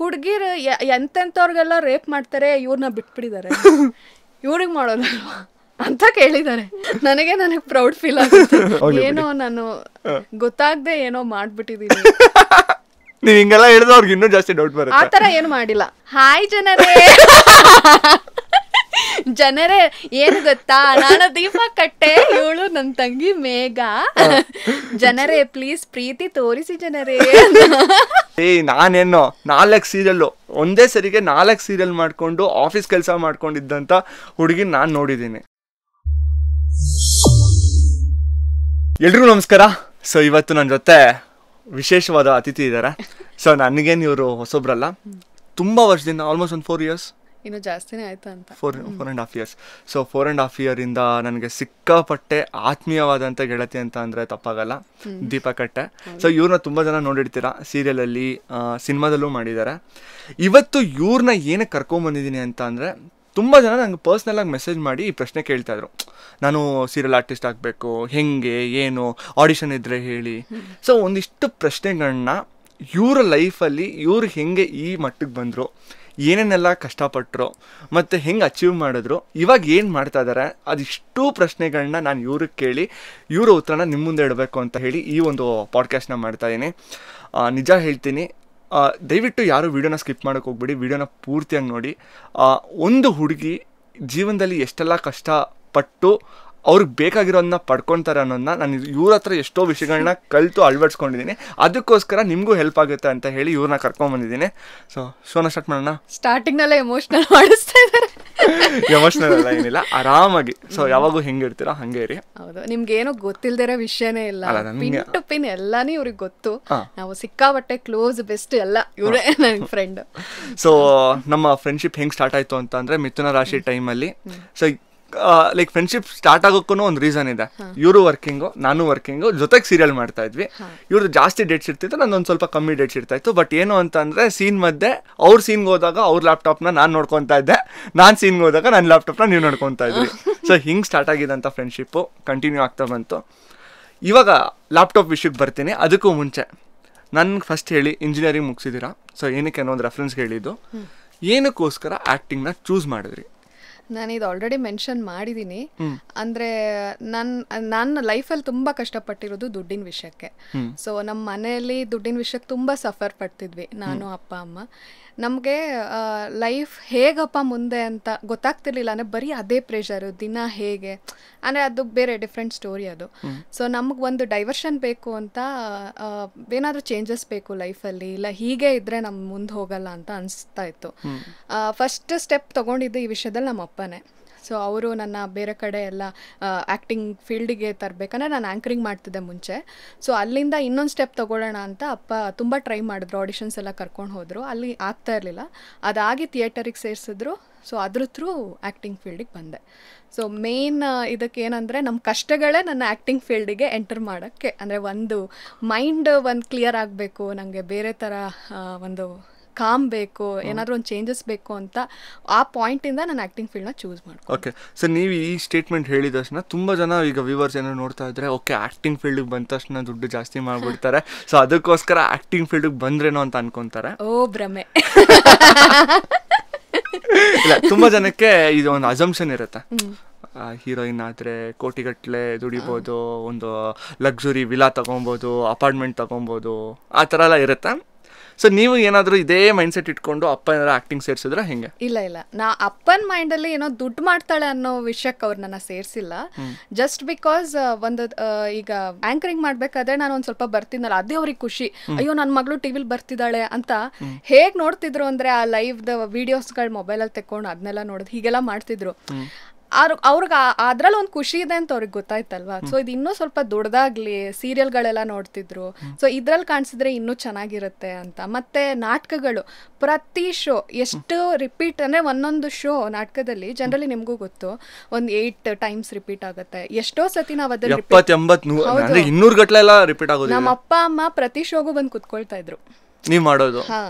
ಹುಡುಗಿರು ಎಂತೆಂಥವ್ರಿಗೆಲ್ಲ ರೇಪ್ ಮಾಡ್ತಾರೆ, ಇವ್ರನ್ನ ಬಿಟ್ಬಿಟ್ಟಿದ್ದಾರೆ, ಇವ್ರಿಗೆ ಮಾಡೋದಲ್ವಾ ಅಂತ ಕೇಳಿದ್ದಾರೆ. ನನಗೆ ಪ್ರೌಡ್ ಫೀಲ್ ಆಗುತ್ತೆ. ಏನೋ ನಾನು ಗೊತ್ತಾಗದೆ ಏನೋ ಮಾಡ್ಬಿಟ್ಟಿದೀನಿ. ನೀವ್ ಹಿಂಗೆಲ್ಲ ಹೇಳಿದ್ರೆ ಅವ್ರಿಗೆ ಇನ್ನೂ ಜಾಸ್ತಿ ಡೌಟ್ ಬರುತ್ತೆ. ಆ ಥರ ಏನು ಮಾಡಿಲ್ಲ. ಹಾಯ್ ಜನರೇ ಏನು ಗೊತ್ತಾ, ನಾನು ದೀಪ ಕಟ್ಟೆ, ಇವಳು ನನ್ನ ತಂಗಿ ಮೇಘ, ಜನರೇ ಪ್ಲೀಸ್ ಪ್ರೀತಿ ತೋರಿಸಿ ಜನರೇ. ನಾನೇನೋ 4 ಸೀರಿಯಲ್ಲು ಒಂದೇ ಸರಿಗೆ 4 ಸೀರಿಯಲ್ ಮಾಡ್ಕೊಂಡು ಆಫೀಸ್ ಕೆಲಸ ಮಾಡ್ಕೊಂಡಿದ್ದಂತ ಹುಡುಗಿ ನಾನು ನೋಡಿದ್ದೀನಿ. ಎಲ್ರಿಗೂ ನಮಸ್ಕಾರ. ಸೊ ಇವತ್ತು ನನ್ನ ಜೊತೆ ವಿಶೇಷವಾದ ಅತಿಥಿ ಇದ್ದಾರೆ. ಸೊ ನನಗೇನು ಇವರು ಹೊಸೊಬ್ರಲ್ಲ, ತುಂಬ ವರ್ಷದಿಂದ ಆಲ್ಮೋಸ್ಟ್ ಒಂದು 4 ಇಯರ್ಸ್, ಇನ್ನು ಜಾಸ್ತಿನೇ ಆಯ್ತು ಅಂತ, 4.5 ಇಯರ್ಸ್. ಸೊ 4.5 ಇಯರಿಂದ ನನಗೆ ಸಿಕ್ಕಾಪಟ್ಟೆ ಆತ್ಮೀಯವಾದಂಥ ಗೆಳತಿ ಅಂತ ಅಂದರೆ ತಪ್ಪಾಗಲ್ಲ, ದೀಪ ಕಟ್ಟೆ. ಸೊ ಇವ್ರನ್ನ ತುಂಬ ಜನ ನೋಡಿರ್ತೀರ, ಸೀರಿಯಲಲ್ಲಿ, ಸಿನಿಮಾದಲ್ಲೂ ಮಾಡಿದ್ದಾರೆ. ಇವತ್ತು ಇವ್ರನ್ನ ಏನಕ್ಕೆ ಕರ್ಕೊಂಬಂದಿದ್ದೀನಿ ಅಂತ ಅಂದರೆ, ತುಂಬ ಜನ ನಂಗೆ ಪರ್ಸ್ನಲಾಗಿ ಮೆಸೇಜ್ ಮಾಡಿ ಈ ಪ್ರಶ್ನೆ ಕೇಳ್ತಾಯಿದ್ರು, ನಾನು ಸೀರಿಯಲ್ ಆರ್ಟಿಸ್ಟ್ ಆಗಬೇಕು, ಹೆಂಗೆ, ಏನು, ಆಡಿಷನ್ ಇದ್ದರೆ ಹೇಳಿ. ಸೊ ಒಂದಿಷ್ಟು ಪ್ರಶ್ನೆಗಳನ್ನ ಇವರ ಲೈಫಲ್ಲಿ ಇವ್ರು ಹೆಂಗೆ ಈ ಮಟ್ಟಿಗೆ ಬಂದರು, ಏನೇನೆಲ್ಲ ಕಷ್ಟಪಟ್ಟರು, ಮತ್ತು ಹೆಂಗೆ ಅಚೀವ್ ಮಾಡಿದ್ರು, ಇವಾಗ ಏನು ಮಾಡ್ತಾ ಇದ್ದಾರೆ, ಅದಿಷ್ಟು ಪ್ರಶ್ನೆಗಳನ್ನ ನಾನು ಇವ್ರಿಗೆ ಕೇಳಿ ಇವರ ಉತ್ತರನ ನಿಮ್ಮ ಮುಂದೆ ಇಡಬೇಕು ಅಂತ ಹೇಳಿ ಈ ಒಂದು ಪಾಡ್ಕಾಸ್ಟ್ನ ಮಾಡ್ತಾಯಿದ್ದೀನಿ. ನಿಜ ಹೇಳ್ತೀನಿ, ದಯವಿಟ್ಟು ಯಾರು ವೀಡಿಯೋನ ಸ್ಕಿಪ್ ಮಾಡೋಕ್ಕೆ ಹೋಗ್ಬಿಡಿ, ವೀಡಿಯೋನ ಪೂರ್ತಿಯಾಗಿ ನೋಡಿ. ಒಂದು ಹುಡುಗಿ ಜೀವನದಲ್ಲಿ ಎಷ್ಟೆಲ್ಲ ಕಷ್ಟಪಟ್ಟು ಅವ್ರಿಗೆ ಬೇಕಾಗಿರೋದನ್ನ ಪಡ್ಕೊತಾರೆ ಅನ್ನೋದನ್ನ ನಾನು ಇವ್ರ ಹತ್ರ ಎಷ್ಟೋ ವಿಷಯಗಳನ್ನ ಕಲಿತು ಅಳವಡಿಸ್ಕೊಂಡಿದ್ದೀನಿ. ಅದಕ್ಕೋಸ್ಕರ ನಿಮಗೂ ಹೆಲ್ಪ್ ಆಗುತ್ತೆ ಅಂತ ಹೇಳಿ ಇವ್ರನ್ನ ಕರ್ಕೊಂಡ್ಬಂದಿದ್ದೀನಿ. ಸೊ ಶೋನ ಸ್ಟಾರ್ಟ್ ಮಾಡೋಣ. ಸ್ಟಾರ್ಟಿಂಗ್ನಲ್ಲೇ ಎಮೋಷ್ನಲ್ ಮಾಡಿಸ್ತಾ ಇದ್ದಾರೆ. ಎಮೋಷ್ನಲ್ ಎಲ್ಲ ಏನಿಲ್ಲ, ಆರಾಮಾಗಿ. ಸೊ ಯಾವಾಗೂ ಹೆಂಗಿರ್ತೀರೋ ಹಂಗೆ ಇರಿ. ಹೌದು, ನಿಮ್ಗೆ ಏನೋ ಗೊತ್ತಿಲ್ದಿರೋ ವಿಷಯನೇ ಇಲ್ಲ, ಪಿನ್ ಟು ಪಿನ್ ಎಲ್ಲಾನು ಇವ್ರಿಗೆ ಗೊತ್ತು. ನಾವು ಸಿಕ್ಕಾಬಟ್ಟೆ ಕ್ಲೋಸ್, ಬೆಸ್ಟ್ ಎಲ್ಲ ಇವರೇ ನನ್ನ ಫ್ರೆಂಡ್. ಸೊ ನಮ್ಮ ಫ್ರೆಂಡ್ಶಿಪ್ ಹೆಂಗೆ ಸ್ಟಾರ್ಟ್ ಆಯಿತು ಅಂತ ಅಂದರೆ, ಮಿಥುನ ರಾಶಿ ಟೈಮಲ್ಲಿ. ಸೊ ಲೈಕ್ ಫ್ರೆಂಡ್ಶಿಪ್ ಸ್ಟಾರ್ಟ್ ಆಗೋಕ್ಕೂ ಒಂದು ರೀಸನ್ ಇದೆ. ಇವರು ವರ್ಕಿಂಗು, ನಾನು ವರ್ಕಿಂಗು, ಜೊತೆಗೆ ಸೀರಿಯಲ್ ಮಾಡ್ತಾ ಇದ್ವಿ. ಇವ್ರದ್ದು ಜಾಸ್ತಿ ಡೇಟ್ಸ್ ಇರ್ತಿತ್ತು, ನಂದೊಂದು ಸ್ವಲ್ಪ ಕಮ್ಮಿ ಡೇಟ್ಸ್ ಇರ್ತಾ ಇತ್ತು. ಬಟ್ ಏನು ಅಂತ ಅಂದರೆ, ಸೀನ್ ಮಧ್ಯೆ ಅವ್ರ ಸೀನ್ಗೆ ಹೋದಾಗ ಅವ್ರ ಲ್ಯಾಪ್ಟಾಪ್ನ ನಾನು ನೋಡ್ಕೊತಾ ಇದ್ದೆ, ನಾನು ಸೀನ್ಗೆ ಹೋದಾಗ ನನ್ನ ಲ್ಯಾಪ್ಟಾಪ್ನ ನೀವು ನೋಡ್ಕೊತಾ ಇದ್ವಿ. ಸೊ ಹಿಂಗೆ ಸ್ಟಾರ್ಟ್ ಆಗಿದ್ದಂಥ ಫ್ರೆಂಡ್ಶಿಪ್ಪು ಕಂಟಿನ್ಯೂ ಆಗ್ತಾ ಬಂತು. ಇವಾಗ ಲ್ಯಾಪ್ಟಾಪ್ ವಿಷಯಕ್ಕೆ ಬರ್ತೀನಿ. ಅದಕ್ಕೂ ಮುಂಚೆ ನನಗೆ ಫಸ್ಟ್ ಹೇಳಿ, ಇಂಜಿನಿಯರಿಂಗ್ ಮುಗಿಸಿದ್ದೀರಾ? ಸೊ ಏನಕ್ಕೆ ಅನ್ನೋ ಒಂದು ರೆಫರೆನ್ಸ್ಗೆ ಹೇಳಿದ್ದು, ಏನಕ್ಕೋಸ್ಕರ ಆ್ಯಕ್ಟಿಂಗ್ನ ಚೂಸ್ ಮಾಡಿದ್ರಿ? ನಾನು ಇದು ಆಲ್ರೆಡಿ ಮೆನ್ಷನ್ ಮಾಡಿದ್ದೀನಿ. ಅಂದರೆ ನನ್ನ ಲೈಫಲ್ಲಿ ತುಂಬ ಕಷ್ಟಪಟ್ಟಿರೋದು ದುಡ್ಡಿನ ವಿಷಯಕ್ಕೆ. ಸೊ ನಮ್ಮ ಮನೆಯಲ್ಲಿ ದುಡ್ಡಿನ ವಿಷಯಕ್ಕೆ ತುಂಬ ಸಫರ್ ಪಡ್ತಿದ್ವಿ, ನಾನು ಅಪ್ಪ ಅಮ್ಮ. ನಮಗೆ ಲೈಫ್ ಹೇಗಪ್ಪ ಮುಂದೆ ಅಂತ ಗೊತ್ತಾಗ್ತಿರ್ಲಿಲ್ಲ. ಅಂದರೆ ಬರೀ ಅದೇ ಪ್ರೆಷರು ದಿನ ಹೇಗೆ, ಅಂದರೆ ಅದು ಬೇರೆ ಡಿಫ್ರೆಂಟ್ ಸ್ಟೋರಿ ಅದು. ಸೊ ನಮಗೆ ಒಂದು ಡೈವರ್ಷನ್ ಬೇಕು ಅಂತ, ಏನಾದರೂ ಚೇಂಜಸ್ ಬೇಕು ಲೈಫಲ್ಲಿ, ಇಲ್ಲ ಹೀಗೆ ಇದ್ದರೆ ನಮ್ಮ ಮುಂದೆ ಹೋಗಲ್ಲ ಅಂತ ಅನಿಸ್ತಾ ಇತ್ತು. ಫಸ್ಟ್ ಸ್ಟೆಪ್ ತೊಗೊಂಡಿದ್ದು ಈ ವಿಷಯದಲ್ಲಿ ನಮ್ಮ ಅಪ್ಪನೇ. ಸೊ ಅವರು ನನ್ನ ಬೇರೆ ಕಡೆ ಎಲ್ಲ ಆ್ಯಕ್ಟಿಂಗ್ ಫೀಲ್ಡಿಗೆ ತರಬೇಕಂದ್ರೆ, ನಾನು ಆ್ಯಂಕರಿಂಗ್ ಮಾಡ್ತಿದ್ದೆ ಮುಂಚೆ. ಸೊ ಅಲ್ಲಿಂದ ಇನ್ನೊಂದು ಸ್ಟೆಪ್ ತೊಗೊಳ್ಳೋಣ ಅಂತ ಅಪ್ಪ ತುಂಬ ಟ್ರೈ ಮಾಡಿದ್ರು, ಆಡಿಷನ್ಸ್ ಎಲ್ಲ ಕರ್ಕೊಂಡು ಹೋದರು. ಅಲ್ಲಿ ಆಗ್ತಾ ಇರಲಿಲ್ಲ, ಅದಾಗಿ ಥಿಯೇಟರಿಗೆ ಸೇರಿಸಿದ್ರು. ಸೊ ಅದ್ರ ಥ್ರೂ ಆ್ಯಕ್ಟಿಂಗ್ ಫೀಲ್ಡಿಗೆ ಬಂದೆ. ಸೊ ಮೇನ್ ಇದಕ್ಕೆ ಏನಂದರೆ, ನಮ್ಮ ಕಷ್ಟಗಳೇ ನನ್ನ ಆ್ಯಕ್ಟಿಂಗ್ ಫೀಲ್ಡಿಗೆ ಎಂಟರ್ ಮಾಡೋಕ್ಕೆ, ಅಂದರೆ ಒಂದು ಮೈಂಡ್ ಒಂದು ಕ್ಲಿಯರ್ ಆಗಬೇಕು, ನನಗೆ ಬೇರೆ ಥರ ಒಂದು ಕಾಮ್ ಬೇಕು, ಏನಾದರೂ ಒಂದು ಚೇಂಜಸ್ ಬೇಕು ಅಂತ ಆ ಪಾಯಿಂಟಿಂದ ನಾನು ಆ್ಯಕ್ಟಿಂಗ್ ಫೀಲ್ಡ್ನ ಚೂಸ್ ಮಾಡ್ತೀನಿ. ಓಕೆ, ಸೊ ನೀವು ಈ ಸ್ಟೇಟ್ಮೆಂಟ್ ಹೇಳಿದ ತಕ್ಷಣ ತುಂಬ ಜನ ಈಗ ವ್ಯೂವರ್ಸ್ ಏನೋ ನೋಡ್ತಾ ಇದ್ರೆ, ಓಕೆ ಆ್ಯಕ್ಟಿಂಗ್ ಫೀಲ್ಡಿಗೆ ಬಂದ ತಕ್ಷಣ ದುಡ್ಡು ಜಾಸ್ತಿ ಮಾಡಿಬಿಡ್ತಾರೆ, ಸೊ ಅದಕ್ಕೋಸ್ಕರ ಆ್ಯಕ್ಟಿಂಗ್ ಫೀಲ್ಡಿಗೆ ಬಂದ್ರೇನೋ ಅಂತ ಅನ್ಕೊತಾರೆ. ಓ ಭ್ರಮೆ. ಇಲ್ಲ, ತುಂಬ ಜನಕ್ಕೆ ಇದು ಒಂದು ಅಸಂಪ್ಷನ್ ಇರುತ್ತೆ, ಹೀರೋಯಿನ್ ಆದರೆ ಕೋಟಿಗಟ್ಟಲೆ ದುಡಿಬೋದು, ಒಂದು ಲಕ್ಸುರಿ ವಿಲಾ ತೊಗೊಬೋದು, ಅಪಾರ್ಟ್ಮೆಂಟ್ ತೊಗೊಬೋದು, ಆ ಥರ ಎಲ್ಲ ಇರುತ್ತೆ. ಸೊ ನೀವು ಏನಾದರೂ ಇದೇ ಮೈಂಡ್ಸೆಟ್ ಇಟ್ಕೊಂಡು ಅಪ್ಪ ಏನಾದ್ರು ಆ್ಯಕ್ಟಿಂಗ್ ಸೇರಿಸಿದ್ರೆ ಹೆಂಗೆ? ಇಲ್ಲ, ನಾ ಅಪ್ಪನ ಮೈಂಡಲ್ಲಿ ಏನೋ ದುಡ್ಡು ಮಾಡ್ತಾಳೆ ಅನ್ನೋ ವಿಷಯಕ್ಕೆ ಅವ್ರು ನನ್ನ ಸೇರಿಸಿಲ್ಲ. ಜಸ್ಟ್ ಬಿಕಾಸ್ ಒಂದು ಈಗ ಆ್ಯಂಕರಿಂಗ್ ಮಾಡಬೇಕಾದ್ರೆ ನಾನು ಒಂದು ಸ್ವಲ್ಪ ಬರ್ತಿದ್ನಲ್ಲ, ಅದೇ ಅವ್ರಿಗೆ ಖುಷಿ. ಅಯ್ಯೋ ನನ್ನ ಮಗಳು ಟಿವಿಲಿ ಬರ್ತಿದ್ದಾಳೆ ಅಂತ ಹೇಗೆ ನೋಡ್ತಿದ್ರು ಅಂದರೆ, ಆ ಲೈವ್ದ ವೀಡಿಯೋಸ್ಗಳು ಮೊಬೈಲಲ್ಲಿ ತೆಕ್ಕೊಂಡು ಅದನ್ನೆಲ್ಲ ನೋಡೋದು, ಹೀಗೆಲ್ಲ ಮಾಡ್ತಿದ್ರು. ಅವ್ರಿಗೆ ಅದ್ರಲ್ಲಿ ಒಂದು ಖುಷಿ ಇದೆ ಅಂತ ಅವ್ರಿಗೆ ಗೊತ್ತಾಯ್ತಲ್ವಾ. ಸೊ ಇದು ಇನ್ನೂ ಸ್ವಲ್ಪ ದೊಡ್ಡದಾಗ್ಲಿ, ಸೀರಿಯಲ್ಗಳೆಲ್ಲ ನೋಡ್ತಿದ್ರು. ಸೊ ಇದ್ರಲ್ಲಿ ಕಾಣಿಸಿದ್ರೆ ಇನ್ನೂ ಚೆನ್ನಾಗಿರುತ್ತೆ ಅಂತ. ಮತ್ತೆ ನಾಟಕಗಳು, ಪ್ರತಿ ಶೋ ಎಷ್ಟು ರಿಪೀಟ್ ಅಂದರೆ, ಒಂದೊಂದು ಶೋ ನಾಟಕದಲ್ಲಿ ಜನರಲಿ ನಿಮಗೂ ಗೊತ್ತು, ಒಂದು 8 ಟೈಮ್ಸ್ ರಿಪೀಟ್ ಆಗುತ್ತೆ. ಎಷ್ಟೋ ಸತಿ ನಾವು ಅದನ್ನ 200 ಗಟ್ಟಲೆ ಎಲ್ಲ ರಿಪೀಟ್ ಆಗೋದು. ನಮ್ಮ ಅಪ್ಪ ಅಮ್ಮ ಪ್ರತಿ ಶೋಗೂ ಬಂದು ಕುತ್ಕೊಳ್ತಾ ಇದ್ರು ನೀವು ಮಾಡೋದು,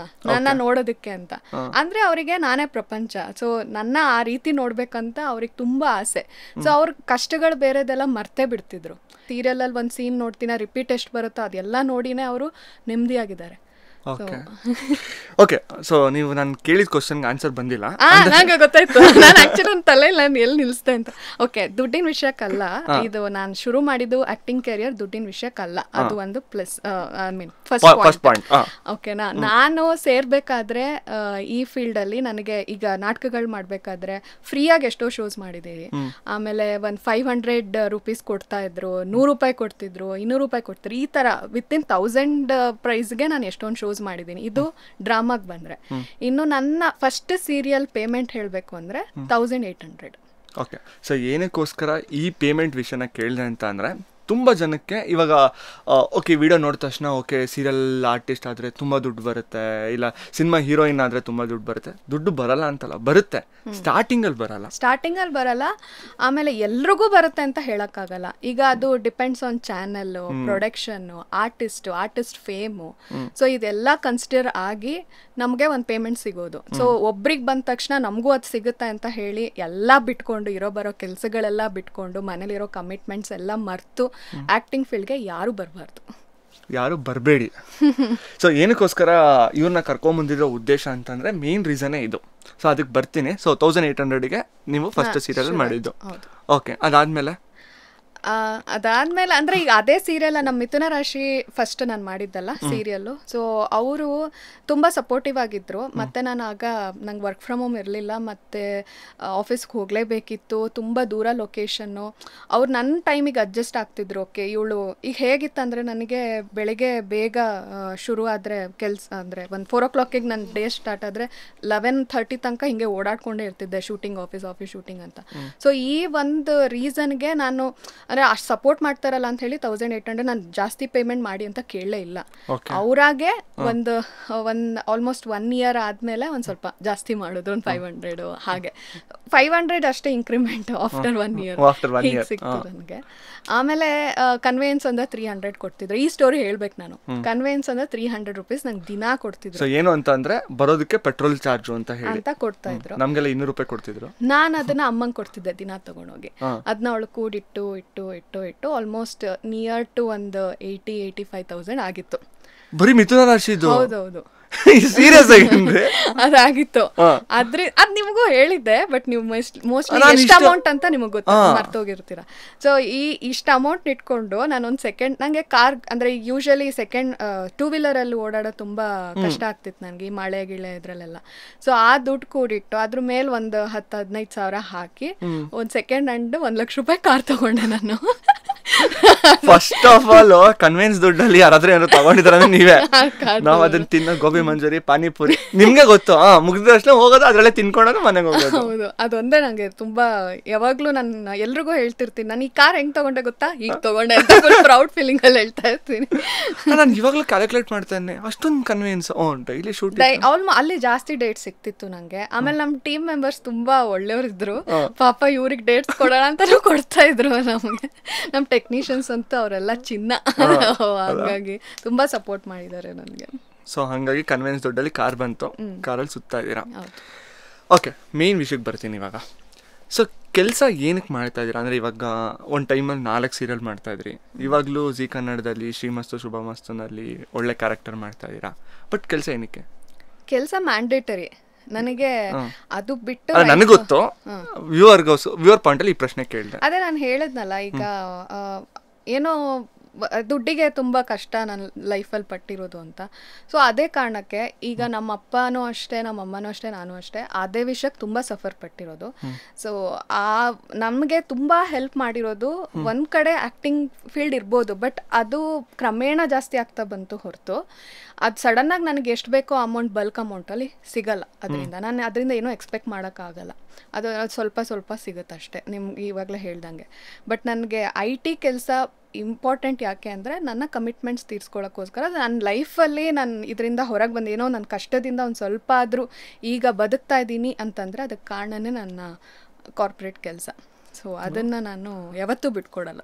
ನನ್ನ ನೋಡೋದಕ್ಕೆ ಅಂತ. ಅಂದ್ರೆ ಅವರಿಗೆ ನಾನೇ ಪ್ರಪಂಚ. ಸೊ ನನ್ನ ಆ ರೀತಿ ನೋಡ್ಬೇಕಂತ ಅವ್ರಿಗೆ ತುಂಬಾ ಆಸೆ. ಸೊ ಅವ್ರ ಕಷ್ಟಗಳು ಬೇರೆದೆಲ್ಲ ಮರ್ತೇ ಬಿಡ್ತಿದ್ರು. ಸೀರಿಯಲ್ ಅಲ್ಲಿ ಒಂದು ಸೀನ್ ನೋಡ್ತೀನಿ, ರಿಪೀಟ್ ಎಷ್ಟು ಬರುತ್ತೋ ಅದೆಲ್ಲ ನೋಡಿನೇ ಅವರು ನೆಮ್ಮದಿಯಾಗಿದ್ದಾರೆ. Okay okay. ಸೊ ನೀವು ನಾನು ಕೇಳಿದ ಕ್ವಶನ್ಗೆ ಆನ್ಸರ್ ಬಂದಿಲ್ಲ. ನಂಗೆ ಗೊತ್ತಾಯ್ತು. ನಾನು ಆಕ್ಚುಲಿ ನನ್ನ ತಲೆಯಲ್ಲಿ ನಾನು ಎಲ್ಲಿ ನಿಲ್ಲಿಸ್ದೆ ಅಂತ. ಓಕೆ, ದುಡ್ಡಿನ ವಿಷಯಕ್ಕಲ್ಲ ಇದು. ನಾನು ಶುರು ಮಾಡಿದ್ದು ಆಕ್ಟಿಂಗ್ ಕೆರಿಯರ್ ದುಡ್ಡಿನ ವಿಷಯಕ್ಕಲ್ಲ. ಅದು ಒಂದು plus I mean first point. ಓಕೆನಾ, ನಾನು ಸೇರ್ಬೇಕಾದ್ರೆ ಈ ಫೀಲ್ಡ್ ಅಲ್ಲಿ ನನಗೆ ಈಗ ನಾಟಕಗಳು ಮಾಡ್ಬೇಕಾದ್ರೆ ಫ್ರೀಯಾಗಿ ಎಷ್ಟೋ ಶೋಸ್ ಮಾಡಿದ್ದೀವಿ. ಆಮೇಲೆ ಒಂದು 500 ರೂಪೀಸ್ ಕೊಡ್ತಾ ಇದ್ರು, 100 ರೂಪಾಯಿ ಕೊಡ್ತಿದ್ರು, 200 ರೂಪಾಯಿ ಕೊಡ್ತಿದ್ರು. ಈ ತರ ವಿತಿನ್ 1000 ಪ್ರೈಸ್ಗೆ ನಾನು ಎಷ್ಟೊಂದು ಶೋಸ್ ಮಾಡಿದ್ದೀನಿ. ಇದು ಡ್ರಾಮಾಗ್ ಬಂದ್ರೆ. ಇನ್ನು ನನ್ನ ಫಸ್ಟ್ ಸೀರಿಯಲ್ ಪೇಮೆಂಟ್ ಹೇಳಬೇಕು ಅಂದ್ರೆ 1800. ಓಕೆ. ಸೊ ಏನಕ್ಕೋಸ್ಕರ ಈ ಪೇಮೆಂಟ್ ವಿಷಯನ ಕೇಳಿದೆ ಅಂತ ಅಂದರೆ, ತುಂಬ ಜನಕ್ಕೆ ಇವಾಗ ಓಕೆ ವಿಡಿಯೋ ನೋಡಿದ ತಕ್ಷಣ ಓಕೆ ಸೀರಿಯಲ್ ಆರ್ಟಿಸ್ಟ್ ಆದರೆ ತುಂಬ ದುಡ್ಡು ಬರುತ್ತೆ, ಇಲ್ಲ ಸಿನಿಮಾ ಹೀರೋಯಿನ್ ಆದರೆ ತುಂಬ ದುಡ್ಡು ಬರುತ್ತೆ. ದುಡ್ಡು ಬರಲ್ಲ ಅಂತಲ್ಲ, ಬರುತ್ತೆ, ಸ್ಟಾರ್ಟಿಂಗಲ್ಲಿ ಬರಲ್ಲ, ಆಮೇಲೆ ಎಲ್ರಿಗೂ ಬರುತ್ತೆ ಅಂತ ಹೇಳೋಕ್ಕಾಗಲ್ಲ. ಈಗ ಅದು depends on channel, production, artist fame. So ಇದೆಲ್ಲ ಕನ್ಸಿಡರ್ ಆಗಿ ನಮಗೆ ಒಂದು ಪೇಮೆಂಟ್ ಸಿಗೋದು. ಸೊ ಒಬ್ರಿಗೆ ಬಂದ ತಕ್ಷಣ ನಮಗೂ ಅದು ಸಿಗುತ್ತೆ ಅಂತ ಹೇಳಿ ಎಲ್ಲ ಬಿಟ್ಕೊಂಡು, ಬರೋ ಕೆಲಸಗಳೆಲ್ಲ ಬಿಟ್ಕೊಂಡು, ಮನೇಲಿರೋ ಕಮಿಟ್ಮೆಂಟ್ಸ್ ಎಲ್ಲ ಮರೆತು ಆಕ್ಟಿಂಗ್ ಫೀಲ್ಡ್ಗೆ ಯಾರು ಬರಬೇಡಿ. ಸೊ ಏನಕ್ಕೋಸ್ಕರ ಇವ್ರನ್ನ ಕರ್ಕೊಂಬಂದಿರೋ ಉದ್ದೇಶ ಅಂತಂದ್ರೆ ಮೇನ್ ರೀಸನ್ನೇ ಇದು. ಸೊ ಅದಕ್ಕೆ ಬರ್ತೀನಿ. ಸೊ 1800ಗೆ ನೀವು ಫಸ್ಟ್ ಸೀರಿಯಲ್ ಮಾಡಿದ್ದು. ಓಕೆ, ಅದಾದ್ಮೇಲೆ ಅಂದ್ರೆ ಈಗ ಅದೇ ಸೀರಿಯಲ್ ನಮ್ಮ ಮಿಥುನ ರಾಶಿ ಫಸ್ಟ್ ನಾನು ಮಾಡಿದ್ದಲ್ಲ ಸೀರಿಯಲ್ಲು. ಸೊ ಅವರು ತುಂಬ ಸಪೋರ್ಟಿವ್ ಆಗಿದ್ರು. ಮತ್ತೆ ನಾನು ಆಗ ನಂಗೆ ವರ್ಕ್ ಫ್ರಮ್ ಹೋಮ್ ಇರಲಿಲ್ಲ, ಮತ್ತೆ ಆಫೀಸ್ಗೆ ಹೋಗಲೇಬೇಕಿತ್ತು, ತುಂಬ ದೂರ ಲೊಕೇಶನ್ನು. ಅವ್ರು ನನ್ನ ಟೈಮಿಗೆ ಅಡ್ಜಸ್ಟ್ ಆಗ್ತಿದ್ರು. ಓಕೆ ಇವಳು ಈಗ ಹೇಗಿತ್ತಂದರೆ, ನನಗೆ ಬೆಳಿಗ್ಗೆ ಬೇಗ ಶುರು ಆದರೆ ಕೆಲಸ ಅಂದರೆ ಒಂದು 4 o'clock ನನ್ನ ಡೇ ಸ್ಟಾರ್ಟ್ ಆದರೆ 11:30 ತನಕ ಹಿಂಗೆ ಓಡಾಡ್ಕೊಂಡೇ ಇರ್ತಿದ್ದೆ, ಆಫೀಸ್ ಶೂಟಿಂಗ್ ಅಂತ. ಸೊ ಈ ಒಂದು ರೀಸನ್ಗೆ ನಾನು ಅಂದರೆ ಅಷ್ಟು ಸಪೋರ್ಟ್ ಮಾಡ್ತಾರಲ್ಲ ಅಂತ ಹೇಳಿ 1800 ನಾನು ಜಾಸ್ತಿ ಪೇಮೆಂಟ್ ಮಾಡಿ ಅಂತ ಕೇಳಲೇ ಇಲ್ಲ. ಅವರಾಗೆ ಒಂದು ಆಲ್ಮೋಸ್ಟ್ 1 year ಆದಮೇಲೆ ಒಂದು ಸ್ವಲ್ಪ ಜಾಸ್ತಿ ಮಾಡಿದ್ರು, ಒಂದು 500 ಹಾಗೆ 500 ಅಷ್ಟೇ ಇಂಕ್ರಿಮೆಂಟ್ ಆಫ್ಟರ್ 1 year ಹೀಗೆ ಸಿಕ್ತು ನನಗೆ. ಆಮೇಲೆ ಕನ್ವೇನ್ಸ್ ಅಂದ್ರೆ 300 ಕೊಡ್ತಿದ್ರು. ಈ ಸ್ಟೋರಿ ಹೇಳ್ಬೇಕು ನಾನು. ಕನ್ವೇನ್ಸ್ ಅಂದ್ರೆ 300 ರೂಪೀಸ್ ನಂಗೆ ದಿನಾ ಕೊಡ್ತಿದ್ರು. ಏನು ಅಂತ ಅಂದ್ರೆ ಬರೋದಕ್ಕೆ ಪೆಟ್ರೋಲ್ ಚಾರ್ಜ್ ಅಂತ ಕೊಡ್ತಾ ಇದ್ರು. ನಮ್ಗೆಲ್ಲ 200 ರೂಪಾಯಿ ಕೊಡ್ತಿದ್ರು. ನಾನು ಅದನ್ನ ಅಮ್ಮಂಗೆ ಕೊಡ್ತಿದ್ದೆ ದಿನಾ ತಗೊಂಡೋಗಿ. ಅದನ್ನ ಅವಳು ಕೂಡಿಟ್ಟು ಆಲ್ಮೋಸ್ಟ್ ನಿಯರ್ ಟು ಒಂದು 80,000-85,000 ಆಗಿತ್ತು. ಬರೀ ಮಿಥುನ ರಾಶಿದು? ಹೌದೌದು, ಸೀರಿಯಸ್ ಆಗಿ ಅದಾಗಿತ್ತು. ಅದ್ ನಿಮಗೂ ಹೇಳಿದ್ದೆ, ಬಟ್ ನೀವು ಮೋಸ್ಟ್ಲಿ ಎಷ್ಟು ಅಮೌಂಟ್ ಅಂತ ನಿಮಗೆ ಗೊತ್ತ ಮರ್ತೋಗಿರ್ತೀರಾ. ಸೊ ಇಷ್ಟು ಅಮೌಂಟ್ ಇಟ್ಕೊಂಡು ನಾನೊಂದು ಸೆಕೆಂಡ್, ನಂಗೆ ಕಾರ್ ಅಂದ್ರೆ ಯೂಶಲಿ ಸೆಕೆಂಡ್ 2-wheeler ಅಲ್ಲಿ ಓಡಾಡೋದು ತುಂಬಾ ಕಷ್ಟ ಆಗ್ತಿತ್ತು ನನಗೆ, ಈ ಮಳೆ ಗಿಳೆ ಇದ್ರಲ್ಲೆಲ್ಲ. ಸೊ ಆ ದುಡ್ಡು ಕೂಡಿಟ್ಟು ಅದ್ರ ಮೇಲೆ ಒಂದು 10,000-15,000 ಸಾವಿರ ಹಾಕಿ ಒಂದು ಸೆಕೆಂಡ್ ಹ್ಯಾಂಡ್ 1 ಲಕ್ಷ ರೂಪಾಯಿ ಕಾರ್ ತಗೊಂಡೆ ನಾನು. ಫಸ್ಟ್ ಆಫ್ ಆಲ್ ಕನ್ವೆನ್ಸ್ ದುಡ್ಡಲ್ಲಿ ಯಾರಾದ್ರೂ ಏನಾದ್ರು ತಗೊಂಡಿದ್ರ ನೀವೇ. ನಾವ್ ಅದನ್ನ ತಿನ್ನೋ ಗೋಬಿ ಮಂಚೂರಿ, ಪಾನಿಪುರಿ ನಿಮ್ಗೆ ಗೊತ್ತು, ಮುಗಿದ ತಕ್ಷಣ ಹೋಗೋದು ಅದ್ರಲ್ಲೇ ತಿನ್ಕೊಂಡೋದು ಮನೆಗೆ ಹೋಗೋದು. ಹೌದು, ಅದೊಂದೇ ನಂಗೆ ತುಂಬಾ ಯಾವಾಗ್ಲೂ ನಾನು ಎಲ್ರಿಗೂ ಹೇಳ್ತಿರ್ತೀನಿ, ನಾನು ಈ ಕಾರ್ ಹೆಂಗ್ ತಗೊಂಡೆ ಗೊತ್ತಾ, ಈಗ ತಗೊಂಡೆ ಅಂತ ಪ್ರೌಡ್ ಫೀಲಿಂಗ್ ಅಲ್ಲಿ ಹೇಳ್ತಾ ಇರ್ತೀನಿ. ನಾನು ಇವಾಗ್ಲೂ ಕ್ಯಾಲ್ಕುಲೇಟ್ ಮಾಡ್ತೇನೆ, ಅಷ್ಟೊಂದು ಕನ್ವೆನ್ಸ್ ಡೈಲಿ ಶೂಟ್ ಅಲ್ಲಿ ಜಾಸ್ತಿ ಡೇಟ್ ಸಿಕ್ತಿತ್ತು ನಂಗೆ. ಆಮೇಲೆ ನಮ್ ಟೀಮ್ ಮೆಂಬರ್ಸ್ ತುಂಬಾ ಒಳ್ಳೆಯವ್ರಿದ್ರು, ಪಾಪ ಇವ್ರಿಗೆ ಡೇಟ್ಸ್ ಕೊಡೋಣ ಅಂತಾನು ಕೊಡ್ತಾ ಇದ್ರು ನಮ್ಗೆ. ನಮ್ ಟೆಕ್ನಿಷಿಯನ್ಸ್ ಅಂತ ಅವರೆಲ್ಲ ಚಿನ್ನ, ಹಾಗಾಗಿ ತುಂಬಾ ಸಪೋರ್ಟ್ ಮಾಡಿದ್ದಾರೆ ನನಗೆ. ಸೊ ಹಾಗಾಗಿ ಕನ್ವೆನ್ಸ್ ದುಡ್ಡಲ್ಲಿ ಕಾರ್ ಬಂತು, ಕಾರಲ್ಲಿ ಸುತ್ತಾ ಇದ್ದೀರಾ. ಓಕೆ, ಮೇನ್ ವಿಷಯಕ್ಕೆ ಬರ್ತೀನಿ ಇವಾಗ. ಸೊ ಕೆಲಸ ಏನಕ್ಕೆ ಮಾಡ್ತಾ ಇದ್ದೀರಾ ಅಂದರೆ, ಇವಾಗ ಒಂದು ಟೈಮಲ್ಲಿ 4 ಸೀರಿಯಲ್ ಮಾಡ್ತಾ ಇದ್ರಿ, ಇವಾಗಲೂ ಜಿ ಕನ್ನಡದಲ್ಲಿ ಶ್ರೀಮಸ್ತು ಶುಭಮಸ್ತುನಲ್ಲಿ ಒಳ್ಳೆ ಕ್ಯಾರೆಕ್ಟರ್ ಮಾಡ್ತಾ ಇದ್ದೀರಾ. ಬಟ್ ಕೆಲಸ ಏನಕ್ಕೆ? ಕೆಲಸ ಮ್ಯಾಂಡೇಟರಿ ನನಗೆ, ಅದು ಬಿಟ್ಟು ನನಗೆ ಗೊತ್ತು. ವ್ಯೂವರ್ ಪಾಯಿಂಟಲ್ಲಿ ಈ ಪ್ರಶ್ನೆ ಕೇಳಿದೆ. ಅದೇ ನಾನು ಹೇಳಿದ್ನಲ್ಲ, ಈಗ ಏನೋ ದುಡ್ಡಿಗೆ ತುಂಬ ಕಷ್ಟ ನನ್ನ ಲೈಫಲ್ಲಿ ಪಟ್ಟಿರೋದು ಅಂತ. ಸೊ ಅದೇ ಕಾರಣಕ್ಕೆ ಈಗ ನಮ್ಮ ಅಪ್ಪನೂ ಅಷ್ಟೇ, ನಮ್ಮ ಅಮ್ಮನೂ ಅಷ್ಟೇ, ನಾನು ಅಷ್ಟೇ ಅದೇ ವಿಷಯಕ್ಕೆ ತುಂಬ ಸಫರ್ ಪಟ್ಟಿರೋದು. ಸೊ ನಮಗೆ ತುಂಬ ಹೆಲ್ಪ್ ಮಾಡಿರೋದು ಒಂದು ಕಡೆ ಆ್ಯಕ್ಟಿಂಗ್ ಫೀಲ್ಡ್ ಇರ್ಬೋದು, ಬಟ್ ಅದು ಕ್ರಮೇಣ ಜಾಸ್ತಿ ಆಗ್ತಾ ಬಂತು ಹೊರತು ಅದು ಸಡನ್ನಾಗಿ ನನಗೆ ಎಷ್ಟು ಬೇಕೋ ಅಮೌಂಟ್, ಬಲ್ಕ್ ಅಮೌಂಟಲ್ಲಿ ಸಿಗಲ್ಲ. ಅದರಿಂದ ನಾನು ಅದರಿಂದ ಏನೂ ಎಕ್ಸ್ಪೆಕ್ಟ್ ಮಾಡೋಕ್ಕಾಗಲ್ಲ. ಅದು ಸ್ವಲ್ಪ ಸಿಗುತ್ತೆ ಅಷ್ಟೇ, ನಿಮ್ಗೆ ಇವಾಗಲೇ ಹೇಳ್ದಂಗೆ. ಬಟ್ ನನಗೆ IT ಕೆಲಸ ಇಂಪಾರ್ಟೆಂಟ್ ಯಾಕೆ ಅಂದರೆ, ನನ್ನ ಕಮಿಟ್ಮೆಂಟ್ಸ್ ತೀರ್ಸ್ಕೊಳ್ಳೋಕ್ಕೋಸ್ಕರ. ನನ್ನ ಲೈಫಲ್ಲಿ ನಾನು ಇದರಿಂದ ಹೊರಗೆ ಬಂದು ಏನೋ ನನ್ನ ಕಷ್ಟದಿಂದ ಒಂದು ಸ್ವಲ್ಪ ಆದರೂ ಈಗ ಬದುಕ್ತಾ ಇದ್ದೀನಿ ಅಂತಂದರೆ ಅದಕ್ಕೆ ಕಾರಣನೇ ನನ್ನ ಕಾರ್ಪೊರೇಟ್ ಕೆಲಸ. ಸೊ ಅದನ್ನು ನಾನು ಯಾವತ್ತೂ ಬಿಟ್ಕೊಡಲ್ಲ.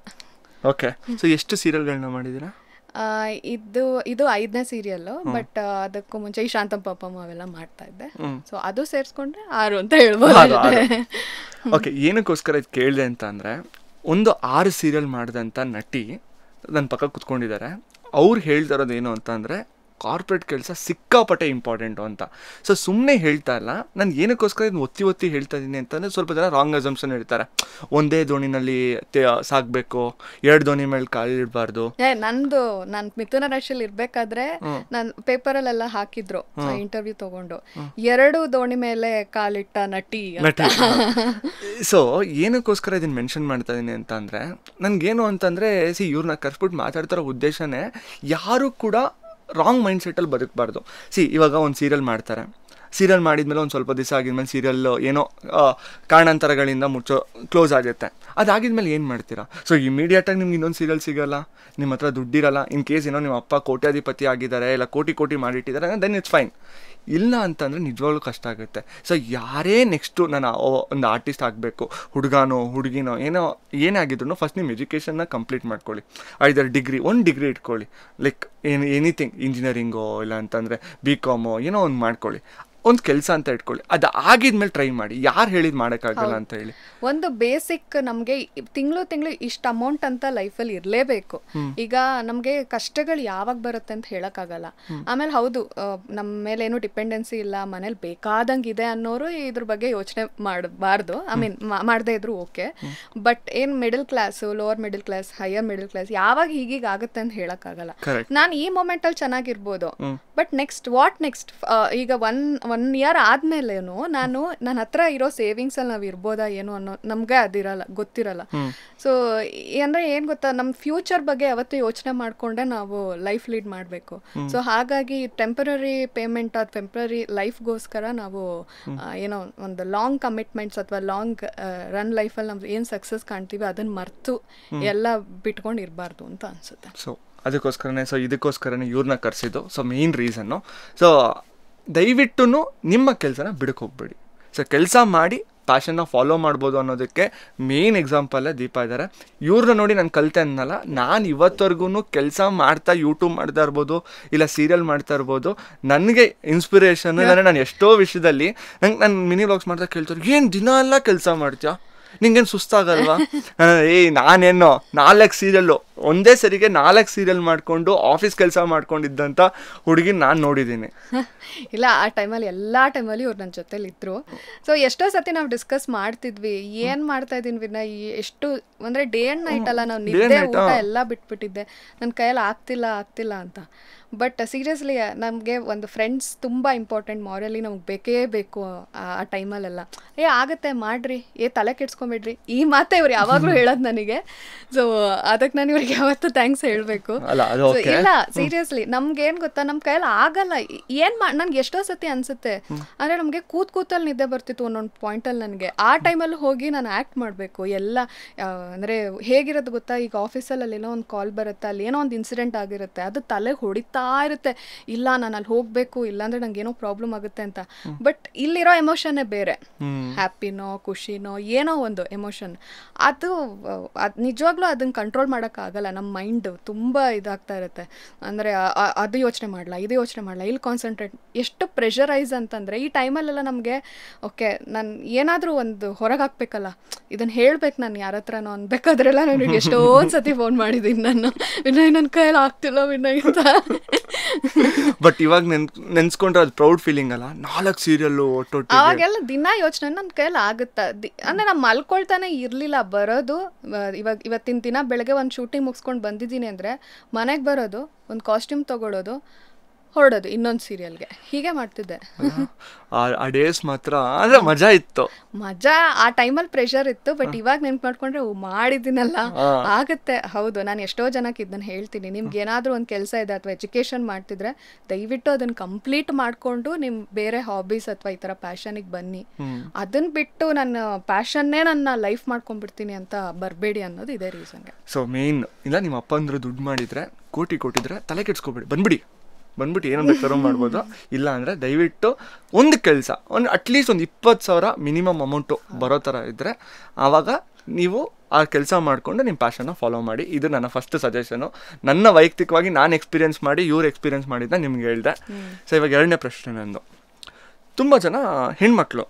ಓಕೆ, ಸೊ ಎಷ್ಟು ಸೀರಿಯಲ್ಗಳನ್ನ ಮಾಡಿದ್ದೀರಾ? ಇದು 5ನೇ ಸೀರಿಯಲ್ಲು, ಬಟ್ ಅದಕ್ಕೂ ಮುಂಚೆ ಈ ಶಾಂತಂ ಪಾಪಮ್ಮ ಅವೆಲ್ಲ ಮಾಡ್ತಾ ಇದ್ದೆ. ಸೊ ಅದು ಸೇರಿಸ್ಕೊಂಡ್ರೆ 6 ಅಂತ ಹೇಳ್ಬೋದು. ಓಕೆ, ಏನಕ್ಕೋಸ್ಕರ ಇದು ಕೇಳಿದೆ ಅಂತ ಅಂದರೆ, ಒಂದು 6 ಸೀರಿಯಲ್ ಮಾಡಿದಂಥ ನಟಿ ನನ್ನ ಪಕ್ಕ ಕುತ್ಕೊಂಡಿದ್ದಾರೆ. ಅವ್ರು ಹೇಳ್ತಾ ಇರೋದು ಏನು ಅಂತ ಅಂದರೆ, ಕಾರ್ಪೊರೇಟ್ ಕೆಲಸ ಸಿಕ್ಕಾಪಟ್ಟೆ ಇಂಪಾರ್ಟೆಂಟು ಅಂತ. ಸೊ ಸುಮ್ಮನೆ ಹೇಳ್ತಾ ಇಲ್ಲ, ನಾನು ಏನಕ್ಕೋಸ್ಕರ ಇದನ್ನು ಒತ್ತಿ ಹೇಳ್ತಾ ಇದ್ದೀನಿ ಅಂತಂದರೆ, ಸ್ವಲ್ಪ ಜನ ರಾಂಗ್ ಅಸಂಪ್ಷನ್ ಹೇಳ್ತಾರೆ. ಒಂದೇ ದೋಣಿನಲ್ಲಿ ಸಾಗಬೇಕು, 2 ದೋಣಿ ಮೇಲೆ ಕಾಲಿಡಬಾರ್ದು. ನಾನು ಮಿಥುನ ರಾಶಿಯಲ್ಲಿ ಇರ್ಬೇಕಾದ್ರೆ ನಾನು ಪೇಪರಲ್ಲೆಲ್ಲ ಹಾಕಿದ್ರು ಇಂಟರ್ವ್ಯೂ ತಗೊಂಡು 2 ದೋಣಿ ಮೇಲೆ ಕಾಲಿಟ್ಟ ನಟಿ. ಸೊ ಏನಕ್ಕೋಸ್ಕರ ಇದನ್ನ ಮೆನ್ಷನ್ ಮಾಡ್ತಾ ಇದ್ದೀನಿ ಅಂತ ಅಂದರೆ, ನನಗೇನು ಅಂತಂದರೆ ಇವ್ರನ್ನ ಕರ್ಸ್ಬಿಟ್ಟು ಮಾತಾಡ್ತಾರೋ ಉದ್ದೇಶನೇ ಯಾರು ಕೂಡ ರಾಂಗ್ ಮೈಂಡ್ ಸೆಟ್ಟಲ್ಲಿ ಬದುಕಬಾರ್ದು. ಇವಾಗ ಒಂದು ಸೀರಿಯಲ್ ಮಾಡ್ತಾರೆ, ಸೀರಿಯಲ್ ಮಾಡಿದ್ಮೇಲೆ ಒಂದು ಸ್ವಲ್ಪ ದಿವಸ ಆಗಿದ್ಮೇಲೆ ಸೀರಿಯಲ್ ಏನೋ ಕಾರಣಾಂತರಗಳಿಂದ ಕ್ಲೋಸ್ ಆಗುತ್ತೆ. ಅದಾಗಿದ್ಮೇಲೆ ಏನು ಮಾಡ್ತೀರಾ? ಸೊ ಇಮಿಡಿಯೇಟಾಗಿ ನಿಮ್ಗೆ ಇನ್ನೊಂದು ಸೀರಿಯಲ್ ಸಿಗೋಲ್ಲ, ನಿಮ್ಮ ಹತ್ರ ದುಡ್ಡಿರಲ್ಲ. ಇನ್ ಕೇಸ್ ಏನೋ ನಿಮ್ಮ ಅಪ್ಪ ಕೋಟ್ಯಾಧಿಪತಿ ಆಗಿದ್ದಾರೆ, ಇಲ್ಲ ಕೋಟಿ ಮಾಡಿಟ್ಟಿದ್ದಾರೆ, ದೆನ್ ಇಟ್ಸ್ ಫೈನ್. ಇಲ್ಲ ಅಂತಂದರೆ ನಿಜವಾಗ್ಲೂ ಕಷ್ಟ ಆಗುತ್ತೆ. ಸೊ ಯಾರೇ ನೆಕ್ಸ್ಟು ನಾನು ಒಂದು ಆರ್ಟಿಸ್ಟ್ ಆಗಬೇಕು, ಹುಡುಗನೋ ಹುಡುಗಿನೋ ಏನೇ ಆಗಿದ್ರು ಫಸ್ಟ್ ನಿಮ್ಮ ಎಜುಕೇಷನ್ನ ಕಂಪ್ಲೀಟ್ ಮಾಡ್ಕೊಳ್ಳಿ. ಐದರ್ ಒಂದು ಡಿಗ್ರಿ ಇಟ್ಕೊಳ್ಳಿ, ಲೈಕ್ ಎನಿಥಿಂಗ್, ಇಂಜಿನಿಯರಿಂಗೋ ಇಲ್ಲ ಅಂತಂದರೆ BCom ಏನೋ ಒಂದು ಮಾಡ್ಕೊಳ್ಳಿ, ಒಂದು ಕೆಲಸ ಅಂತ ಇಟ್ಕೊಳ್ಳಿ. ಅದು ಆಗಿದ್ಮೇಲೆ ಟ್ರೈ ಮಾಡಿ. ಯಾರು ಹೇಳಿದ್ ಮಾಡೋಕ್ಕಾಗಲ್ಲ ಅಂತ ಹೇಳಿ ಒಂದು ಬೇಸಿಕ್ ನಮಗೆ ತಿಂಗಳು ಇಷ್ಟು ಅಮೌಂಟ್ ಅಂತ ಲೈಫಲ್ಲಿ ಇರಲೇಬೇಕು. ಈಗ ನಮಗೆ ಕಷ್ಟಗಳು ಯಾವಾಗ ಬರುತ್ತೆ ಅಂತ ಹೇಳೋಕ್ಕಾಗಲ್ಲ. ಆಮೇಲೆ ಹೌದು, ನಮ್ಮ ಮೇಲೆ ಏನು ಡಿಪೆಂಡೆನ್ಸಿ ಇಲ್ಲ, ಮನೇಲಿ ಬೇಕಾದಂಗೆ ಇದೆ ಅನ್ನೋರು ಇದ್ರ ಬಗ್ಗೆ ಯೋಚನೆ ಮಾಡಬಾರ್ದು. ಐ ಮೀನ್ ಮಾಡದೇ ಇದ್ರು ಓಕೆ. ಬಟ್ ಏನು middle class, lower middle class, higher middle class ಯಾವಾಗ ಹೀಗೀಗ ಆಗುತ್ತೆ ಅಂತ ಹೇಳೋಕ್ಕಾಗಲ್ಲ. ನಾನು ಈ ಮೊಮೆಂಟಲ್ಲಿ ಚೆನ್ನಾಗಿರ್ಬೋದು, ಬಟ್ ವಾಟ್ ನೆಕ್ಸ್ಟ್? ಈಗ ಒನ್ ಇಯರ್ ಆದ್ಮೇಲೇನು ನನ್ನ ಹತ್ರ ಇರೋ ಸೇವಿಂಗ್ಸ್ ಅಲ್ಲಿ ನಾವು ಇರ್ಬೋದಾ ಏನೋ ಅನ್ನೋ ನಮ್ಗೆ ಅದಿರಲ್ಲ, ಗೊತ್ತಿರಲ್ಲ. ಸೊ ಅಂದ್ರೆ ಏನ್ ಗೊತ್ತಾ, ನಮ್ಮ ಫ್ಯೂಚರ್ ಬಗ್ಗೆ ಯಾವತ್ತೂ ಯೋಚನೆ ಮಾಡ್ಕೊಂಡೆ ನಾವು ಲೈಫ್ ಲೀಡ್ ಮಾಡಬೇಕು. ಸೊ ಹಾಗಾಗಿ ಟೆಂಪರರಿ ಪೇಮೆಂಟ್ ಟೆಂಪರರಿ ಲೈಫ್ಗೋಸ್ಕರ ನಾವು ಏನೋ ಒಂದು ಲಾಂಗ್ ಕಮಿಟ್ಮೆಂಟ್ಸ್ ಅಥವಾ ಲಾಂಗ್ ರನ್ ಲೈಫಲ್ಲಿ ನಾವು ಏನು ಸಕ್ಸಸ್ ಕಾಣ್ತೀವಿ ಅದನ್ನ ಮರ್ತು ಎಲ್ಲ ಬಿಟ್ಕೊಂಡು ಇರಬಾರ್ದು ಅಂತ ಅನ್ಸುತ್ತೆ. ಸೊ ಇದಕ್ಕೋಸ್ಕರನೇ ಇವ್ರನ್ನ ಕರೆಸಿದ್ದು. ಸೊ ಮೇನ್ ರೀಸನ್ನು, ಸೊ ದಯವಿಟ್ಟು ನಿಮ್ಮ ಕೆಲಸನ ಬಿಡಕ್ಕೆ ಹೋಗ್ಬೇಡಿ. ಸೊ ಕೆಲಸ ಮಾಡಿ ಪ್ಯಾಷನ್ನ ಫಾಲೋ ಮಾಡ್ಬೋದು ಅನ್ನೋದಕ್ಕೆ ಮೇನ್ ಎಕ್ಸಾಂಪಲ್ಲೇ ದೀಪಾ ಇದ್ದಾರೆ. ಇವ್ರನ್ನ ನೋಡಿ ನಾನು ಕಲಿತೆ ಅನ್ನಲ್ಲ, ನಾನು ಇವತ್ತವರೆಗೂ ಕೆಲಸ ಮಾಡ್ತಾ ಯೂಟ್ಯೂಬ್ ಮಾಡ್ತಾ ಇರ್ಬೋದು, ಇಲ್ಲ ಸೀರಿಯಲ್ ಮಾಡ್ತಾ ಇರ್ಬೋದು, ನನಗೆ ಇನ್ಸ್ಪಿರೇಷನ್. ನಾನು ಎಷ್ಟೋ ವಿಷಯದಲ್ಲಿ ನಾನು ಮಿನಿ ವ್ಲಾಗ್ಸ್ ಮಾಡ್ತಾ ಕೇಳ್ತಾರೆ, ಏನು ದಿನ ಎಲ್ಲ ಕೆಲಸ ಮಾಡ್ತೀಯಾ, ನಿಂಗೇನು ಸುಸ್ತಾಗಲ್ವಾ? ನಾನೇನೋ 4 ಸೀರಿಯಲ್ಲು ಒಂದೇ ಸರಿಗೆ 4 ಸೀರಿಯಲ್ ಮಾಡಿಕೊಂಡು ಆಫೀಸ್ ಕೆಲಸ ಮಾಡ್ಕೊಂಡಿದ್ದಂಥ ಹುಡುಗಿ ನಾನು ನೋಡಿದ್ದೀನಿ. ಇಲ್ಲ, ಆ ಟೈಮಲ್ಲಿ ಎಲ್ಲ ಟೈಮಲ್ಲಿ ಇವ್ರು ನನ್ನ ಜೊತೆಲಿ ಇದ್ರು. ಸೊ ಎಷ್ಟೋ ಸತಿ ನಾವು ಡಿಸ್ಕಸ್ ಮಾಡ್ತಿದ್ವಿ, ಏನು ಮಾಡ್ತಾ ಇದ್ದೀನಿ ವಿನಯ್, ಎಷ್ಟು ಅಂದರೆ ಡೇ ಆ್ಯಂಡ್ ನೈಟ್ ಅಲ್ಲ, ನಾವು ನಿದ್ದೆ ಊಟ ಎಲ್ಲ ಬಿಟ್ಬಿಟ್ಟಿದ್ದೆ, ನನ್ನ ಕೈಯಲ್ಲಿ ಆಗ್ತಿಲ್ಲ ಅಂತ. ಬಟ್ ಸೀರಿಯಸ್ಲಿ ನಮಗೆ ಒಂದು ಫ್ರೆಂಡ್ಸ್ ತುಂಬ ಇಂಪಾರ್ಟೆಂಟ್, ಮಾರಲಿ ನಮ್ಗೆ ಬೇಕೇ ಬೇಕು ಆ ಟೈಮಲ್ಲೆಲ್ಲ. ಆಗುತ್ತೆ ಮಾಡ್ರಿ, ತಲೆ ಕೆಡ್ಸ್ಕೊಂಬಿಡ್ರಿ, ಈ ಮಾತೆ ಇವ್ರು ಯಾವಾಗಲೂ ಹೇಳೋದು ನನಗೆ. ಸೊ ಅದಕ್ಕೆ ನಾನು ಇವ್ರಿಗೆ ಯಾವತ್ತೂ ಥ್ಯಾಂಕ್ಸ್ ಹೇಳಬೇಕು. ಇಲ್ಲ ಸೀರಿಯಸ್ಲಿ ನಮ್ಗೆ ಏನು ಗೊತ್ತಾ, ನಮ್ಮ ಕೈಯಲ್ಲಿ ಆಗಲ್ಲ. ನನ್ಗೆ ಎಷ್ಟೋ ಸತಿ ಅನ್ಸುತ್ತೆ, ಅಂದರೆ ನಮಗೆ ಕೂತಲ್ಲಿ ನಿದ್ದೆ ಬರ್ತಿತ್ತು ಒಂದೊಂದು ಪಾಯಿಂಟಲ್ಲಿ. ನನಗೆ ಆ ಟೈಮಲ್ಲಿ ಹೋಗಿ ನಾನು ಆ್ಯಕ್ಟ್ ಮಾಡಬೇಕು ಎಲ್ಲ. ಅಂದರೆ ಹೇಗಿರೋದು ಗೊತ್ತಾ, ಈಗ ಆಫೀಸಲ್ಲಿ ಏನೋ ಒಂದು ಕಾಲ್ ಬರುತ್ತೆ, ಅಲ್ಲಿ ಏನೋ ಒಂದು ಇನ್ಸಿಡೆಂಟ್ ಆಗಿರುತ್ತೆ, ಅದು ತಲೆಗೆ ಹೊಡಿತಾ ಇರುತ್ತೆ, ಇಲ್ಲ ನಾನು ಅಲ್ಲಿ ಹೋಗಬೇಕು, ಇಲ್ಲಾಂದ್ರೆ ನಂಗೆ ಏನೋ ಪ್ರಾಬ್ಲಮ್ ಆಗುತ್ತೆ ಅಂತ. ಬಟ್ ಇಲ್ಲಿರೋ ಎಮೋಷನ್ನೇ ಬೇರೆ, ಹ್ಯಾಪಿನೋ ಖುಷಿನೋ ಏನೋ ಒಂದು ಎಮೋಷನ್. ಅದು ನಿಜವಾಗ್ಲೂ ಅದನ್ನ ಕಂಟ್ರೋಲ್ ಮಾಡೋಕ್ಕಾಗಲ್ಲ. ನಮ್ಮ ಮೈಂಡ್ ತುಂಬ ಇದಾಗ್ತಾ ಇರುತ್ತೆ. ಅಂದರೆ ಅದು ಯೋಚನೆ ಮಾಡಲ್ಲ, ಇದು ಯೋಚನೆ ಮಾಡಲ್ಲ, ಇಲ್ಲಿ ಕಾನ್ಸಂಟ್ರೇಟ್. ಎಷ್ಟು ಪ್ರೆಷರೈಸ್ ಅಂತಂದರೆ ಈ ಟೈಮಲ್ಲೆಲ್ಲ ನಮಗೆ ಓಕೆ, ನಾನು ಏನಾದರೂ ಒಂದು ಹೊರಗೆ ಹಾಕ್ಬೇಕಲ್ಲ, ಇದನ್ನು ಹೇಳ್ಬೇಕು ನಾನು ಯಾರ ಹತ್ರನೋ ಅನ್ಬೇಕಾದ್ರೆಲ್ಲ ನನಗೆ ಎಷ್ಟೊಂದು ಸತಿ ಫೋನ್ ಮಾಡಿದ್ದೀನಿ ನಾನು, ವಿನಯ್ ನನ್ನ ಕೈಯಲ್ಲಿ ಆಗ್ತಿಲ್ಲ ವಿನಯ್ ಅಂತ. ಬಟ್ ಇವಾಗ ನೆನ್ಸ್ಕೊಂಡ್ರೆ ಅದು ಪ್ರೌಡ್ ಫೀಲಿಂಗ್ ಅಲ್ಲ, 4 ಸೀರಿಯಲ್ಲು ಒಟ್ಟೊಟ್ಟು. ಅವಾಗೆಲ್ಲ ದಿನ ಯೋಚನೆ ನನ್ನ ಕೈಯಲ್ಲಿ ಆಗುತ್ತಾ, ಅಂದರೆ ನಾನು ಮಲ್ಕೊಳ್ತಾನೆ ಇರಲಿಲ್ಲ. ಬರೋದು ಇವತ್ತಿನ ದಿನ ಬೆಳಗ್ಗೆ ಒಂದು ಶೂಟಿಂಗ್ ಮುಗಿಸ್ಕೊಂಡು ಬಂದಿದ್ದೀನಿ ಅಂದರೆ ಮನೆಗೆ ಬರೋದು, ಒಂದು ಕಾಸ್ಟ್ಯೂಮ್ ತೊಗೊಳೋದು, ಹೊರಡೋದು ಇನ್ನೊಂದು ಸೀರಿಯಲ್ಗೆ, ಹೀಗೆ ಮಾಡ್ತಿದ್ದೆ. ಆ ಡೇಸ್ ಮಾತ್ರ ಅಂದರೆ ಮಜಾ ಇತ್ತು. ಮಜಾ ಆ ಟೈಮಲ್ಲಿ ಪ್ರೆಷರ್ ಇತ್ತು. ಬಟ್ ಇವಾಗ ನೆನ್ಪು ಮಾಡ್ಕೊಂಡ್ರೆ ಮಾಡಿದ್ದೀನಲ್ಲ, ಆಗುತ್ತೆ. ಹೌದು, ನಾನು ಎಷ್ಟೋ ಜನಕ್ಕೆ ಇದನ್ನು ಹೇಳ್ತೀನಿ, ನಿಮ್ಗೆ ಏನಾದರೂ ಒಂದು ಕೆಲಸ ಇದೆ ಅಥವಾ ಎಜುಕೇಷನ್ ಮಾಡ್ತಿದ್ರೆ ದಯವಿಟ್ಟು ಅದನ್ನು ಕಂಪ್ಲೀಟ್ ಮಾಡಿಕೊಂಡು ನಿಮ್ಮ ಬೇರೆ ಹಾಬೀಸ್ ಅಥವಾ ಈ ಥರ ಪ್ಯಾಷನಿಗೆ ಬನ್ನಿ. ಅದನ್ನು ಬಿಟ್ಟು ನನ್ನ ಪ್ಯಾಷನ್ನೇ ನನ್ನ ಲೈಫ್ ಮಾಡ್ಕೊಂಡ್ಬಿಡ್ತೀನಿ ಅಂತ ಬರಬೇಡಿ ಅನ್ನೋದು ಇದೇ ರೀಸನ್ಗೆ. ಸೊ ಮೇನ್ ಇಲ್ಲ, ನಿಮ್ಮ ಅಪ್ಪ ಅಂದ್ರೆ ದುಡ್ಡು ಮಾಡಿದರೆ ಕೊಟ್ಟಿದ್ರೆ ತಲೆ ಕೆಡ್ಸ್ಕೊಬೇಡಿ, ಬಂದ್ಬಿಟ್ಟು ಏನೋ ಬೇಕಾದ್ರೂ ಮಾಡ್ಬೋದು. ಇಲ್ಲ ಅಂದರೆ ದಯವಿಟ್ಟು ಒಂದು ಕೆಲಸ, ಅಟ್ಲೀಸ್ಟ್ ಒಂದು 20,000 ಮಿನಿಮಮ್ ಅಮೌಂಟು ಬರೋ ಥರ ಇದ್ದರೆ ಆವಾಗ ನೀವು ಆ ಕೆಲಸ ಮಾಡಿಕೊಂಡು ನಿಮ್ಮ ಪ್ಯಾಷನ್ನ ಫಾಲೋ ಮಾಡಿ. ಇದು ನನ್ನ ಫಸ್ಟ್ ಸಜೆಷನು. ನನ್ನ ವೈಯಕ್ತಿಕವಾಗಿ ನಾನು ಎಕ್ಸ್ಪೀರಿಯೆನ್ಸ್ ಮಾಡಿ ಇವ್ರು ಎಕ್ಸ್ಪೀರಿಯೆನ್ಸ್ ಮಾಡಿದ್ದ ನಿಮ್ಗೆ ಹೇಳಿದೆ. ಸೊ ಇವಾಗ 2ನೇ ಪ್ರಶ್ನೆ ನಂದು. ತುಂಬ ಜನ ಹೆಣ್ಮಕ್ಳು,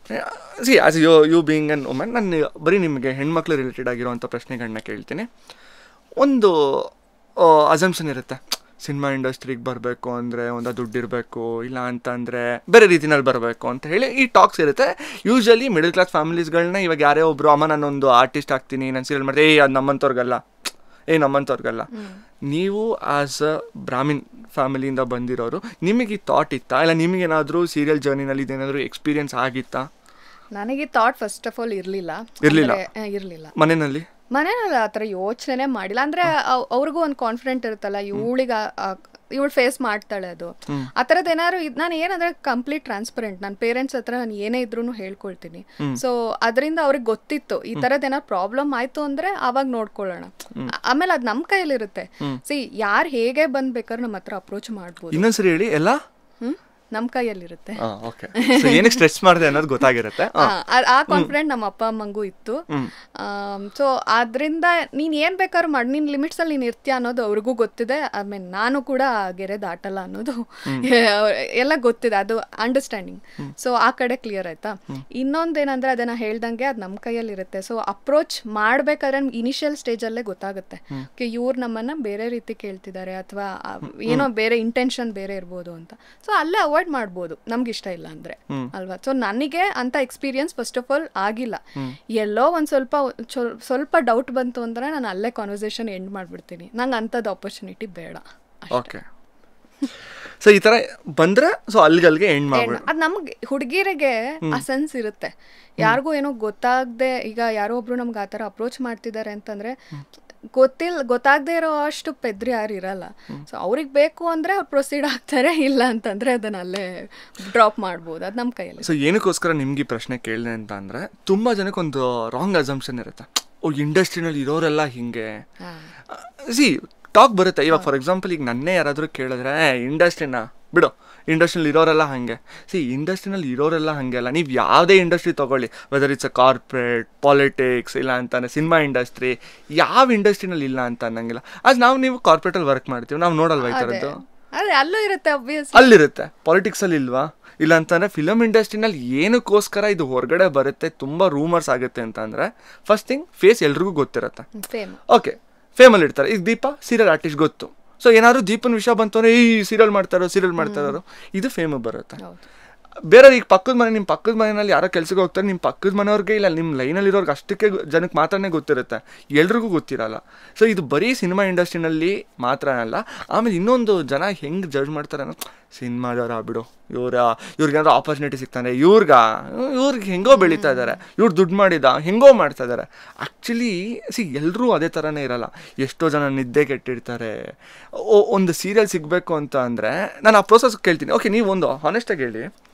as you being an woman, ನಾನು ಬರೀ ನಿಮಗೆ ಹೆಣ್ಮಕ್ಳು ರಿಲೇಟೆಡ್ ಆಗಿರೋವಂಥ ಪ್ರಶ್ನೆಗಳನ್ನ ಕೇಳ್ತೀನಿ. ಒಂದು ಅಸಂಪ್ಷನ್ ಇರುತ್ತೆ, ಸಿನಿಮಾ ಇಂಡಸ್ಟ್ರಿಗೆ ಬರಬೇಕು ಅಂದರೆ ಒಂದು ದುಡ್ಡಿರಬೇಕು, ಇಲ್ಲ ಅಂತಂದರೆ ಬೇರೆ ರೀತಿನಲ್ಲಿ ಬರಬೇಕು ಅಂತ ಹೇಳಿ ಈ ಟಾಕ್ಸ್ ಇರುತ್ತೆ. ಯೂಶ್ವಲಿ ಮಿಡಲ್ ಕ್ಲಾಸ್ ಫ್ಯಾಮಿಲೀಸ್ಗಳನ್ನ ಇವಾಗ ಯಾರೇ ಒಬ್ಬರು ಅಮ್ಮ ನಾನೊಂದು ಆರ್ಟಿಸ್ಟ್ ಆಗ್ತೀನಿ, ನಾನು ಸೀರಿಯಲ್ ಮಾಡ್ತೀನಿ, ಅದು ನಮ್ಮಂಥವ್ರಿಗಲ್ಲ. ನೀವು ಆಸ್ ಅ ಬ್ರಾಹ್ಮಿನ್ ಫ್ಯಾಮಿಲಿಯಿಂದ ಬಂದಿರೋರು, ನಿಮಗೆ ಈ ಥಾಟ್ ಇತ್ತಾ, ಇಲ್ಲ ನಿಮಗೇನಾದರೂ ಸೀರಿಯಲ್ ಜರ್ನಿನಲ್ಲಿ ಇದೇನಾದರೂ ಎಕ್ಸ್ಪೀರಿಯನ್ಸ್ ಆಗಿತ್ತಾ? ನನಗೆ ಥಾಟ್ ಫಸ್ಟ್ ಆಫ್ ಆಲ್ ಇರಲಿಲ್ಲ. ಮನೆಯಲ್ಲಿ ಆ ಥರ ಯೋಚನೆ ಮಾಡಿಲ್ಲ. ಅಂದರೆ ಅವ್ರಿಗೂ ಒಂದು ಕಾನ್ಫಿಡೆಂಟ್ ಇರುತ್ತಲ್ಲ, ಇವಳು ಫೇಸ್ ಮಾಡ್ತಾಳೆ ಅದು ಆ ಥರದ್ದು ಏನಾದ್ರು. ನಾನು ಏನಂದ್ರೆ ಕಂಪ್ಲೀಟ್ ಟ್ರಾನ್ಸ್ಪರೆಂಟ್, ನನ್ನ ಪೇರೆಂಟ್ಸ್ ಹತ್ರ ನಾನು ಏನೇ ಇದ್ರೂ ಹೇಳ್ಕೊಳ್ತೀನಿ. ಸೊ ಅದರಿಂದ ಅವ್ರಿಗೆ ಗೊತ್ತಿತ್ತು ಈ ಥರದ್ದು ಏನಾದ್ರು ಪ್ರಾಬ್ಲಮ್ ಆಯ್ತು ಅಂದ್ರೆ ಆವಾಗ ನೋಡ್ಕೊಳ್ಳೋಣ. ಆಮೇಲೆ ಅದು ನಮ್ಮ ಕೈಯಲ್ಲಿರುತ್ತೆ. ಯಾರು ಹೇಗೆ ಬಂದ್ ಬೇಕಾದ್ರೆ ನಮ್ಮ ಹತ್ರ ಅಪ್ರೋಚ್ ಮಾಡ್ಬೋದು. ಇನ್ನೊಂದ್ಸರಿ ಹೇಳಿ. ಎಲ್ಲ ನಮ್ಮ ಕೈಯಲ್ಲಿರುತ್ತೆ. ಏನಕ್ಕೆ ಸ್ಟ್ರೆಸ್ ಮಾಡಿದೆ ಅನ್ನೋದು ಗೊತ್ತಾಗಿರುತ್ತೆ. ಆ ಕಾನ್ಫಿಡೆಂಟ್ ನಮ್ಮ ಅಪ್ಪ ಅಮ್ಮಂಗೂ ಇತ್ತು. ಸೊ ಆದ್ರಿಂದ ನೀನ್ ಏನ್ ಬೇಕಾದ್ರೂ ಮಾಡಿ, ನಿನ್ ಲಿಮಿಟ್ಸ್ ಅಲ್ಲಿ ನೀನ್ ಇರ್ತೀಯ ಅನ್ನೋದು ಅವ್ರಿಗೂ ಗೊತ್ತಿದೆ. ಆಮೇಲೆ ನಾನು ಕೂಡ ಗೆರೆ ದಾಟಲ್ಲ ಅನ್ನೋದು ಎಲ್ಲ ಗೊತ್ತಿದೆ, ಅದು ಅಂಡರ್ಸ್ಟ್ಯಾಂಡಿಂಗ್. ಸೊ ಆ ಕಡೆ ಕ್ಲಿಯರ್ ಆಯ್ತಾ. ಇನ್ನೊಂದೇನಂದ್ರೆ ಅದನ್ನ ಹೇಳ್ದಂಗೆ ಅದು ನಮ್ಮ ಕೈಯಲ್ಲಿ ಇರುತ್ತೆ. ಸೊ ಅಪ್ರೋಚ್ ಮಾಡ್ಬೇಕಾದ್ರೆ ಇನಿಷಿಯಲ್ ಸ್ಟೇಜ್ ಅಲ್ಲೇ ಗೊತ್ತಾಗುತ್ತೆ ಇವ್ರು ನಮ್ಮನ್ನ ಬೇರೆ ರೀತಿ ಕೇಳ್ತಿದ್ದಾರೆ ಅಥವಾ ಏನೋ ಬೇರೆ ಇಂಟೆನ್ಷನ್ ಬೇರೆ ಇರ್ಬೋದು ಅಂತ. ಸೊ ಅಲ್ಲೇ ಅವಾಯ್ಡ್ ಮಾಡ್ಬೋದು ನಮ್ಗೆ ಇಷ್ಟ ಇಲ್ಲ ಅಂದ್ರೆ ಅಲ್ವಾ. ಸೊ ನನಗೆ ಅಂತ ಎಕ್ಸ್ಪೀರಿಯನ್ಸ್ ಫಸ್ಟ್ ಆಫ್ ಆಲ್ ಆಗಿಲ್ಲ. ಎಲ್ಲೋ ಒಂದ್ ಸ್ವಲ್ಪ ಡೌಟ್ ಬಂತು ಅಂದ್ರೆ ನಾನು ಅಲ್ಲೇ ಕಾನ್ವರ್ಸೇಷನ್ ಎಂಡ್ ಮಾಡ್ಬಿಡ್ತೀನಿ. ನಂಗೆ ಅಂಥದ್ದು ಆಪರ್ಚುನಿಟಿ ಬೇಡ. ಓಕೆ. ಸೊ ಈ ತರ ಬಂದ್ರೆ ಸೊ ಅಲ್ಲಿಗೆ ಎಂಡ್ ಮಾಡ್ಬಿಡ. ಅದು ನಮ್ಗೆ ಹುಡುಗಿರಿಗೆ ಆ ಸೆನ್ಸ್ ಇರುತ್ತೆ. ಯಾರಿಗೂ ಏನೋ ಗೊತ್ತಾಗದೆ, ಈಗ ಯಾರೋ ಒಬ್ರು ನಮ್ಗೆ ಆ ಥರ ಅಪ್ರೋಚ್ ಮಾಡ್ತಿದ್ದಾರೆ ಅಂತಂದ್ರೆ ಗೊತ್ತಾಗದೆ ಇರೋ ಅಷ್ಟು ಪೆದ್ರಿ ಯಾರು ಇರಲ್ಲ. ಸೊ ಅವ್ರಿಗೆ ಬೇಕು ಅಂದ್ರೆ ಅವ್ರು ಪ್ರೊಸೀಡ್ ಆಗ್ತಾರೆ, ಇಲ್ಲ ಅಂತಂದ್ರೆ ಅದನ್ನ ಅಲ್ಲೇ ಡ್ರಾಪ್ ಮಾಡ್ಬೋದು. ಅದು ನಮ್ಮ ಕೈಯಲ್ಲಿ. ಸೊ ಏನಕ್ಕೋಸ್ಕರ ನಿಮ್ಗೆ ಈ ಪ್ರಶ್ನೆ ಕೇಳಿದೆ ಅಂತ ಅಂದ್ರೆ, ತುಂಬಾ ಜನಕ್ಕೆ ಒಂದು ರಾಂಗ್ ಅಸಂಪ್ಷನ್ ಇರುತ್ತೆ, ಇಂಡಸ್ಟ್ರಿನಲ್ಲಿ ಇರೋರೆಲ್ಲ ಹಿಂಗೆ ಟಾಕ್ ಬರುತ್ತೆ. ಇವಾಗ ಫಾರ್ ಎಕ್ಸಾಂಪಲ್ ಈಗ ನನ್ನೇ ಯಾರಾದರೂ ಕೇಳಿದ್ರೆ ಇಂಡಸ್ಟ್ರಿನ ಬಿಡು, ಇಂಡಸ್ಟ್ರಿನಲ್ಲಿ ಇರೋರೆಲ್ಲ ಹಾಗೆ. ಇಂಡಸ್ಟ್ರಿನಲ್ಲಿ ಇರೋರೆಲ್ಲ ಹಾಗೆ ಅಲ್ಲ. ನೀವು ಯಾವುದೇ ಇಂಡಸ್ಟ್ರಿ ತೊಗೊಳ್ಳಿ, whether it's a corporate, politics, ಇಲ್ಲ ಅಂತಾನೆ ಸಿನಿಮಾ ಇಂಡಸ್ಟ್ರಿ, ಯಾವ ಇಂಡಸ್ಟ್ರಿನಲ್ಲಿ ಇಲ್ಲ ಅಂತ ಅನ್ನಂಗಿಲ್ಲ. ಅದು ನೀವು ಕಾರ್ಪೊರೇಟಲ್ಲಿ ವರ್ಕ್ ಮಾಡ್ತೀವಿ, ನಾವು ನೋಡಲ್ವಾ ಈ ಥರದ್ದು? ಅಲ್ಲೂ ಇರುತ್ತೆ, ಅಲ್ಲಿರುತ್ತೆ. ಪಾಲಿಟಿಕ್ಸಲ್ಲಿ ಇಲ್ವಾ? ಇಲ್ಲ ಅಂತಂದರೆ ಫಿಲಮ್ ಇಂಡಸ್ಟ್ರಿನಲ್ಲಿ ಏನಕ್ಕೋಸ್ಕರ ಇದು ಹೊರಗಡೆ ಬರುತ್ತೆ, ತುಂಬ ರೂಮರ್ಸ್ ಆಗುತ್ತೆ ಅಂತಂದರೆ, ಫಸ್ಟ್ ಥಿಂಗ್ ಫೇಸ್ ಎಲ್ರಿಗೂ ಗೊತ್ತಿರುತ್ತೆ. ಓಕೆ, ಫೇಮಲ್ಲಿ ಇರ್ತಾರೆ. ಈಗ ದೀಪ ಸೀರಿಯಲ್ ಆರ್ಟಿಸ್ಟ್ ಗೊತ್ತು. ಸೊ ಏನಾದ್ರು ದೀಪನ ವಿಷಯ ಬಂತು ಅಂದರೆ ಈ ಸೀರಿಯಲ್ ಮಾಡ್ತಾರೋ ಇದು ಫೇಮಸ್ ಬರುತ್ತೆ. ಬೇರೆ ಈಗ ನಿಮ್ಮ ಪಕ್ಕದ ಮನೆಯಲ್ಲಿ ಯಾರೋ ಕೆಲಸಕ್ಕೆ ಹೋಗ್ತಾರೆ, ನಿಮ್ಮ ಪಕ್ಕದ ಮನೆಯವ್ರಿಗೆ ಇಲ್ಲ ನಿಮ್ಮ ಲೈನಲ್ಲಿರೋರ್ಗೆ ಅಷ್ಟಕ್ಕೆ ಜನಕ್ಕೆ ಮಾತ್ರನೇ ಗೊತ್ತಿರುತ್ತೆ, ಎಲ್ರಿಗೂ ಗೊತ್ತಿರಲ್ಲ. ಸೊ ಇದು ಬರೀ ಸಿನಿಮಾ ಇಂಡಸ್ಟ್ರಿನಲ್ಲಿ ಮಾತ್ರ ಅಲ್ಲ. ಆಮೇಲೆ ಇನ್ನೊಂದು ಜನ ಹೆಂಗೆ ಜಡ್ಜ್ ಮಾಡ್ತಾರೆ ಅನ್ನೋ, ಸಿನಿಮಾದವ್ರ ಬಿಡು, ಇವ್ರಿಗೇನಾದ್ರು ಆಪರ್ಚುನಿಟಿ ಸಿಗ್ತಾನೆ, ಇವ್ರಿಗೆ ಹೆಂಗೋ ಬೆಳೀತಾ ಇದ್ದಾರೆ, ಇವ್ರು ದುಡ್ಡು ಮಾಡಿದ ಹೆಂಗೋ ಮಾಡ್ತಾ ಇದ್ದಾರೆ. ಆ್ಯಕ್ಚುಲಿ ಎಲ್ಲರೂ ಅದೇ ಥರನೇ ಇರಲ್ಲ. ಎಷ್ಟೋ ಜನ ನಿದ್ದೆ ಕೆಟ್ಟಿರ್ತಾರೆ. ಒಂದು ಸೀರಿಯಲ್ ಸಿಗಬೇಕು ಅಂತ ಅಂದರೆ ನಾನು ಆ ಪ್ರೋಸೆಸ್ ಕೇಳ್ತೀನಿ. ಓಕೆ, ನೀವು ಒಂದು ಹಾನೆಸ್ಟಾಗಿ ಹೇಳಿ,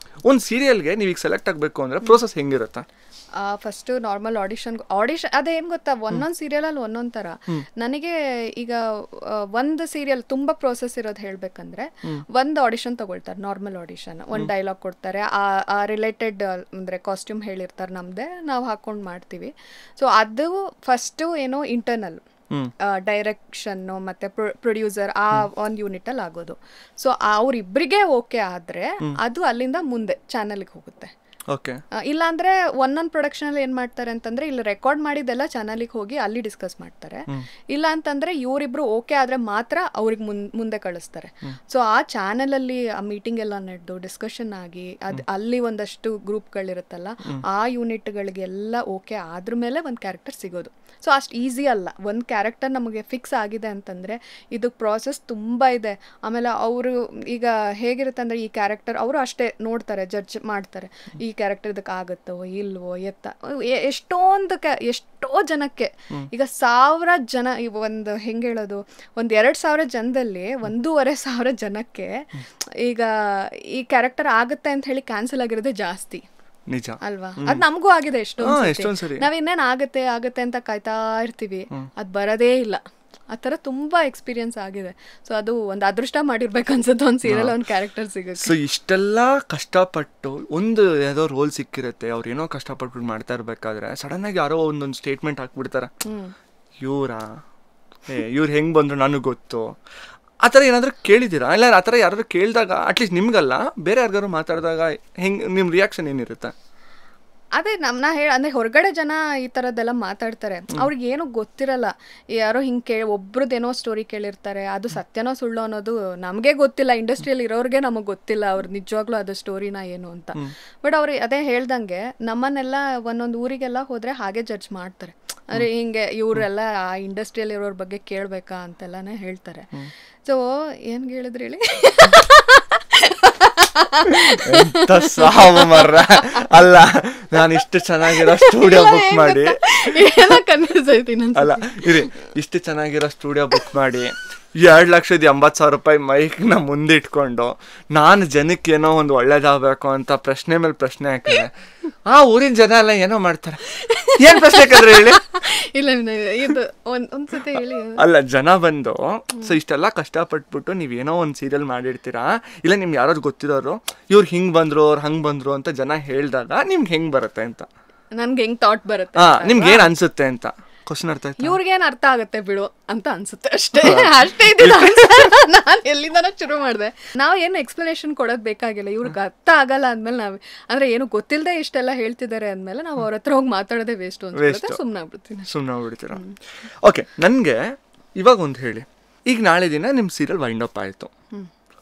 ಒಂದು ಸೀರಿಯಲ್ಗೆ ನೀವೀಗ ಸೆಲೆಕ್ಟ್ ಆಗಬೇಕು ಅಂದರೆ ಪ್ರೋಸೆಸ್ ಹೆಂಗಿರುತ್ತೆ? ಫಸ್ಟ್ ನಾರ್ಮಲ್ ಆಡಿಷನ್ ಅದೇನು ಗೊತ್ತಾ, ಒಂದೊಂದು ಸೀರಿಯಲಲ್ಲಿ ಒಂದೊಂದು ಥರ. ನನಗೆ ಈಗ ಒಂದು ಸೀರಿಯಲ್ ತುಂಬ ಪ್ರೋಸೆಸ್ ಇರೋದು ಹೇಳ್ಬೇಕಂದ್ರೆ, ಒಂದು ಆಡಿಷನ್ ತಗೊಳ್ತಾರೆ, ನಾರ್ಮಲ್ ಆಡಿಷನ್. ಒಂದು ಡೈಲಾಗ್ ಕೊಡ್ತಾರೆ, ಆ ರಿಲೇಟೆಡ್ ಅಂದರೆ ಕಾಸ್ಟ್ಯೂಮ್ ಹೇಳಿರ್ತಾರೆ ನಮ್ಮದೇ, ನಾವು ಹಾಕೊಂಡು ಮಾಡ್ತೀವಿ. ಸೊ ಅದು ಫಸ್ಟು ಏನೋ ಇಂಟರ್ನಲ್ ಡೈರೆಕ್ಷನ್ನು ಮತ್ತು ಪ್ರೊಡ್ಯೂಸರ್ ಆ ಒಂದು ಯೂನಿಟಲ್ಲಿ ಆಗೋದು. ಸೊ ಅವರಿಬ್ಬರಿಗೆ ಓಕೆ ಆದರೆ ಅದು ಅಲ್ಲಿಂದ ಮುಂದೆ ಚಾನಲ್ಗೆ ಹೋಗುತ್ತೆ. ಇಲ್ಲಾಂದ್ರೆ ಒಂದೊಂದು ಪ್ರೊಡಕ್ಷನ್ ಅಲ್ಲಿ ಏನ್ ಮಾಡ್ತಾರೆ ಅಂತಂದ್ರೆ, ಇಲ್ಲಿ ರೆಕಾರ್ಡ್ ಮಾಡಿದ್ದೆಲ್ಲ ಚಾನಲಿಗೆ ಹೋಗಿ ಅಲ್ಲಿ ಡಿಸ್ಕಸ್ ಮಾಡ್ತಾರೆ. ಇಲ್ಲ ಅಂತಂದ್ರೆ ಇವರಿಬ್ರು ಓಕೆ ಆದ್ರೆ ಮಾತ್ರ ಅವ್ರಿಗೆ ಮುಂದೆ ಕಳಿಸ್ತಾರೆ. ಸೊ ಆ ಚಾನಲ್ ಅಲ್ಲಿ ಆ ಮೀಟಿಂಗ್ ಎಲ್ಲ ನಡೆದು ಡಿಸ್ಕಷನ್ ಆಗಿ ಅಲ್ಲಿ ಒಂದಷ್ಟು ಗ್ರೂಪ್ಗಳಿರುತ್ತಲ್ಲ, ಆ ಯೂನಿಟ್ಗಳಿಗೆಲ್ಲ ಓಕೆ ಆದ್ರ ಮೇಲೆ ಒಂದು ಕ್ಯಾರೆಕ್ಟರ್ ಸಿಗೋದು. ಸೊ ಅಷ್ಟು ಈಸಿ ಅಲ್ಲ. ಒಂದು ಕ್ಯಾರೆಕ್ಟರ್ ನಮಗೆ ಫಿಕ್ಸ್ ಆಗಿದೆ ಅಂತಂದರೆ ಇದಕ್ಕೆ ಪ್ರಾಸೆಸ್ ತುಂಬ ಇದೆ. ಆಮೇಲೆ ಅವರು ಈಗ ಹೇಗಿರುತ್ತೆ ಅಂದರೆ, ಈ ಕ್ಯಾರೆಕ್ಟರ್ ಅವರು ಅಷ್ಟೇ ನೋಡ್ತಾರೆ, ಜಡ್ಜ್ ಮಾಡ್ತಾರೆ, ಈ ಕ್ಯಾರೆಕ್ಟರ್ ಇದಕ್ಕೆ ಆಗುತ್ತೋ ಇಲ್ವೋ ಎತ್ತ. ಎಷ್ಟೋ ಜನಕ್ಕೆ ಈಗ 1000 ಜನ, ಒಂದು ಹೆಂಗೆ ಹೇಳೋದು, ಒಂದು 2000 ಜನದಲ್ಲಿ 1,500 ಜನಕ್ಕೆ ಈಗ ಈ ಕ್ಯಾರೆಕ್ಟರ್ ಆಗುತ್ತೆ ಅಂತ ಹೇಳಿ ಕ್ಯಾನ್ಸಲ್ ಆಗಿರೋದೇ ಜಾಸ್ತಿ. ನಿಜ ಅಲ್ವಾ? ಅದ್ ನಮಗೂ ಆಗಿದೆ ಎಷ್ಟೊಂದ್ ಸರಿ. ನಾವ್ ಇನ್ನೇನ್ ಆಗತ್ತೆ ಅಂತ ಕಾಯ್ತಾ ಇರ್ತೀವಿ, ಅದ್ ಬರದೇ ಇಲ್ಲ. ಆ ತರ ತುಂಬಾ ಎಕ್ಸ್ಪೀರಿಯನ್ಸ್ ಆಗಿದೆ. ಸೊ ಅದು ಒಂದು ಅದೃಷ್ಟ ಮಾಡಿರ್ಬೇಕು ಅನ್ಸುತ್ತೆ, ಒಂದು ಸೀರಿಯಲ್ ಒಂದು ಕ್ಯಾರೆಕ್ಟರ್ ಸಿಗುತ್ತೆ. ಸೊ ಇಷ್ಟೆಲ್ಲ ಕಷ್ಟಪಟ್ಟು ಒಂದು ಯಾವುದೋ ರೋಲ್ ಸಿಕ್ಕಿರುತ್ತೆ, ಅವ್ರು ಏನೋ ಕಷ್ಟಪಟ್ಟು ಮಾಡ್ತಾ ಇರ್ಬೇಕಾದ್ರೆ ಸಡನ್ ಆಗಿ ಯಾರೋ ಒಂದೊಂದು ಸ್ಟೇಟ್ಮೆಂಟ್ ಹಾಕ್ಬಿಡ್ತಾರೆ, ಇವ್ರು ಹೆಂಗ್ ಬಂದ್ರು ನನಗೆ ಗೊತ್ತು. ಆ ಥರ ಏನಾದರೂ ಕೇಳಿದ್ದೀರಾ? ಇಲ್ಲ ಆ ಥರ ಯಾರಾದ್ರು ಕೇಳಿದಾಗ, ಅಟ್ಲೀಸ್ಟ್ ನಿಮ್ಗಲ್ಲ ಬೇರೆ ಯಾರಿಗಾರು ಮಾತಾಡಿದಾಗ ಹೆಂಗೆ ನಿಮ್ಮ ರಿಯಾಕ್ಷನ್ ಏನಿರುತ್ತೆ? ಅದೇ ನಾ ಅಂದ್ರೆ ಹೊರಗಡೆ ಜನ ಈ ಥರದ್ದೆಲ್ಲ ಮಾತಾಡ್ತಾರೆ, ಅವ್ರಿಗೆ ಏನೂ ಗೊತ್ತಿರಲ್ಲ. ಯಾರೋ ಹಿಂಗೆ ಒಬ್ರದ್ದೇನೋ ಸ್ಟೋರಿ ಕೇಳಿರ್ತಾರೆ, ಅದು ಸತ್ಯನೋ ಸುಳ್ಳು ಅನ್ನೋದು ನಮಗೆ ಗೊತ್ತಿಲ್ಲ. ಇಂಡಸ್ಟ್ರಿಯಲ್ಲಿ ಇರೋರಿಗೆ ನಮಗೆ ಗೊತ್ತಿಲ್ಲ ಅವ್ರು ನಿಜವಾಗ್ಲೂ ಅದು ಸ್ಟೋರಿನ ಏನು ಅಂತ. ಬಟ್ ಅವ್ರು ಅದೇ ಹೇಳ್ದಂಗೆ ನಮ್ಮನ್ನೆಲ್ಲ ಒಂದೊಂದು ಊರಿಗೆಲ್ಲ ಹೋದರೆ ಹಾಗೆ ಜಡ್ಜ್ ಮಾಡ್ತಾರೆ. ಅಂದರೆ ಹಿಂಗೆ ಇವರೆಲ್ಲ ಆ ಇಂಡಸ್ಟ್ರಿಯಲ್ಲಿ ಇರೋರ ಬಗ್ಗೆ ಕೇಳಬೇಕಾ ಅಂತೆಲ್ಲನೇ ಹೇಳ್ತಾರೆ. ಸೊ ಏನು ಹೇಳಿದ್ರಿ ಹೇಳಿ? ಎಂತ ಸಾವು ಮರ್ರ. ಅಲ್ಲ, ನಾನು ಇಷ್ಟು ಚೆನ್ನಾಗಿರೋ ಸ್ಟುಡಿಯೋ ಬುಕ್ ಮಾಡಿ ಅಲ್ಲ ಇರಿ, ಇಷ್ಟು ಚೆನ್ನಾಗಿರೋ ಸ್ಟುಡಿಯೋ ಬುಕ್ ಮಾಡಿ 2,80,000 ಮೈಕ್ನ ಮುಂದಿಟ್ಕೊಂಡು ನಾನು ಜನಕ್ಕೆ ಏನೋ ಒಂದು ಒಳ್ಳೇದಾಗಬೇಕು ಅಂತ ಪ್ರಶ್ನೆ ಮೇಲೆ ಪ್ರಶ್ನೆ ಹಾಕಿದೆ. ಆ ಊರಿನ ಜನ ಎಲ್ಲ ಏನೋ ಮಾಡ್ತಾರೆ. ಏನ್ ಪ್ರಶ್ನೆ ಹಾಕಿದ್ರೆ ಹೇಳಿ? ಇಲ್ಲ ಇದು ಒಂದ್ಸತಿ ಹೇಳಿ. ಅಲ್ಲ, ಜನ ಬಂದು ಸೊ ಇಷ್ಟೆಲ್ಲ ಕಷ್ಟಪಟ್ಬಿಟ್ಟು ನೀವೇನೋ ಒಂದು ಸೀರಿಯಲ್ ಮಾಡಿರ್ತೀರಾ, ಇಲ್ಲ ನಿಮ್ಗೆ ಯಾರು ಗೊತ್ತಿರೋರು ಇವ್ರು ಹಿಂಗ್ ಬಂದ್ರು ಅವ್ರು ಹಂಗ್ ಬಂದ್ರು ಅಂತ ಜನ ಹೇಳಿದಾಗ ನಿಮ್ಗೆ ಹೆಂಗ್ ಬರುತ್ತೆ ಅಂತ, ನನ್ಗೆ ಹೆಂಗ್ ಥಾಟ್ ಬರುತ್ತೆ, ನಿಮ್ಗೆ ಏನ್ ಅನ್ಸುತ್ತೆ ಅಂತ ಕ್ವಶನ್ ಅರ್ಥ ಆಯ್ತು. ಇವ್ರಿಗೇನ್ ಅರ್ಥ ಆಗತ್ತೆ ಬಿಡು ಅಂತ ಅನ್ಸುತ್ತೆ ಅಷ್ಟೇ. ಅಷ್ಟೇ ಇದೆ. ನಾನು ಎಲ್ಲಿಂದನೋ ಶುರು ಮಾಡಿದೆ. ನಾವು ಏನು ಎಕ್ಸ್ಪ್ಲನೇಷನ್ ಕೊಡೋದು ಬೇಕಾಗಿಲ್ಲ. ಇವ್ರಿಗೆ ಅರ್ಥ ಆಗಲ್ಲ ಅಂದ್ಮೇಲೆ ನಾವು ಅಂದ್ರೆ ಏನು ಗೊತ್ತಿಲ್ಲದೆ ಇಷ್ಟೆಲ್ಲ ಹೇಳ್ತಿದ್ದಾರೆ ಅಂದ್ಮೇಲೆ ನಾವು ಅವ್ರ ಹತ್ರ ಹೋಗಿ ಮಾತಾಡೋದೇ ವೇಸ್ಟ್ ಅಂತ ಸುಮ್ಮನೆ ಆಗ್ಬಿಡ್ತೀರಾ. ಓಕೆ, ನನಗೆ ಇವಾಗ ಒಂದು ಹೇಳಿ, ಈಗ ನಾಳೆ ದಿನ ನಿಮ್ಮ ಸೀರಿಯಲ್ ವೈಂಡ್ ಅಪ್ ಆಯಿತು,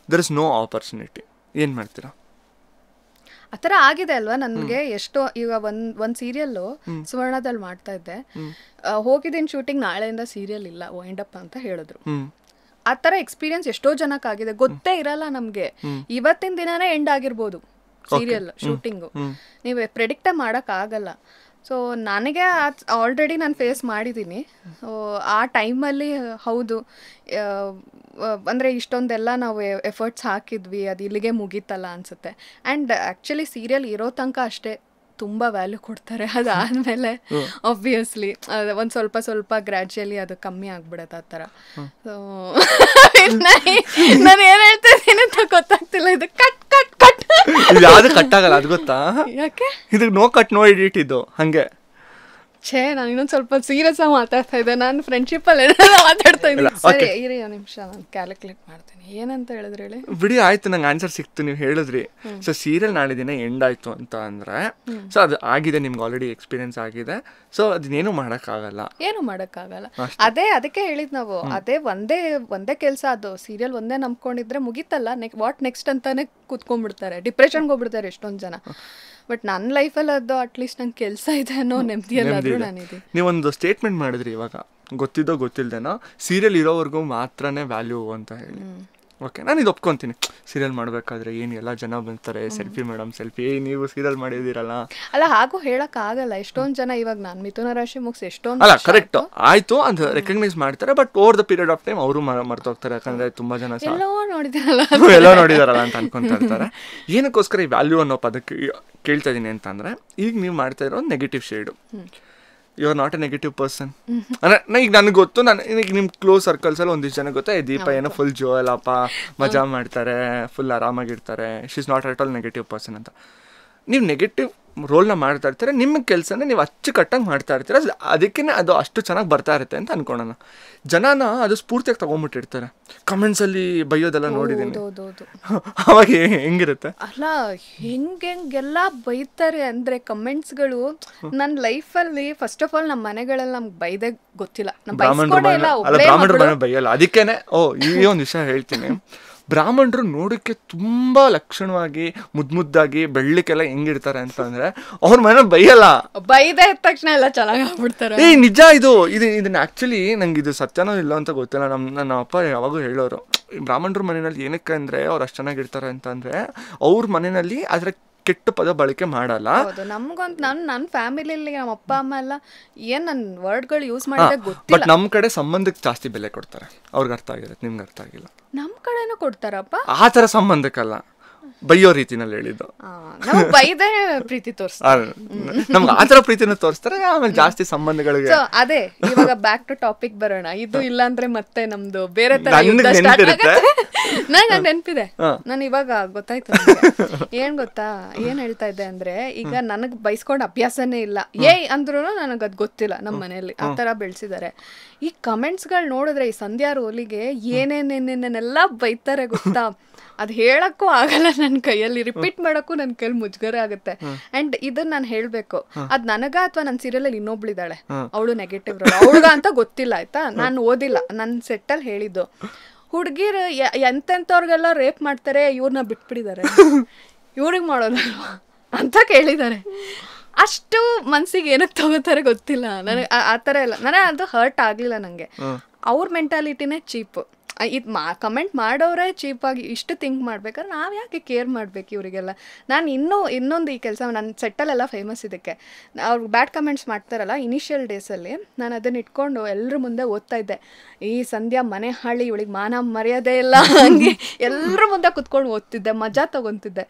ದರ್ ಇಸ್ ನೋ ಆಪರ್ಚುನಿಟಿ, ಏನು ಮಾಡ್ತೀರಾ? ಆ ಥರ ಆಗಿದೆ ಅಲ್ವಾ ನನಗೆ. ಎಷ್ಟೋ ಈಗ ಒಂದು ಸೀರಿಯಲ್ಲು ಸುವರ್ಣದಲ್ಲಿ ಮಾಡ್ತಾ ಇದ್ದೆ, ಹೋಗಿದ್ದೀನಿ ಶೂಟಿಂಗ್, ನಾಳೆಯಿಂದ ಸೀರಿಯಲ್ ಇಲ್ಲ ವೈಂಡ್ ಅಪ್ ಅಂತ ಹೇಳಿದ್ರು. ಆ ಥರ ಎಕ್ಸ್ಪೀರಿಯನ್ಸ್ ಎಷ್ಟೋ ಜನಕ್ಕಾಗಿದೆ, ಗೊತ್ತೇ ಇರಲ್ಲ ನಮಗೆ. ಇವತ್ತಿನ ದಿನನೇ ಎಂಡ್ ಆಗಿರ್ಬೋದು ಸೀರಿಯಲ್ ಶೂಟಿಂಗು, ನೀವು ಪ್ರೆಡಿಕ್ಟೇ ಮಾಡೋಕ್ಕಾಗಲ್ಲ. ಸೊ ನನಗೆ ಆಲ್ರೆಡಿ ನಾನು ಫೇಸ್ ಮಾಡಿದ್ದೀನಿ. ಆ ಟೈಮಲ್ಲಿ ಹೌದು, ಅಂದರೆ ಇಷ್ಟೊಂದೆಲ್ಲ ನಾವು ಎಫರ್ಟ್ಸ್ ಹಾಕಿದ್ವಿ, ಅದು ಇಲ್ಲಿಗೆ ಮುಗೀತಲ್ಲ ಅನಿಸುತ್ತೆ. ಆ್ಯಂಡ್ ಆ್ಯಕ್ಚುಲಿ ಸೀರಿಯಲ್ ಇರೋ ತನಕ ಅಷ್ಟೇ ತುಂಬ ವ್ಯಾಲ್ಯೂ ಕೊಡ್ತಾರೆ. ಅದಾದಮೇಲೆ ಆಬ್ವಿಯಸ್ಲಿ ಒಂದು ಸ್ವಲ್ಪ ಗ್ರ್ಯಾಜುಯಲಿ ಅದು ಕಮ್ಮಿ ಆಗ್ಬಿಡುತ್ತೆ ಆ ಥರ. ಸೊ ನಾನು ಏನು ಹೇಳ್ತಾ ಇದ್ದೀನಿ ಅಂತ ಗೊತ್ತಾಗ್ತಿಲ್ಲ. ಇದು ಕಟ್ ಕಟ್ ಕಟ್ ಯಾವುದು ಕಟ್ ಆಗಲ್ಲ, ಅದು ಗೊತ್ತಾ? ಯಾಕೆ ಇದು ನೋ ಕಟ್ ನೋ ಎಡಿಟ್ ಇದು ಹಂಗೆ. ಛೇ, ನಾನು ಇನ್ನೊಂದು ಸ್ವಲ್ಪ ಸೀರಿಯಸ್ ಆಗಿ ಮಾತಾಡ್ತಾ ಇದ್ದೆ. ನಾನು ಫ್ರೆಂಡ್ಶಿಪ್ಪಲ್ಲಿ ಮಾತಾಡ್ತಾ ಇದ್ದೀನಿ. ಸರಿ ಇರಿ ಒಂದು ನಿಮಿಷ, ನಾನು ಕ್ಯಾಲ್ಕುಲೇಟ್ ಮಾಡ್ತೀನಿ. ಏನಂತ ಹೇಳಿದ್ರಿ ಹೇಳಿ? ಬಿಡಿ, ಆಯ್ತು, ನಂಗೆ ಆನ್ಸರ್ ಸಿಕ್ತು. ನೀವು ಹೇಳಿದ್ರಿ ಸೊ ಸೀರಿಯಲ್ ನಾಳೆ ದಿನ ಎಂಡ್ ಆಯ್ತು ಅಂತ ಅಂದ್ರೆ, ಸೊ ಅದು ಆಗಿದೆ, ನಿಮ್ಗೆ ಆಲ್ರೆಡಿ ಎಕ್ಸ್ಪೀರಿಯನ್ಸ್ ಆಗಿದೆ. ಸೊ ಅದನ್ನೇನು ಮಾಡೋಕ್ಕಾಗಲ್ಲ, ಏನು ಮಾಡೋಕ್ಕಾಗಲ್ಲ. ಅದಕ್ಕೆ ಹೇಳಿದ್ ನಾವು, ಅದೇ ಒಂದೇ ಕೆಲಸ, ಅದು ಸೀರಿಯಲ್ ಒಂದೇ ನಂಬ್ಕೊಂಡಿದ್ರೆ ಮುಗೀತಲ್ಲ, ವಾಟ್ ನೆಕ್ಸ್ಟ್ ಅಂತಾನೆ ಕೂತ್ಕೊಂಡ್ಬಿಡ್ತಾರೆ, ಡಿಪ್ರೆಷನ್ಗೆ ಹೋಗ್ಬಿಡ್ತಾರೆ ಎಷ್ಟೊಂದು ಜನ. ಬಟ್ ನನ್ನ ಲೈಫಲ್ಲಿ ಅದು ಅಟ್ಲೀಸ್ಟ್ ನಂಗೆ ಕೆಲಸ ಇದೆ ಅನ್ನೋ ನೆಮ್ಮದಿಯಲ್ಲಾದರೂ ನಾನಿದೆ. ನೀವೊಂದು ಸ್ಟೇಟ್ಮೆಂಟ್ ಮಾಡಿದ್ರಿ ಇವಾಗ, ಗೊತ್ತಿದ್ದೋ ಗೊತ್ತಿಲ್ಲದೇನೋ ಸೀರಿಯಲ್ ಇರೋವರೆಗೂ ಮಾತ್ರನೇ ವ್ಯಾಲ್ಯೂ ಅಂತ ಹೇಳಿ. ಓಕೆ, ನಾನು ಇದು ಒಪ್ಕೊತೀನಿ. ಸೀರಿಯಲ್ ಮಾಡಬೇಕಾದ್ರೆ ಏನು ಎಲ್ಲ ಜನ ಬಂತಾರೆ, ಸೆಲ್ಫಿ ಮೇಡಮ್ ಸೆಲ್ಫಿ, ನೀವು ಸೀರಿಯಲ್ ಮಾಡಿದ್ದೀರಲ್ಲ ಅಲ್ಲ, ಹಾಗೂ ಹೇಳೋಕ್ಕಾಗಲ್ಲ. ಎಷ್ಟೊಂದು ಜನ ಇವಾಗ ನಾನು ಮಿಥುನ ರಾಶಿ ಮುಗಿಸಿ ಎಷ್ಟೊಂದು ಅಲ್ಲ ಕರೆಕ್ಟ್ ಆಯಿತು ಅಂತ ರೆಕಗ್ನೈಸ್ ಮಾಡ್ತಾರೆ. But over the period of time ಅವರು ಮರ್ತೋಗ್ತಾರೆ. ಯಾಕಂದರೆ ತುಂಬ ಜನ ಎಲ್ಲೋ ನೋಡಿದಾರಲ್ಲ ಅಂತ ಅನ್ಕೊಂತ ಇರ್ತಾರೆ. ಏನಕ್ಕೋಸ್ಕರ ಈ ವ್ಯಾಲ್ಯೂ ಅನ್ನೋ ಪದಕ್ಕೆ ಕೇಳ್ತಾ ಇದ್ದೀನಿ ಅಂತಂದರೆ, ಈಗ ನೀವು ಮಾಡ್ತಾ ಇರೋ negative shade, you are not a negative person. ಅಂದರೆ ಈಗ ನನಗೆ ಗೊತ್ತು, ಈಗ ನಿಮ್ಮ ಕ್ಲೋಸ್ ಸರ್ಕಲ್ಸಲ್ಲಿ ಒಂದಿಷ್ಟು ಜನ ಗೊತ್ತಾ, ದೀಪ ಏನೋ ಫುಲ್ ಜೋಯಲ್ಲಪ್ಪ, ಮಜಾ ಮಾಡ್ತಾರೆ, ಫುಲ್ ಆರಾಮಾಗಿರ್ತಾರೆ, she is not at all negative person ಅಂತ. ನೀವು ನೆಗೆಟಿವ್ ರೋಲ್ನ ಮಾಡ್ತಾ ಇರ್ತಾರೆ, ನಿಮ್ಮ ಕೆಲಸನ ನೀವು ಅಚ್ಚುಕಟ್ಟಾಗಿ ಮಾಡ್ತಾ ಇರ್ತೀರ, ಅದಕ್ಕೇ ಅದು ಅಷ್ಟು ಚೆನ್ನಾಗಿ ಬರ್ತಾ ಇರುತ್ತೆ ಅಂತ ಅನ್ಕೊಳ್ಳೋಣ. ಜನನ ಅದು ಸ್ಫೂರ್ತಿಯಾಗಿ ತೊಗೊಂಡ್ಬಿಟ್ಟಿರ್ತಾರೆ. ಕಮೆಂಟ್ಸಲ್ಲಿ ಬೈಯೋದೆಲ್ಲ ನೋಡಿದ್ದೀನಿ, ಅವಾಗ ಹೆಂಗಿರುತ್ತೆ? ಅಲ್ಲ, ಹೆಂಗೆಲ್ಲ ಬೈತಾರೆ ಅಂದರೆ ಕಮೆಂಟ್ಸ್ಗಳು. ನನ್ನ ಲೈಫಲ್ಲಿ ಫಸ್ಟ್ ಆಫ್ ಆಲ್ ನಮ್ಮ ಮನೆಗಳಲ್ಲಿ ನಮ್ಗೆ ಬೈದೇ ಗೊತ್ತಿಲ್ಲ. ಬ್ರಾಹ್ಮಣರು ಬೈಯಲ್ಲ, ಅದಕ್ಕೇನೆ ಈ ಒಂದು ವಿಷಯ ಹೇಳ್ತೀನಿ. ಬ್ರಾಹ್ಮಣರು ನೋಡೋಕ್ಕೆ ತುಂಬ ಲಕ್ಷಣವಾಗಿ ಮುದ್ದಾಗಿ ಬೆಳ್ಳಕ್ಕೆಲ್ಲ ಹೆಂಗಿರ್ತಾರೆ ಅಂತಂದ್ರೆ, ಅವ್ರ ಮನೆ ಬೈಯಲ್ಲ, ಬೈದೇ ಇದ್ದ ತಕ್ಷಣ ಎಲ್ಲ ಚೆನ್ನಾಗಿ ಆಗ್ಬಿಡ್ತಾರೆ. ನಿಜ, ಇದನ್ನ ಆ್ಯಕ್ಚುಲಿ ನಂಗೆ ಇದು ಸತ್ಯನೋ ಇಲ್ಲ ಅಂತ ಗೊತ್ತಿಲ್ಲ. ನನ್ನ ಅಪ್ಪ ಯಾವಾಗೂ ಹೇಳೋರು, ಬ್ರಾಹ್ಮಣರ ಮನೆಯಲ್ಲಿ ಏನಕ್ಕೆ ಅಂದರೆ ಅವ್ರು ಅಷ್ಟು ಚೆನ್ನಾಗಿರ್ತಾರೆ ಅಂತಂದರೆ ಅವ್ರ ಮನೆಯಲ್ಲಿ ಅದರ ಕೆಟ್ಟ ಪದ ಬಳಕೆ ಮಾಡಲ್ಲ. ನಮ್ಗೊಂದು ನನ್ನ ಫ್ಯಾಮಿಲಿಯಲ್ಲಿ ನಮ್ಮ ಅಪ್ಪ ಅಮ್ಮ ಎಲ್ಲ ಏನು ನನ್ನ ವರ್ಡ್ಗಳು ಯೂಸ್ ಮಾಡಿದ್ರೆ ಗೊತ್ತಿಲ್ಲ. ಬಟ್ ನಮ್ಮ ಕಡೆ ಸಂಬಂಧಕ್ಕೆ ಜಾಸ್ತಿ ಬೆಲೆ ಕೊಡ್ತಾರೆ. ಅವ್ರಿಗೆ ಅರ್ಥ ಆಗಿರುತ್ತೆ, ನಿಮ್ಗೆ ಅರ್ಥ ಆಗಿಲ್ಲ. ನಮ್ಮ ಕಡೆನೂ ಕೊಡ್ತಾರಪ್ಪ, ಆ ಥರ ಸಂಬಂಧಕ್ಕಲ್ಲ, ಬೈಯೋ ರೀತಿನಲ್ಲಿ ಹೇಳಿದ್ದು. ಬೈದೇ ಪ್ರೀತಿ ತೋರಿಸ್ತಾರೆ, ನಮ್ಗೆ ಆ ಥರ ಪ್ರೀತಿನ ತೋರಿಸ್ತಾರೆ. ಆಮೇಲೆ ಜಾಸ್ತಿ ಸಂಬಂಧಗಳಿಗೆ ಅದೇ. ಇವಾಗ ಬ್ಯಾಕ್ ಟು ಟಾಪಿಕ್ ಬರೋಣ. ಇದು ಇಲ್ಲ ಅಂದ್ರೆ ಮತ್ತೆ ನಮ್ದು ಬೇರೆ ತರ ನಂಗೆ ನೆನಪಿದೆ. ನಾನು ಇವಾಗ ಗೊತ್ತಾಯ್ತು ಏನ್ ಗೊತ್ತಾ, ಏನ್ ಹೇಳ್ತಾ ಇದ್ದೆ ಅಂದ್ರೆ, ಈಗ ನನಗ್ ಬೈಸ್ಕೊಂಡ್ ಅಭ್ಯಾಸನೇ ಇಲ್ಲ. ಅಂದ್ರೂ ನನಗ್ ಅದ್ ಗೊತ್ತಿಲ್ಲ. ನಮ್ಮ ಮನೆಯಲ್ಲಿ ಆ ತರ ಬೆಳೆಸಿದ್ದಾರೆ. ಈ ಕಮೆಂಟ್ಸ್ಗಳು ನೋಡಿದ್ರೆ ಈ ಸಂಧ್ಯಾ ರೋಲಿಗೆ ಏನೇನೇನೇನೆಲ್ಲ ಬೈತಾರೆ ಗೊತ್ತಾ, ಅದು ಹೇಳಕ್ಕೂ ಆಗಲ್ಲ ನನಗೆ. ನನ್ನ ಕೈಯಲ್ಲಿ ರಿಪೀಟ್ ಮಾಡೋಕ್ಕೂ ನನ್ನ ಕೈಲಿ ಮುಜುಗರ ಆಗುತ್ತೆ. ಅಂಡ್ ಇದನ್ನ ನಾನು ಹೇಳ್ಬೇಕು, ಅದ್ ನನಗ ಅಥವಾ ನನ್ನ ಸೀರಿಯಲ್ ಇನ್ನೊಬ್ಳಿದಾಳೆ, ಅವಳು ನೆಗೆಟಿವ್ ರೋಲ್, ಅವಳಗ ಅಂತ ಗೊತ್ತಿಲ್ಲ ಆಯ್ತಾ, ನಾನು ಓದಿಲ್ಲ, ನನ್ನ ಸೆಟ್ಟಲ್ಲಿ ಹೇಳಿದ್ದು ಹುಡುಗಿರು ಎಂತೆಂಥವ್ರಿಗೆಲ್ಲ ರೇಪ್ ಮಾಡ್ತಾರೆ, ಇವ್ರನ್ನ ಬಿಟ್ಬಿಟ್ಟಿದ್ದಾರೆ, ಇವ್ರಿಗೆ ಮಾಡೋದಲ್ವಾ ಅಂತ ಕೇಳಿದ್ದಾರೆ. ಅಷ್ಟು ಮನ್ಸಿಗೆ ಏನಕ್ಕೆ ತಗೋತಾರೆ ಗೊತ್ತಿಲ್ಲ ನನಗೆ. ಆ ಥರ ಎಲ್ಲ ನನಗೆ ಅದು ಹರ್ಟ್ ಆಗಲಿಲ್ಲ ನನಗೆ. ಅವ್ರ ಮೆಂಟಾಲಿಟಿನೇ ಚೀಪು. ಇದು ಕಮೆಂಟ್ ಮಾಡೋರೇ ಚೀಪಾಗಿ ಇಷ್ಟು ಥಿಂಕ್ ಮಾಡ್ಬೇಕಾದ್ರೆ ನಾವು ಯಾಕೆ ಕೇರ್ ಮಾಡಬೇಕು ಇವರಿಗೆಲ್ಲ. ನಾನು ಇನ್ನೊಂದು ಈ ಕೆಲಸ ನನ್ನ ಸೆಟ್ಟಲ್ಲೆಲ್ಲ ಫೇಮಸ್ ಇದಕ್ಕೆ. ಅವ್ರು ಬ್ಯಾಡ್ ಕಮೆಂಟ್ಸ್ ಮಾಡ್ತಾರಲ್ಲ ಇನಿಷಿಯಲ್ ಡೇಸಲ್ಲಿ, ನಾನು ಅದನ್ನ ಇಟ್ಕೊಂಡು ಎಲ್ಲರ ಮುಂದೆ ಓದ್ತಾ ಇದ್ದೆ, ಈ ಸಂಧ್ಯಾ ಮನೆ ಹಾಳಿ, ಇವಳಿಗೆ ಮಾನ ಮರ್ಯಾದೆ ಇಲ್ಲ, ಹಂಗೆ ಎಲ್ಲರ ಮುಂದೆ ಕುತ್ಕೊಂಡು ಓದ್ತಿದ್ದೆ, ಮಜಾ ತೊಗೊತಿದ್ದೆ.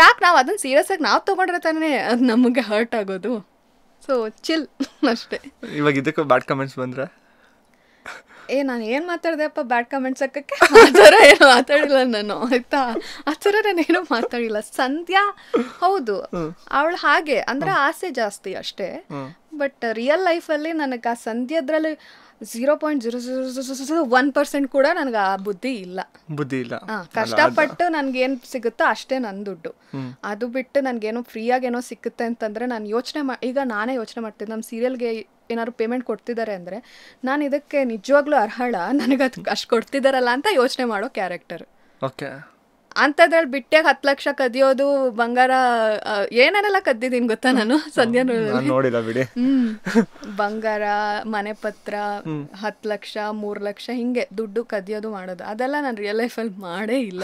ಯಾಕೆ ನಾವು ಅದನ್ನು ಸೀರಿಯಸ್ ಆಗಿ ನಾವು ತೊಗೊಂಡ್ರೆ ತಾನೇ ಅದು ನಮಗೆ ಹರ್ಟ್ ಆಗೋದು. ಸೊ ಚಿಲ್ ಅಷ್ಟೇ. ಇವಾಗ ಇದಕ್ಕೆ ಬ್ಯಾಡ್ ಕಮೆಂಟ್ಸ್ ಬಂದರೆ ನಾನು ಏನು ಮಾತಾಡ್ದೆಪ್ಪ ಬ್ಯಾಡ್ ಕಮೆಂಟ್ಸ್ ಹಾಕಕ್ಕೆ? ಆ ಥರ ಏನು ಮಾತಾಡಿಲ್ಲ ನಾನು ಆಯ್ತಾ, ಆ ಥರ ನಾನೇನು ಮಾತಾಡಿಲ್ಲ. ಸಂಧ್ಯಾ ಹೌದು ಅವಳು ಹಾಗೆ ಅಂದರೆ ಆಸೆ ಜಾಸ್ತಿ ಅಷ್ಟೇ. ಬಟ್ ರಿಯಲ್ ಲೈಫಲ್ಲಿ ನನಗೆ ಆ ಸಂಧ್ಯಾದ್ರಲ್ಲಿ 0.001% ಕೂಡ ನನಗೆ ಆ ಬುದ್ಧಿ ಇಲ್ಲ. ಕಷ್ಟಪಟ್ಟು ನನ್ಗೇನು ಸಿಗುತ್ತೋ ಅಷ್ಟೇ ನನ್ನ ದುಡ್ಡು. ಅದು ಬಿಟ್ಟು ನನಗೇನೋ ಫ್ರೀಯಾಗೇನೋ ಸಿಕ್ಕುತ್ತೆ ಅಂತಂದರೆ ನಾನು ಈಗ ನಾನೇ ಯೋಚನೆ ಮಾಡ್ತೀನಿ, ನಮ್ಮ ಸೀರಿಯಲ್ಗೆ ಏನಾದ್ರು ಪೇಮೆಂಟ್ ಕೊಡ್ತಿದ್ದಾರೆ ಅಂದರೆ ನಾನು ಇದಕ್ಕೆ ನಿಜವಾಗ್ಲೂ ಅರ್ಹಳ, ನನಗೆ ಅದು ಅಷ್ಟು ಕೊಡ್ತಿದ್ದಾರಲ್ಲ ಅಂತ ಯೋಚನೆ ಮಾಡೋ ಕ್ಯಾರೆಕ್ಟರ್. ಓಕೆ, ಅಂಥದ್ರಲ್ಲಿ ಬಿಟ್ಟಾಗ 10 ಲಕ್ಷ ಕದಿಯೋದು, ಬಂಗಾರ ಏನೇನೆಲ್ಲ ಕದ್ದಿದ್ದೀನಿ ಗೊತ್ತಾ ನಾನು ಸಂಧ್ಯಾ ನೋಡಿಲ್ಲ ಬಿಡಿ. ಬಂಗಾರ, ಮನೆ ಪತ್ರ, 10 ಲಕ್ಷ 3 ಲಕ್ಷ ಹಿಂಗೆ ದುಡ್ಡು ಕದಿಯೋದು ಮಾಡೋದು, ಅದೆಲ್ಲ ನಾನು ರಿಯಲ್ ಲೈಫಲ್ಲಿ ಮಾಡೇ ಇಲ್ಲ.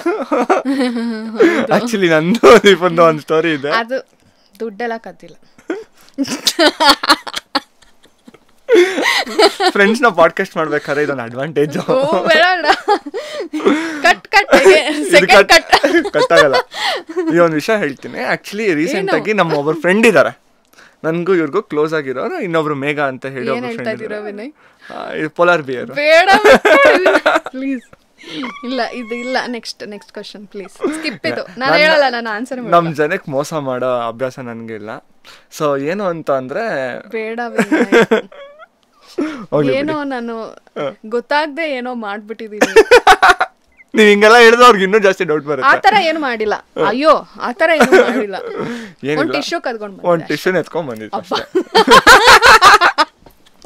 ಆಕ್ಚುಲಿ ನಂದು ಒಂದು ಸ್ಟೋರಿ ಇದೆ, ಅದು ದುಡ್ಡೆಲ್ಲ ಕದ್ದಿಲ್ಲ. ಫ್ರೆಂಡ್ಸ್ ನ ಪಾಡ್ಕಾಸ್ಟ್ ಮಾಡ್ಬೇಕಾದ್ರೆ ಇದೊಂದು ಅಡ್ವಾಂಟೇಜ್. ಕಟ್ ಆಗಲ್ಲ. ಈ ಒಂದು ವಿಷಯ ಹೇಳ್ತೀನಿ. ಆಕ್ಚುಲಿ ರೀಸೆಂಟ್ ಆಗಿ ನಮ್ಮ ಒಬ್ಬರು ಫ್ರೆಂಡ್ ಇದಾರೆ, ನನ್ಗೂ ಇವ್ರಿಗೂ ಕ್ಲೋಸ್ ಆಗಿರೋರು. ಇನ್ನೊಬ್ರು ಮೇಘ ಅಂತ ಹೇಳಿ ಪೋಲಾರ್ ಬಿಯರ್. ಇಲ್ಲ ಇದು ಇಲ್ಲ. Next question please. ಸ್ಕಿಪ್ ಇದು, ನಾನು ಹೇಳಲ್ಲ, ನಾನು ಆನ್ಸರ್ ಮಾಡಲ್ಲ. ನಮ್ ಜನಕ್ಕೆ ಮೋಸ ಮಾಡೋ ಅಭ್ಯಾಸ ನನ್ಗೆ ಇಲ್ಲ. ಸೊ ಏನು ಅಂತ ಅಂದ್ರೆ ಬೇಡ, ಏನೋ ನಾನು ಗೊತ್ತಾಗದೆ ಏನೋ ಮಾಡ್ಬಿಟ್ಟಿದೀನಿ. ನೀವ್ ಹಿಂಗೆಲ್ಲ ಹೇಳಿದ್ರೆ ಅವ್ರಿಗೆ ಇನ್ನೂ ಜಾಸ್ತಿ ಡೌಟ್ ಬರುತ್ತೆ. ಆತರ ಏನು ಮಾಡಿಲ್ಲ, ಅಯ್ಯೋ ಆತರ ಏನು ಮಾಡಿಲ್ಲ. ಒಂದು ಟಿಶ್ಯೂ ಕದ್ಕೊಂಡ್ ಬಂದೆ, ಒಂದು ಟಿಶ್ಯೂ ಎತ್ಕೊಂಡ್ ಬಂದಿದ್ದೆ.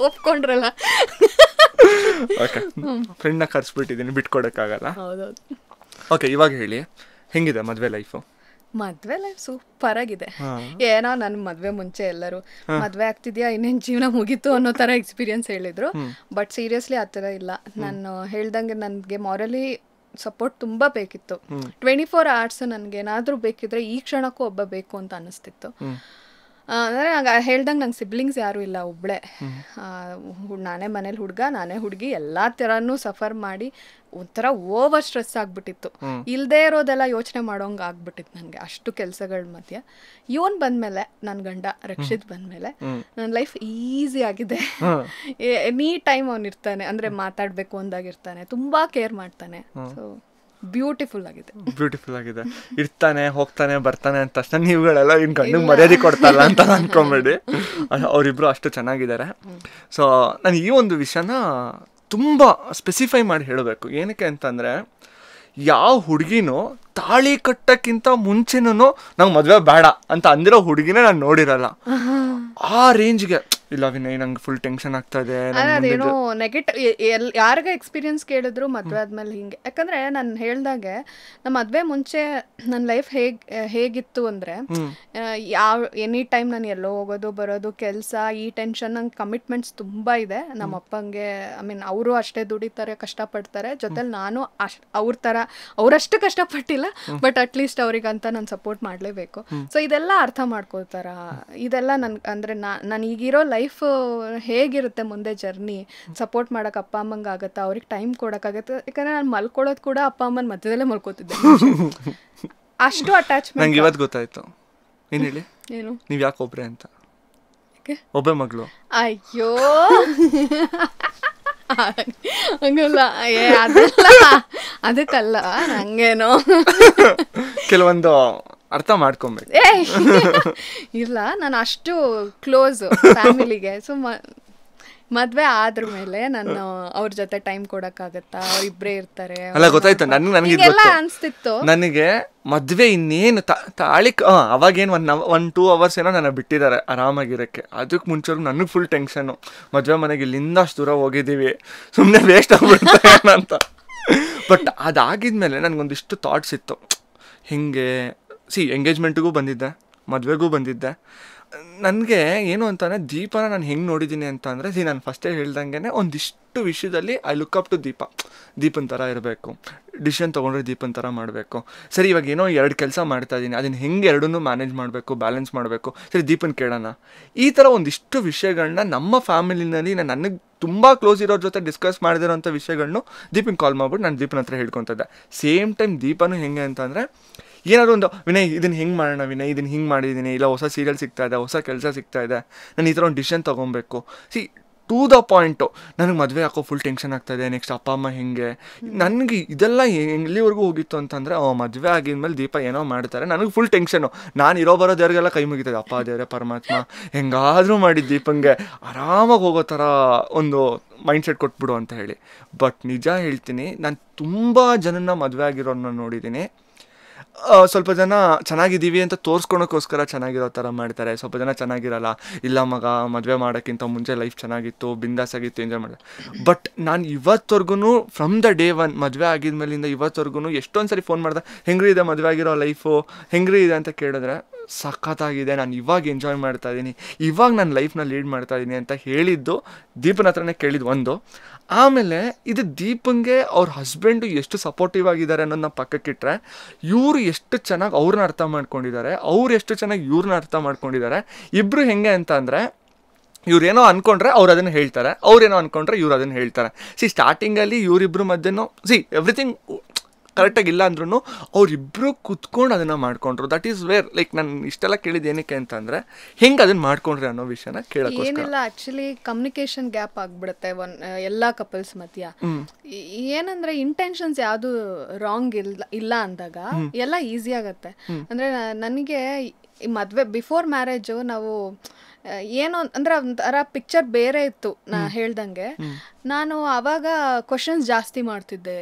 ಒಪ್ಕೊಂಡ್ರಲ್ಲ. ಓಕೆ, ಫ್ರೆಂಡ್ನ ಕರ್ಸ್ಬಿಟ್ಟಿದ್ದೀನಿ, ಬಿಟ್ಕೊಡಕ್ಕಾಗಲ್ಲ. ಹೌದೌದು. ಓಕೆ, ಇವಾಗ ಹೇಳಿ, ಹೆಂಗಿದೆ ಮದ್ವೆ ಲೈಫು? ಮದ್ವೆ ಲೈಫ್ ಸೂಪರ್ ಆಗಿದೆ. ಏನೋ ನನ್ ಮದ್ವೆ ಮುಂಚೆ ಎಲ್ಲರೂ ಮದ್ವೆ ಆಗ್ತಿದ್ಯಾ ಇನ್ನೇನ್ ಜೀವನ ಮುಗೀತು ಅನ್ನೋ ತರ ಎಕ್ಸ್ಪೀರಿಯನ್ಸ್ ಹೇಳಿದ್ರು. ಬಟ್ ಸೀರಿಯಸ್ಲಿ ಆ ಥರ ಇಲ್ಲ. ನಾನು ಹೇಳ್ದಂಗೆ ನನಗೆ ಮಾರಲಿ ಸಪೋರ್ಟ್ ತುಂಬ ಬೇಕಿತ್ತು. 24 hours ನನಗೇನಾದರೂ ಬೇಕಿದ್ರೆ ಈ ಕ್ಷಣಕ್ಕೂ ಒಬ್ಬ ಬೇಕು ಅಂತ ಅನ್ನಿಸ್ತಿತ್ತು. ಅಂದರೆ ನಂಗೆ ಹೇಳ್ದಂಗೆ ನಂಗೆ ಸಿಬ್ಲಿಂಗ್ಸ್ ಯಾರೂ ಇಲ್ಲ, ಒಬ್ಬಳೇ. ನಾನೇ ಮನೇಲಿ ಹುಡುಗ, ನಾನೇ ಹುಡುಗಿ, ಎಲ್ಲ ಥರನೂ ಸಫರ್ ಮಾಡಿ ಒಂಥರ ಓವರ್ ಸ್ಟ್ರೆಸ್ ಆಗ್ಬಿಟ್ಟಿತ್ತು. ಇಲ್ಲದೇ ಇರೋದೆಲ್ಲ ಯೋಚನೆ ಮಾಡೋಂಗೆ ಆಗ್ಬಿಟ್ಟಿತ್ತು ನನಗೆ, ಅಷ್ಟು ಕೆಲಸಗಳ ಮಧ್ಯೆ. ಇವನ್ ಬಂದಮೇಲೆ, ನನ್ನ ಗಂಡ ರಕ್ಷಿತ್ ಬಂದಮೇಲೆ ನನ್ನ ಲೈಫ್ ಈಸಿ ಆಗಿದೆ. ಎನಿ ಟೈಮ್ ಅವನಿರ್ತಾನೆ, ಅಂದರೆ ಮಾತಾಡಬೇಕು ಅಂದಾಗಿರ್ತಾನೆ, ತುಂಬ ಕೇರ್ ಮಾಡ್ತಾನೆ. ಸೊ ಬ್ಯೂಟಿಫುಲ್ ಆಗಿದೆ. ಇರ್ತಾನೆ, ಹೋಗ್ತಾನೆ, ಬರ್ತಾನೆ ಅಂತ ತಕ್ಷಣ ನೀವುಗಳೆಲ್ಲ ಇನ್ ಗಂಡಿಗೆ ಮರ್ಯಾದೆ ಕೊಡ್ತಾರಲ್ಲ ಅಂತ ಅನ್ಕೊಂಬೇಡಿ. ಅವರಿಬ್ರು ಅಷ್ಟು ಚೆನ್ನಾಗಿದ್ದಾರೆ. ಸೊ ನಾನು ಈ ಒಂದು ವಿಷಯನ ತುಂಬ ಸ್ಪೆಸಿಫೈ ಮಾಡಿ ಹೇಳಬೇಕು. ಏನಕ್ಕೆ ಅಂತಂದರೆ, ಯಾವ ಹುಡುಗಿನೂ ತಾಳಿ ಕಟ್ಟಕ್ಕಿಂತ ಮುಂಚೆನೂ ನಂಗೆ ಮದುವೆ ಬೇಡ ಅಂತ ಅಂದಿರೋ ಹುಡುಗಿನೇ ನಾನು ನೋಡಿರಲ್ಲ. ಆ ರೇಂಜ್ಗೆ ಇಲ್ಲ ವಿನಯ್, ನಂಗೆ ಫುಲ್ ಟೆನ್ಷನ್ ಆಗ್ತಾ ಇದೆ. ಅದೇನೋ ನೆಗೆಟಿವ್ ಯಾರಿಗ ಎಕ್ಸ್ಪೀರಿಯನ್ಸ್ ಕೇಳಿದ್ರು ಮದುವೆ ಆದ್ಮೇಲೆ ಹಿಂಗೆ. ಯಾಕಂದ್ರೆ ನಾನು ಹೇಳ್ದಾಗೆ ನಮ್ಮ ಮದುವೆ ಮುಂಚೆ ನನ್ನ ಲೈಫ್ ಹೇಗಿತ್ತು ಅಂದರೆ, ಎನಿ ಟೈಮ್ ನಾನು ಎಲ್ಲೋ ಹೋಗೋದು ಬರೋದು, ಕೆಲಸ, ಈ ಟೆನ್ಷನ್, ನಂಗೆ ಕಮಿಟ್ಮೆಂಟ್ಸ್ ತುಂಬ ಇದೆ. ನಮ್ಮ ಅಪ್ಪಂಗೆ ಅವರು ಅಷ್ಟೇ ದುಡಿತಾರೆ, ಕಷ್ಟಪಡ್ತಾರೆ, ಜೊತೆಲಿ ನಾನು ಅವರಷ್ಟು ಕಷ್ಟಪಟ್ಟಿಲ್ಲ, ಬಟ್ ಅಟ್ಲೀಸ್ಟ್ ಅವ್ರಿಗಂತ ನಾನು ಸಪೋರ್ಟ್ ಮಾಡಲೇಬೇಕು. ಸೊ ಇದೆಲ್ಲ ಅರ್ಥ ಮಾಡ್ಕೋತಾರ. ಇದೆಲ್ಲ ಅಂದರೆ ನಾನು ಈಗಿರೋ ಲೈಫ್ ಹೇಗಿರುತ್ತೆ ಮುಂದೆ ಜರ್ನಿ, ಸಪೋರ್ಟ್ ಮಾಡೋಕೆ ಅಪ್ಪ ಅಮ್ಮಂಗೆ ಆಗುತ್ತಾ, ಅವ್ರಿಗೆ ಟೈಮ್ ಕೊಡೋಕ್ಕಾಗತ್ತೆ. ಯಾಕಂದರೆ ನಾನು ಮಲ್ಕೊಳ್ಳೋದು ಕೂಡ ಅಪ್ಪ ಅಮ್ಮನ ಮಧ್ಯದಲ್ಲೇ ಮಲ್ಕೋತಿದ್ದೆ. ಅಷ್ಟು ಅಟ್ಯಾಚ್ಮೆಂಟ್. ನಂಗೆ ಇವತ್ತು ಗೊತ್ತಾಯ್ತು. ಏನು ಹೇಳಿ, ಏನು ನೀವು ಯಾಕೆ ಒಬ್ರೆ ಅಂತ? ಒಬ್ಬ ಮಗಳು. ಅಯ್ಯೋ ಹಂಗಲ್ಲ, ಅದಲ್ಲ, ಅದಕ್ಕಲ್ಲ, ನಂಗೇನೋ ಕೆಲವೊಂದು ಅರ್ಥ ಮಾಡ್ಕೊಬೇಕು. ಇಲ್ಲ, ನಾನು ಅಷ್ಟು ಕ್ಲೋಸ್ ಫ್ಯಾಮಿಲಿಗೆ. ಸೊ ಮದ್ವೆ ಆದ್ರ ಮೇಲೆ ನಾನು ಅವ್ರ ಜೊತೆ ಟೈಮ್ ಕೊಡಕ್ಕಾಗತ್ತಾ, ಅವ್ರಿಬ್ರೇ ಇರ್ತಾರೆ ಅಲ್ಲ ಗೊತ್ತಾಯ್ತು ನನಗೆ ಎಲ್ಲ ಅನ್ಸ್ತಿತ್ತು. ನನಗೆ ಮದ್ವೆ ಇನ್ನೇನು ತಾಳಿ ಅವಾಗೇನು 1-2 hours ಏನೋ ನನ್ನ ಬಿಟ್ಟಿದ್ದಾರೆ ಆರಾಮಾಗಿರಕ್ಕೆ. ಅದಕ್ಕೆ ಮುಂಚೆ ನನಗೆ ಫುಲ್ ಟೆನ್ಷನ್ನು, ಮದ್ವೆ ಮನೆಗೆ ಇಲ್ಲಿಂದ ಅಷ್ಟು ದೂರ ಹೋಗಿದ್ದೀವಿ, ಸುಮ್ಮನೆ ವೇಸ್ಟ್ ಆಗ್ಬಿಡ್ತಾರೆ ಅಂತ. ಬಟ್ ಅದಾಗಿದ್ಮೇಲೆ ನನಗೊಂದಿಷ್ಟು ಥಾಟ್ಸ್ ಇತ್ತು. ಹಿಂಗೆ ಎಂಗೇಜ್ಮೆಂಟ್ಗೂ ಬಂದಿದ್ದೆ, ಮದುವೆಗೂ ಬಂದಿದ್ದೆ. ನನಗೆ ಏನು ಅಂತಂದರೆ ದೀಪನ ನಾನು ಹೆಂಗೆ ನೋಡಿದ್ದೀನಿ ಅಂತ ಅಂದರೆ, ನಾನು ಫಸ್ಟೇ ಹೇಳ್ದಂಗೆ ಒಂದಿಷ್ಟು ವಿಷಯದಲ್ಲಿ ಐ ಲುಕ್ ಅಪ್ ಟು ದೀಪನ ಥರ ಇರಬೇಕು, ಡಿಸಿಷನ್ ತೊಗೊಂಡ್ರೆ ದೀಪನ ಥರ ಮಾಡಬೇಕು. ಸರಿ ಇವಾಗ ಏನೋ 2 ಕೆಲಸ ಮಾಡ್ತಾಯಿದ್ದೀನಿ, ಅದನ್ನು ಹೆಂಗೆ ಎರಡನ್ನೂ ಮ್ಯಾನೇಜ್ ಮಾಡಬೇಕು, ಬ್ಯಾಲೆನ್ಸ್ ಮಾಡಬೇಕು, ಸರಿ ದೀಪನ ಕೇಳೋಣ. ಈ ಥರ ಒಂದಿಷ್ಟು ವಿಷಯಗಳನ್ನ ನಮ್ಮ ಫ್ಯಾಮಿಲಿನಲ್ಲಿ ನನಗೆ ತುಂಬ ಕ್ಲೋಸ್ ಇರೋರ ಜೊತೆ ಡಿಸ್ಕಸ್ ಮಾಡಿದಿರೋಂಥ ವಿಷಯಗಳನ್ನು ದೀಪನ್ ಕಾಲ್ ಮಾಡ್ಬಿಟ್ಟು ನಾನು ದೀಪನ ಹತ್ರ ಹೇಳ್ಕೊತಿದ್ದೆ. ಸೇಮ್ ಟೈಮ್ ದೀಪನೂ ಹೆಂಗೆ ಅಂತಂದರೆ, ಏನಾದ್ರು ಒಂದು ವಿನಯ್ ಇದನ್ನು ಹೆಂಗೆ ಮಾಡೋಣ, ವಿನಯ್ ಇದನ್ನು ಹಿಂಗೆ ಮಾಡಿದ್ದೀನಿ, ಇಲ್ಲ ಹೊಸ ಸೀರಿಯಲ್ ಸಿಗ್ತಾ ಇದೆ, ಹೊಸ ಕೆಲಸ ಸಿಗ್ತಾ ಇದೆ, ನಾನು ಈ ಥರ ಒಂದು ಡಿಸಿಷನ್ ತೊಗೊಬೇಕು. To the point. ನನಗೆ ಮದುವೆ ಹಾಕೋ ಫುಲ್ ಟೆನ್ಷನ್ ಆಗ್ತಾಯಿದೆ, ನೆಕ್ಸ್ಟ್ ಅಪ್ಪ ಅಮ್ಮ ಹೆಂಗೆ, ನನಗೆ ಇದೆಲ್ಲ ಎಲ್ಲಿವರೆಗೂ ಹೋಗಿತ್ತು ಅಂತಂದರೆ, ಮದುವೆ ಆಗಿದ್ಮೇಲೆ ದೀಪ ಏನೋ ಮಾಡ್ತಾರೆ, ನನಗೆ ಫುಲ್ ಟೆನ್ಷನು. ನಾನು ಇರೋ ಬರೋ ದೇವ್ರಿಗೆಲ್ಲ ಕೈ ಮುಗಿತದೆ, ಅಪ್ಪ ದೇವರೇ ಪರಮಾತ್ಮ ಹೆಂಗಾದರೂ ಮಾಡಿ ದೀಪಂಗೆ ಆರಾಮಾಗಿ ಹೋಗೋ ಥರ ಒಂದು ಮೈಂಡ್ಸೆಟ್ ಕೊಟ್ಬಿಡು ಅಂತ ಹೇಳಿ. ಬಟ್ ನಿಜ ಹೇಳ್ತೀನಿ, ನಾನು ತುಂಬ ಜನನ ಮದುವೆ ಆಗಿರೋನ್ನ ನೋಡಿದ್ದೀನಿ. ಸ್ವಲ್ಪ ಜನ ಚೆನ್ನಾಗಿದ್ದೀವಿ ಅಂತ ತೋರಿಸ್ಕೊಳಕ್ಕೋಸ್ಕರ ಚೆನ್ನಾಗಿರೋ ಥರ ಮಾಡ್ತಾರೆ, ಸ್ವಲ್ಪ ಜನ ಚೆನ್ನಾಗಿರಲ್ಲ, ಇಲ್ಲ ಮಗ ಮದುವೆ ಮಾಡೋಕ್ಕಿಂತ ಮುಂಚೆ ಲೈಫ್ ಚೆನ್ನಾಗಿತ್ತು, ಬಿಂದಾಸ್ ಆಗಿತ್ತು, ಎಂಜಾಯ್ ಮಾಡಿದೆ. ಬಟ್ ನಾನು ಇವತ್ತವರೆಗೂ ಫ್ರಮ್ ದ ಡೇ 1 ಮದುವೆ ಆಗಿದ್ಮೇಲಿಂದ ಇವತ್ತವರೆಗೂ ಎಷ್ಟೊಂದು ಸರಿ ಫೋನ್ ಮಾಡಿದೆ, ಹೆಂಗ್ರಿ ಇದೆ ಮದುವೆ ಆಗಿರೋ ಲೈಫು, ಹೆಂಗ್ರಿ ಇದೆ ಅಂತ ಕೇಳಿದ್ರೆ, ಸಖತ್ತಾಗಿದೆ, ನಾನು ಇವಾಗ ಎಂಜಾಯ್ ಮಾಡ್ತಾ ಇದ್ದೀನಿ, ಇವಾಗ ನನ್ನ ಲೈಫ್ನ ಲೀಡ್ ಮಾಡ್ತಾ ಇದ್ದೀನಿ ಅಂತ ಹೇಳಿದ್ದು ದೀಪನ ಹತ್ರನೇ ಕೇಳಿದ್ದು ಒಂದು. ಆಮೇಲೆ ಇದು ದೀಪಂಗೆ ಅವ್ರ ಹಸ್ಬೆಂಡು ಎಷ್ಟು ಸಪೋರ್ಟಿವ್ ಆಗಿದ್ದಾರೆ ಅನ್ನೋದನ್ನ ಪಕ್ಕಕ್ಕಿಟ್ರೆ, ಇವರು ಎಷ್ಟು ಚೆನ್ನಾಗಿ ಅವ್ರನ್ನ ಅರ್ಥ ಮಾಡ್ಕೊಂಡಿದ್ದಾರೆ, ಅವ್ರು ಎಷ್ಟು ಚೆನ್ನಾಗಿ ಇವ್ರನ್ನ ಅರ್ಥ ಮಾಡ್ಕೊಂಡಿದ್ದಾರೆ. ಇಬ್ಬರು ಹೆಂಗೆ ಅಂತ ಅಂದರೆ, ಇವ್ರೇನೋ ಅಂದ್ಕೊಂಡ್ರೆ ಅವ್ರು ಅದನ್ನು ಹೇಳ್ತಾರೆ, ಅವ್ರೇನೋ ಅಂದ್ಕೊಂಡ್ರೆ ಇವ್ರು ಅದನ್ನು ಹೇಳ್ತಾರೆ. ಸ್ಟಾರ್ಟಿಂಗಲ್ಲಿ ಇವರಿಬ್ಬರು ಮಧ್ಯನೂ ಎವ್ರಿಥಿಂಗ್ ಕರೆಕ್ಟಾಗಿ ಇಲ್ಲ ಅಂದ್ರೂ ಅವರಿಬ್ಬರು ಕುತ್ಕೊಂಡು ಅದನ್ನು ಮಾಡ್ಕೊಂಡ್ರು. ದಟ್ ಈಸ್ ವೇರ್ ಲೈಕ್ ನಾನು ಇಷ್ಟೆಲ್ಲ ಕೇಳಿದ್ದು ಏನಕ್ಕೆ ಅಂತಂದರೆ, ಹೆಂಗೆ ಅದನ್ನು ಮಾಡ್ಕೊಂಡ್ರಿ ಅನ್ನೋ ವಿಷಯನ ಕೇಳೋಕೆ. ಏನಿಲ್ಲ, ಆ್ಯಕ್ಚುಲಿ ಕಮ್ಯುನಿಕೇಷನ್ ಗ್ಯಾಪ್ ಆಗಿಬಿಡುತ್ತೆ ಎಲ್ಲ ಕಪಲ್ಸ್ ಮಧ್ಯ. ಏನಂದರೆ ಇಂಟೆನ್ಷನ್ಸ್ ಯಾವುದು ರಾಂಗ್ ಇಲ್ಲ ಅಂದಾಗ ಎಲ್ಲ ಈಸಿ ಆಗುತ್ತೆ. ಅಂದರೆ ನನಗೆ ಈ ಮದುವೆ ಬಿಫೋರ್ ಮ್ಯಾರೇಜು ನಾವು ಏನೋ ಅಂದರೆ ಒಂಥರ ಪಿಕ್ಚರ್ ಬೇರೆ ಇತ್ತು. ನಾ ಹೇಳ್ದಂಗೆ ನಾನು ಆವಾಗ ಕ್ವಶನ್ಸ್ ಜಾಸ್ತಿ ಮಾಡ್ತಿದ್ದೆ,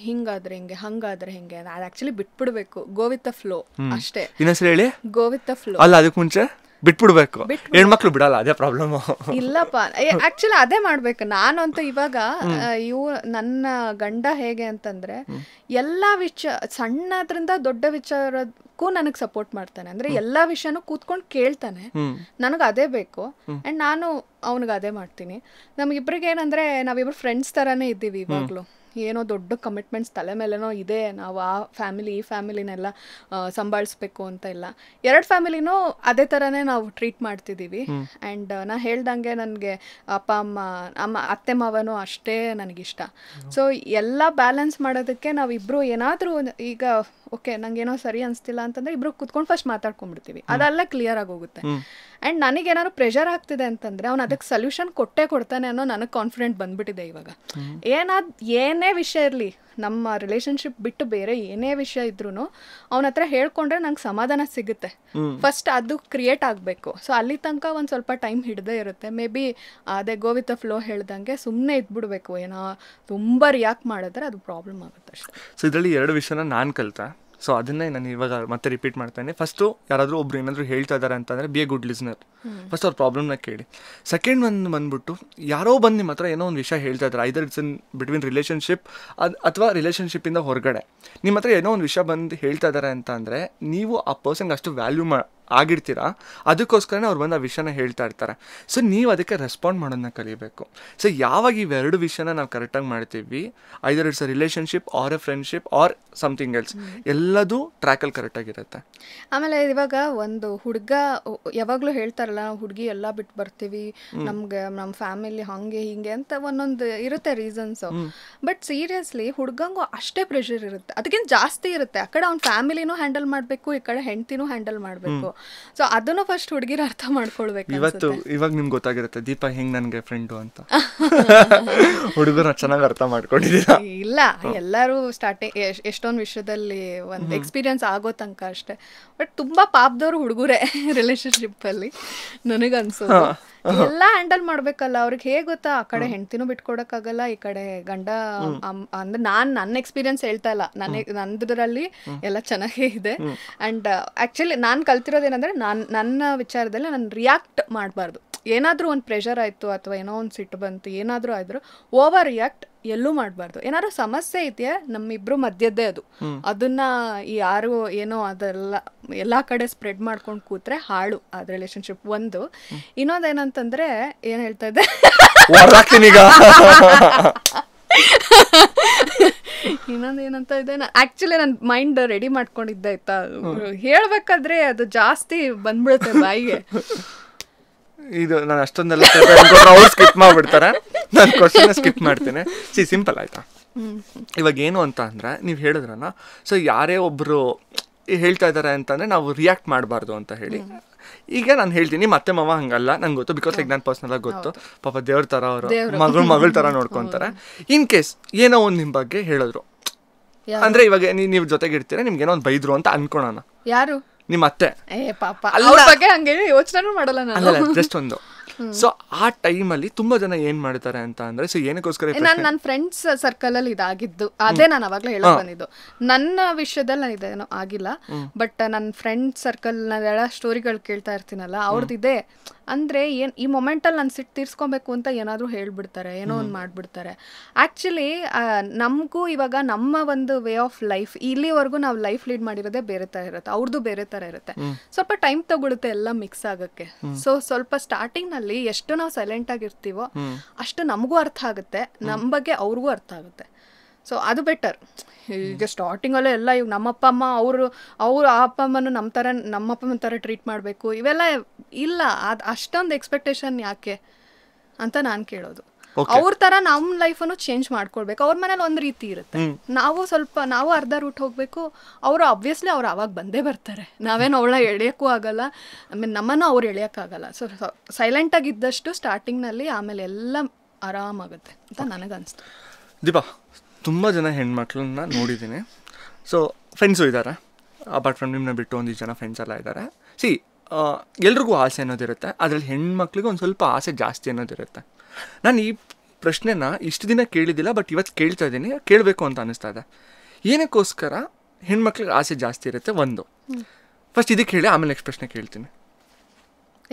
ಹಿಂಗಾದ್ರೆ ಹಿಂಗೆ, ಹಂಗಾದ್ರೆ ಹೆಂಗೆ. ಅದು ಆ್ಯಕ್ಚುಲಿ ಬಿಟ್ಬಿಡ್ಬೇಕು, ಗೋ ವಿತ್ ದ ಫ್ಲೋ ಅಷ್ಟೇ. ಇನ್ನೊಂದ್ಸರಿ ಹೇಳಿ. Go with the flow. ಅಲ್ಲ, ಅದಕ್ಕೆ ಮುಂಚೆ ಬಿಟ್ಬಿಡ್ಬೇಕು, ಹೆಣ್ಮಕ್ಳು ಬಿಡಲ್ಲ, ಅದೇ ಪ್ರಾಬ್ಲಮ್. ಇಲ್ಲಪ್ಪ, ಆಕ್ಚುಲಿ ಅದೇ ಮಾಡ್ಬೇಕು. ನಾನು ಅಂತೂ ಇವಾಗ ನನ್ನ ಗಂಡ ಹೇಗೆ ಅಂತಂದ್ರೆ, ಎಲ್ಲಾ ವಿಷಯ ಸಣ್ಣದ್ರಿಂದ ದೊಡ್ಡ ವಿಚಾರಕ್ಕೂ ನನಗೆ ಸಪೋರ್ಟ್ ಮಾಡ್ತಾನೆ. ಅಂದ್ರೆ ಎಲ್ಲಾ ವಿಷಯನೂ ಕೂತ್ಕೊಂಡು ಕೇಳ್ತಾನೆ, ನನಗೆ ಅದೇ ಬೇಕು ಅಂಡ್ ನಾನು ಅವನಿಗೆ ಅದೇ ಮಾಡ್ತೀನಿ. ನಮಗಿಬ್ರಿಗೆ ಏನಂದ್ರೆ, ನಾವಿಬ್ರು ಫ್ರೆಂಡ್ಸ್ ತರಾನೇ ಇದ್ದೀವಿ ಇವಾಗ್ಲೂ. ಏನೋ ದೊಡ್ಡ ಕಮಿಟ್ಮೆಂಟ್ಸ್ ತಲೆ ಮೇಲೆನೋ ಇದೆ, ನಾವು ಆ ಫ್ಯಾಮಿಲಿ ಈ ಫ್ಯಾಮಿಲಿನೆಲ್ಲ ಸಂಭಾಳಿಸ್ಬೇಕು ಅಂತ ಇಲ್ಲ. 2 ಫ್ಯಾಮಿಲಿನೂ ಅದೇ ಥರನೇ ನಾವು ಟ್ರೀಟ್ ಮಾಡ್ತಿದ್ದೀವಿ. ಆ್ಯಂಡ್ ನಾ ಹೇಳ್ದಂಗೆ ನನಗೆ ಅಪ್ಪ ಅಮ್ಮ ಅತ್ತೆ ಮಾವನೂ ಅಷ್ಟೇ ನನಗಿಷ್ಟ. ಸೊ ಎಲ್ಲ ಬ್ಯಾಲೆನ್ಸ್ ಮಾಡೋದಕ್ಕೆ ನಾವಿಬ್ಬರು ಏನಾದರೂ ಈಗ ಓಕೆ ನಂಗೇನೋ ಸರಿ ಅನಿಸ್ತಿಲ್ಲ ಅಂತಂದರೆ ಇಬ್ಬರು ಕುತ್ಕೊಂಡು ಫಸ್ಟ್ ಮಾತಾಡ್ಕೊಂಡ್ಬಿಡ್ತೀವಿ, ಅದೆಲ್ಲ ಕ್ಲಿಯರ್ ಆಗಿ ಹೋಗುತ್ತೆ. ಆ್ಯಂಡ್ ನನಗೇನಾದ್ರು ಪ್ರೆಷರ್ ಆಗ್ತಿದೆ ಅಂತಂದರೆ ಅವ್ನು ಅದಕ್ಕೆ ಸೊಲ್ಯೂಷನ್ ಕೊಟ್ಟೇ ಕೊಡ್ತಾನೆ ಅನ್ನೋ ನನಗೆ ಕಾನ್ಫಿಡೆಂಟ್ ಬಂದ್ಬಿಟ್ಟಿದೆ ಇವಾಗ. ಏನೇ ವಿಷಯ ಇರಲಿ, ನಮ್ಮ ರಿಲೇಷನ್ಶಿಪ್ ಬಿಟ್ಟು ಬೇರೆ ಏನೇ ವಿಷಯ ಇದ್ರೂ ಅವನ ಹತ್ರ ಹೇಳ್ಕೊಂಡ್ರೆ ನಂಗೆ ಸಮಾಧಾನ ಸಿಗುತ್ತೆ. ಫಸ್ಟ್ ಅದು ಕ್ರಿಯೇಟ್ ಆಗಬೇಕು. ಸೊ ಅಲ್ಲಿ ತನಕ ಒಂದು ಸ್ವಲ್ಪ ಟೈಮ್ ಹಿಡ್ದೇ ಇರುತ್ತೆ. ಮೇ ಬಿ ಅದೇ ಗೋ ವಿತ್ ದ ಫ್ಲೋ ಹೇಳ್ದಂಗೆ ಸುಮ್ಮನೆ ಇದ್ಬಿಡ್ಬೇಕು. ಏನೋ ತುಂಬ ರಿಯಾಕ್ಟ್ ಮಾಡಿದ್ರೆ ಅದು ಪ್ರಾಬ್ಲಮ್ ಆಗುತ್ತೆ ಅಷ್ಟೇ. ಸೊ ಇದರಲ್ಲಿ 2 ವಿಷಯನ ನಾನು ಕಲಿತೆ. ಸೊ ಅದನ್ನೇ ನಾನು ಇವಾಗ ಮತ್ತೆ ರಿಪೀಟ್ ಮಾಡ್ತಾನೆ. ಫಸ್ಟು ಯಾರಾದರೂ ಒಬ್ರು ಏನಾದರೂ ಹೇಳ್ತಾ ಇದ್ದಾರೆ ಅಂತಂದರೆ, B A good listener. First ಅವ್ರ ಪ್ರಾಬ್ಲಮ್ನ ಕೇಳಿ. ಸೆಕೆಂಡ್ ಒಂದು ಬಂದ್ಬಿಟ್ಟು, ಯಾರೋ ಬಂದು ನಿಮ್ಮ ಹತ್ರ ಏನೋ ಒಂದು ವಿಷಯ ಹೇಳ್ತಾ ಇದ್ದಾರೆ, ಐದರ್ ಇಟ್ಸ್ ಇನ್ ಬಿಟ್ವೀನ್ ರಿಲೇಷನ್ಶಿಪ್ ಅಥವಾ ರಿಲೇಷನ್ಶಿಪ್ಪಿಂದ ಹೊರಗಡೆ ನಿಮ್ಮ ಹತ್ರ ಏನೋ ಒಂದು ವಿಷಯ ಬಂದು ಹೇಳ್ತಾ ಇದ್ದಾರೆ ಅಂತ ಅಂದರೆ, ನೀವು ಆ ಪರ್ಸನ್ಗೆ ಅಷ್ಟು ವ್ಯಾಲ್ಯೂ ಆಗಿರ್ತೀರಾ, ಅದಕ್ಕೋಸ್ಕರನೇ ಅವ್ರು ಬಂದು ಆ ವಿಷಯನ ಹೇಳ್ತಾ ಇರ್ತಾರೆ. ಸೊ ನೀವು ಅದಕ್ಕೆ ರೆಸ್ಪಾಂಡ್ ಮಾಡೋದನ್ನ ಕಲಿಬೇಕು. ಸೊ ಯಾವಾಗ ಇವೆರಡು ವಿಷಯನ ನಾವು ಕರೆಕ್ಟಾಗಿ ಮಾಡ್ತೀವಿ, either it's a relationship or a friendship or something else, ಎಲ್ಲದೂ ಟ್ರ್ಯಾಕಲ್ಲಿ ಕರೆಕ್ಟಾಗಿರುತ್ತೆ. ಆಮೇಲೆ ಇವಾಗ ಒಂದು ಹುಡುಗ ಯಾವಾಗಲೂ ಹೇಳ್ತಾರಲ್ಲ, ನಾವು ಹುಡುಗಿ ಎಲ್ಲ ಬಿಟ್ಟು ಬರ್ತೀವಿ, ನಮ್ಗೆ ನಮ್ಮ ಫ್ಯಾಮಿಲಿ ಹಂಗೆ ಹಿಂಗೆ ಅಂತ ಒಂದೊಂದು ಇರುತ್ತೆ ರೀಸನ್ಸು. ಬಟ್ ಸೀರಿಯಸ್ಲಿ ಹುಡುಗಂಗೂ ಅಷ್ಟೇ ಪ್ರೆಷರ್ ಇರುತ್ತೆ, ಅದಕ್ಕಿಂತ ಜಾಸ್ತಿ ಇರುತ್ತೆ. ಆ ಕಡೆ ಅವ್ನ ಫ್ಯಾಮಿಲಿನೂ ಹ್ಯಾಂಡಲ್ ಮಾಡಬೇಕು, ಈ ಕಡೆ ಹೆಂಡ್ತಿನೂ ಹ್ಯಾಂಡಲ್ ಮಾಡಬೇಕು. ಸೊ ಅದನ್ನು ಫಸ್ಟ್ ಹುಡುಗಿರು ಅರ್ಥ ಮಾಡ್ಕೊಳ್ಬೇಕು. ಇವಾಗ ನಿಮ್ಗೆ ಗೊತ್ತಾಗಿರುತ್ತೆ ದೀಪಾ ಹೆಂಗ್ ನನ್ಗೆ ಫ್ರೆಂಡು ಅಂತ. ಹುಡುಗರು ಚೆನ್ನಾಗಿ ಅರ್ಥ ಮಾಡ್ಕೊಂಡಿದ್ದೀರಾ? ಇಲ್ಲ, ಎಲ್ಲರೂ ಸ್ಟಾರ್ಟಿಂಗ್ ಎಷ್ಟೊಂದು ವಿಷಯದಲ್ಲಿ ಒಂದು ಎಕ್ಸ್ಪೀರಿಯನ್ಸ್ ಆಗೋ ತನಕ ಅಷ್ಟೇ. ಬಟ್ ತುಂಬಾ ಪಾಪದವ್ರು ಹುಡುಗರೇ ರಿಲೇಶನ್ಶಿಪ್ ಅಲ್ಲಿ ನನಗನ್ಸೋದು. ಎಲ್ಲ ಹ್ಯಾಂಡಲ್ ಮಾಡ್ಬೇಕಲ್ಲ ಅವ್ರಿಗೆ. ಹೇಗೆ ಗೊತ್ತಾ, ಆ ಕಡೆ ಹೆಂಡ್ತಿನೂ ಬಿಟ್ಕೊಡಕ್ಕಾಗಲ್ಲ, ಈ ಕಡೆ ಗಂಡ. ಅಂದ್ರೆ ನನ್ನ ಎಕ್ಸ್ಪೀರಿಯನ್ಸ್ ಹೇಳ್ತಾ ಇಲ್ಲ, ನಂದ್ರಲ್ಲಿ ಎಲ್ಲ ಚೆನ್ನಾಗೇ ಇದೆ. ಅಂಡ್ ಆಕ್ಚುಲಿ ನಾನು ಕಲ್ತಿರೋದೇನಂದ್ರೆ, ನನ್ನ ವಿಚಾರದಲ್ಲಿ ನಾನು ರಿಯಾಕ್ಟ್ ಮಾಡಬಾರ್ದು. ಏನಾದರೂ ಒಂದು ಪ್ರೆಷರ್ ಆಯಿತು ಅಥವಾ ಏನೋ ಒಂದು ಸಿಟ್ಟು ಬಂತು, ಏನಾದರೂ ಆದರೂ ಓವರ್ ರಿಯಾಕ್ಟ್ ಎಲ್ಲೂ ಮಾಡಬಾರ್ದು. ಏನಾದ್ರು ಸಮಸ್ಯೆ ಇದೆಯಾ ನಮ್ಮಿಬ್ರು ಮಧ್ಯದ್ದೇ ಅದು, ಅದನ್ನ ಯಾರು ಏನೋ ಅದೆಲ್ಲ ಎಲ್ಲ ಕಡೆ ಸ್ಪ್ರೆಡ್ ಮಾಡ್ಕೊಂಡು ಕೂತ್ರೆ ಹಾಳು ಅದು ರಿಲೇಶನ್ಶಿಪ್. ಒಂದು ಇನ್ನೊಂದೇನಂತಂದ್ರೆ, ಏನು ಹೇಳ್ತಾ ಇದ್ದೆ, ಇನ್ನೊಂದೇನಂತ ಇದೆ, ಆಕ್ಚುಲಿ ನನ್ನ ಮೈಂಡ್ ರೆಡಿ ಮಾಡ್ಕೊಂಡಿದ್ದೆ ಆಯ್ತಾ, ಹೇಳ್ಬೇಕಾದ್ರೆ ಅದು ಜಾಸ್ತಿ ಬಂದ್ಬಿಡುತ್ತೆ ಬಾಯಿಗೆ. ಇದು ನಾನು ಅಷ್ಟೊಂದೆಲ್ಲ ಅವ್ರು ಸ್ಕಿಪ್ ಮಾಡ್ಬಿಡ್ತಾರೆ, ನಾನು ಕ್ವಶನ್ ಸ್ಕಿಪ್ ಮಾಡ್ತೇನೆ. ಸಿಂಪಲ್ ಆಯ್ತಾ. ಇವಾಗ ಏನು ಅಂತ ಅಂದ್ರೆ, ನೀವು ಹೇಳಿದ್ರಲ್ಲ, ಸೊ ಯಾರೇ ಒಬ್ರು ಹೇಳ್ತಾ ಇದ್ದಾರೆ ಅಂತಂದ್ರೆ ನಾವು ರಿಯಾಕ್ಟ್ ಮಾಡಬಾರ್ದು ಅಂತ ಹೇಳಿ. ಈಗ ನಾನು ಹೇಳ್ತೀನಿ, ಮತ್ತೆ ಮಾವ ಹಂಗಲ್ಲ ನಂಗೆ ಗೊತ್ತು, ಬಿಕಾಸ್ ಲೈಕ್ ನಾನು ಪರ್ಸನಲ್ ಆಗಿ ಗೊತ್ತು, ಪಾಪ ದೇವ್ರ ತರ ಅವರು ಮಗಳ ತರ ನೋಡ್ಕೊಂತಾರೆ. ಇನ್ ಕೇಸ್ ಏನೋ ಒಂದು ನಿಮ್ಮ ಬಗ್ಗೆ ಹೇಳಿದ್ರು ಅಂದ್ರೆ, ಇವಾಗ ನೀವು ಜೊತೆಗೆ ಇರ್ತೀರಾ, ನಿಮ್ಗೆ ಏನೋ ಒಂದು ಬೈದ್ರು ಅಂತ ಅನ್ಕೊಳೋಣ. ಯಾರು? ನಿಮ್ಮ ಅತ್ತೆ. ಪಾಪ ಅವ್ರ ಬಗ್ಗೆ ಹಂಗೆ ಯೋಚನೆ ಮಾಡಲ್ಲ ನಾನು. ಜಸ್ಟ್ ಒಂದು. ಸೊ ಆ ಟೈಮಲ್ಲಿ ತುಂಬಾ ಜನ ಏನ್ ಮಾಡ್ತಾರೆ ಅಂತ ಅಂದ್ರೆ, ಸೊ ಏನಕ್ಕೋಸ್ಕರ ನನ್ನ ಫ್ರೆಂಡ್ಸ್ ಸರ್ಕಲ್ ಅಲ್ಲಿ ಇದಾಗಿದ್ದು, ಅದೇ ನಾನು ಅವಾಗ್ಲೇ ಹೇಳಕ್ ಬಂದಿದ್ದು. ನನ್ನ ವಿಷಯದಲ್ಲಿ ನಾನು ಇದೇನೋ ಆಗಿಲ್ಲ, ಬಟ್ ನನ್ನ ಫ್ರೆಂಡ್ ಸರ್ಕಲ್ ಎಲ್ಲ ಸ್ಟೋರಿಗಳು ಕೇಳ್ತಾ ಇರ್ತೀನಲ್ಲ, ಅವ್ರದ್ದಿದೆ. ಅಂದ್ರೆ ಈ ಮೊಮೆಂಟಲ್ಲಿ ನಾನು ಸಿಟ್ಟು ತೀರ್ಸ್ಕೊಬೇಕು ಅಂತ ಏನಾದರೂ ಹೇಳ್ಬಿಡ್ತಾರೆ, ಏನೋ ಒಂದು ಮಾಡಿಬಿಡ್ತಾರೆ. ಆ್ಯಕ್ಚುಲಿ ನಮಗೂ ಇವಾಗ ನಮ್ಮ ಒಂದು ವೇ ಆಫ್ ಲೈಫ್, ಇಲ್ಲಿವರೆಗೂ ನಾವು ಲೈಫ್ ಲೀಡ್ ಮಾಡಿರೋದೇ ಬೇರೆ ಥರ ಇರುತ್ತೆ, ಅವ್ರದ್ದು ಬೇರೆ ಥರ ಇರುತ್ತೆ. ಸ್ವಲ್ಪ ಟೈಮ್ ತಗೊಳುತ್ತೆ ಎಲ್ಲ ಮಿಕ್ಸ್ ಆಗೋಕ್ಕೆ. ಸೊ ಸ್ವಲ್ಪ ಸ್ಟಾರ್ಟಿಂಗ್ನಲ್ಲಿ ಎಷ್ಟು ನಾವು ಸೈಲೆಂಟ್ ಆಗಿರ್ತೀವೋ ಅಷ್ಟು ನಮಗೂ ಅರ್ಥ ಆಗುತ್ತೆ, ನಮ್ಮ ಬಗ್ಗೆ ಅವ್ರಿಗೂ ಅರ್ಥ ಆಗುತ್ತೆ. ಸೊ ಅದು ಬೆಟರ್. ಈಗ ಸ್ಟಾರ್ಟಿಂಗಲ್ಲೇ ಎಲ್ಲ ಇವಾಗ ನಮ್ಮಪ್ಪ ಅಮ್ಮ ಅವರು ಆ ಅಪ್ಪ ಅಮ್ಮನೂ ನಮ್ಮ ಅಪ್ಪ ಅಮ್ಮನ ಥರ ಟ್ರೀಟ್ ಮಾಡಬೇಕು, ಇವೆಲ್ಲ ಇಲ್ಲ. ಅದು ಅಷ್ಟೊಂದು ಎಕ್ಸ್ಪೆಕ್ಟೇಷನ್ ಯಾಕೆ ಅಂತ ನಾನು ಕೇಳೋದು. ಅವ್ರ ಥರ ನಮ್ಮ ಲೈಫನ್ನು ಚೇಂಜ್ ಮಾಡ್ಕೊಳ್ಬೇಕು. ಅವ್ರ ಮನೇಲಿ ಒಂದು ರೀತಿ ಇರುತ್ತೆ, ನಾವು ಅರ್ಧ ರೂಟ್ ಹೋಗಬೇಕು, ಅವರು ಆಬ್ವಿಯಸ್ಲಿ ಅವ್ರು ಆವಾಗ ಬಂದೇ ಬರ್ತಾರೆ. ನಾವೇನು ಅವಳ ಎಳೆಯೋಕ್ಕೂ ಆಗಲ್ಲ, ಆಮೇಲೆ ನಮ್ಮನ್ನು ಅವ್ರು ಎಳೆಯೋಕ್ಕಾಗಲ್ಲ. ಸೊ ಸೈಲೆಂಟಾಗಿದ್ದಷ್ಟು ಸ್ಟಾರ್ಟಿಂಗ್ನಲ್ಲಿ, ಆಮೇಲೆ ಎಲ್ಲ ಆರಾಮಾಗುತ್ತೆ ಅಂತ ನನಗನ್ನಿಸ್ತು. ದೀಪಾ, ತುಂಬ ಜನ ಹೆಣ್ಮಕ್ಳನ್ನ ನೋಡಿದ್ದೀನಿ. ಸೊ ಫ್ರೆಂಡ್ಸು ಇದ್ದಾರೆ, ಅಪಾರ್ಟ್ ಫ್ರಮ್ ನಿಮ್ಮನ್ನ ಬಿಟ್ಟು ಒಂದಿಷ್ಟು ಜನ ಫ್ರೆಂಡ್ಸ್ ಎಲ್ಲ ಇದ್ದಾರೆ. ಎಲ್ರಿಗೂ ಆಸೆ ಅನ್ನೋದಿರುತ್ತೆ, ಅದರಲ್ಲಿ ಹೆಣ್ಮಕ್ಳಿಗೆ ಒಂದು ಸ್ವಲ್ಪ ಆಸೆ ಜಾಸ್ತಿ ಅನ್ನೋದಿರುತ್ತೆ. ನಾನು ಈ ಪ್ರಶ್ನೆನ ಇಷ್ಟು ದಿನ ಕೇಳಿದ್ದಿಲ್ಲ, ಬಟ್ ಇವತ್ತು ಕೇಳ್ತಾ ಇದ್ದೀನಿ, ಕೇಳಬೇಕು ಅಂತ ಅನ್ನಿಸ್ತಾ ಇದೆ. ಏನಕ್ಕೋಸ್ಕರ ಹೆಣ್ಮಕ್ಳಿಗೆ ಆಸೆ ಜಾಸ್ತಿ ಇರುತ್ತೆ? ಒಂದು ಫಸ್ಟ್ ಇದಕ್ಕೆ ಹೇಳಿ, ಆಮೇಲೆ ನೆಕ್ಸ್ಟ್ ಪ್ರಶ್ನೆ ಕೇಳ್ತೀನಿ.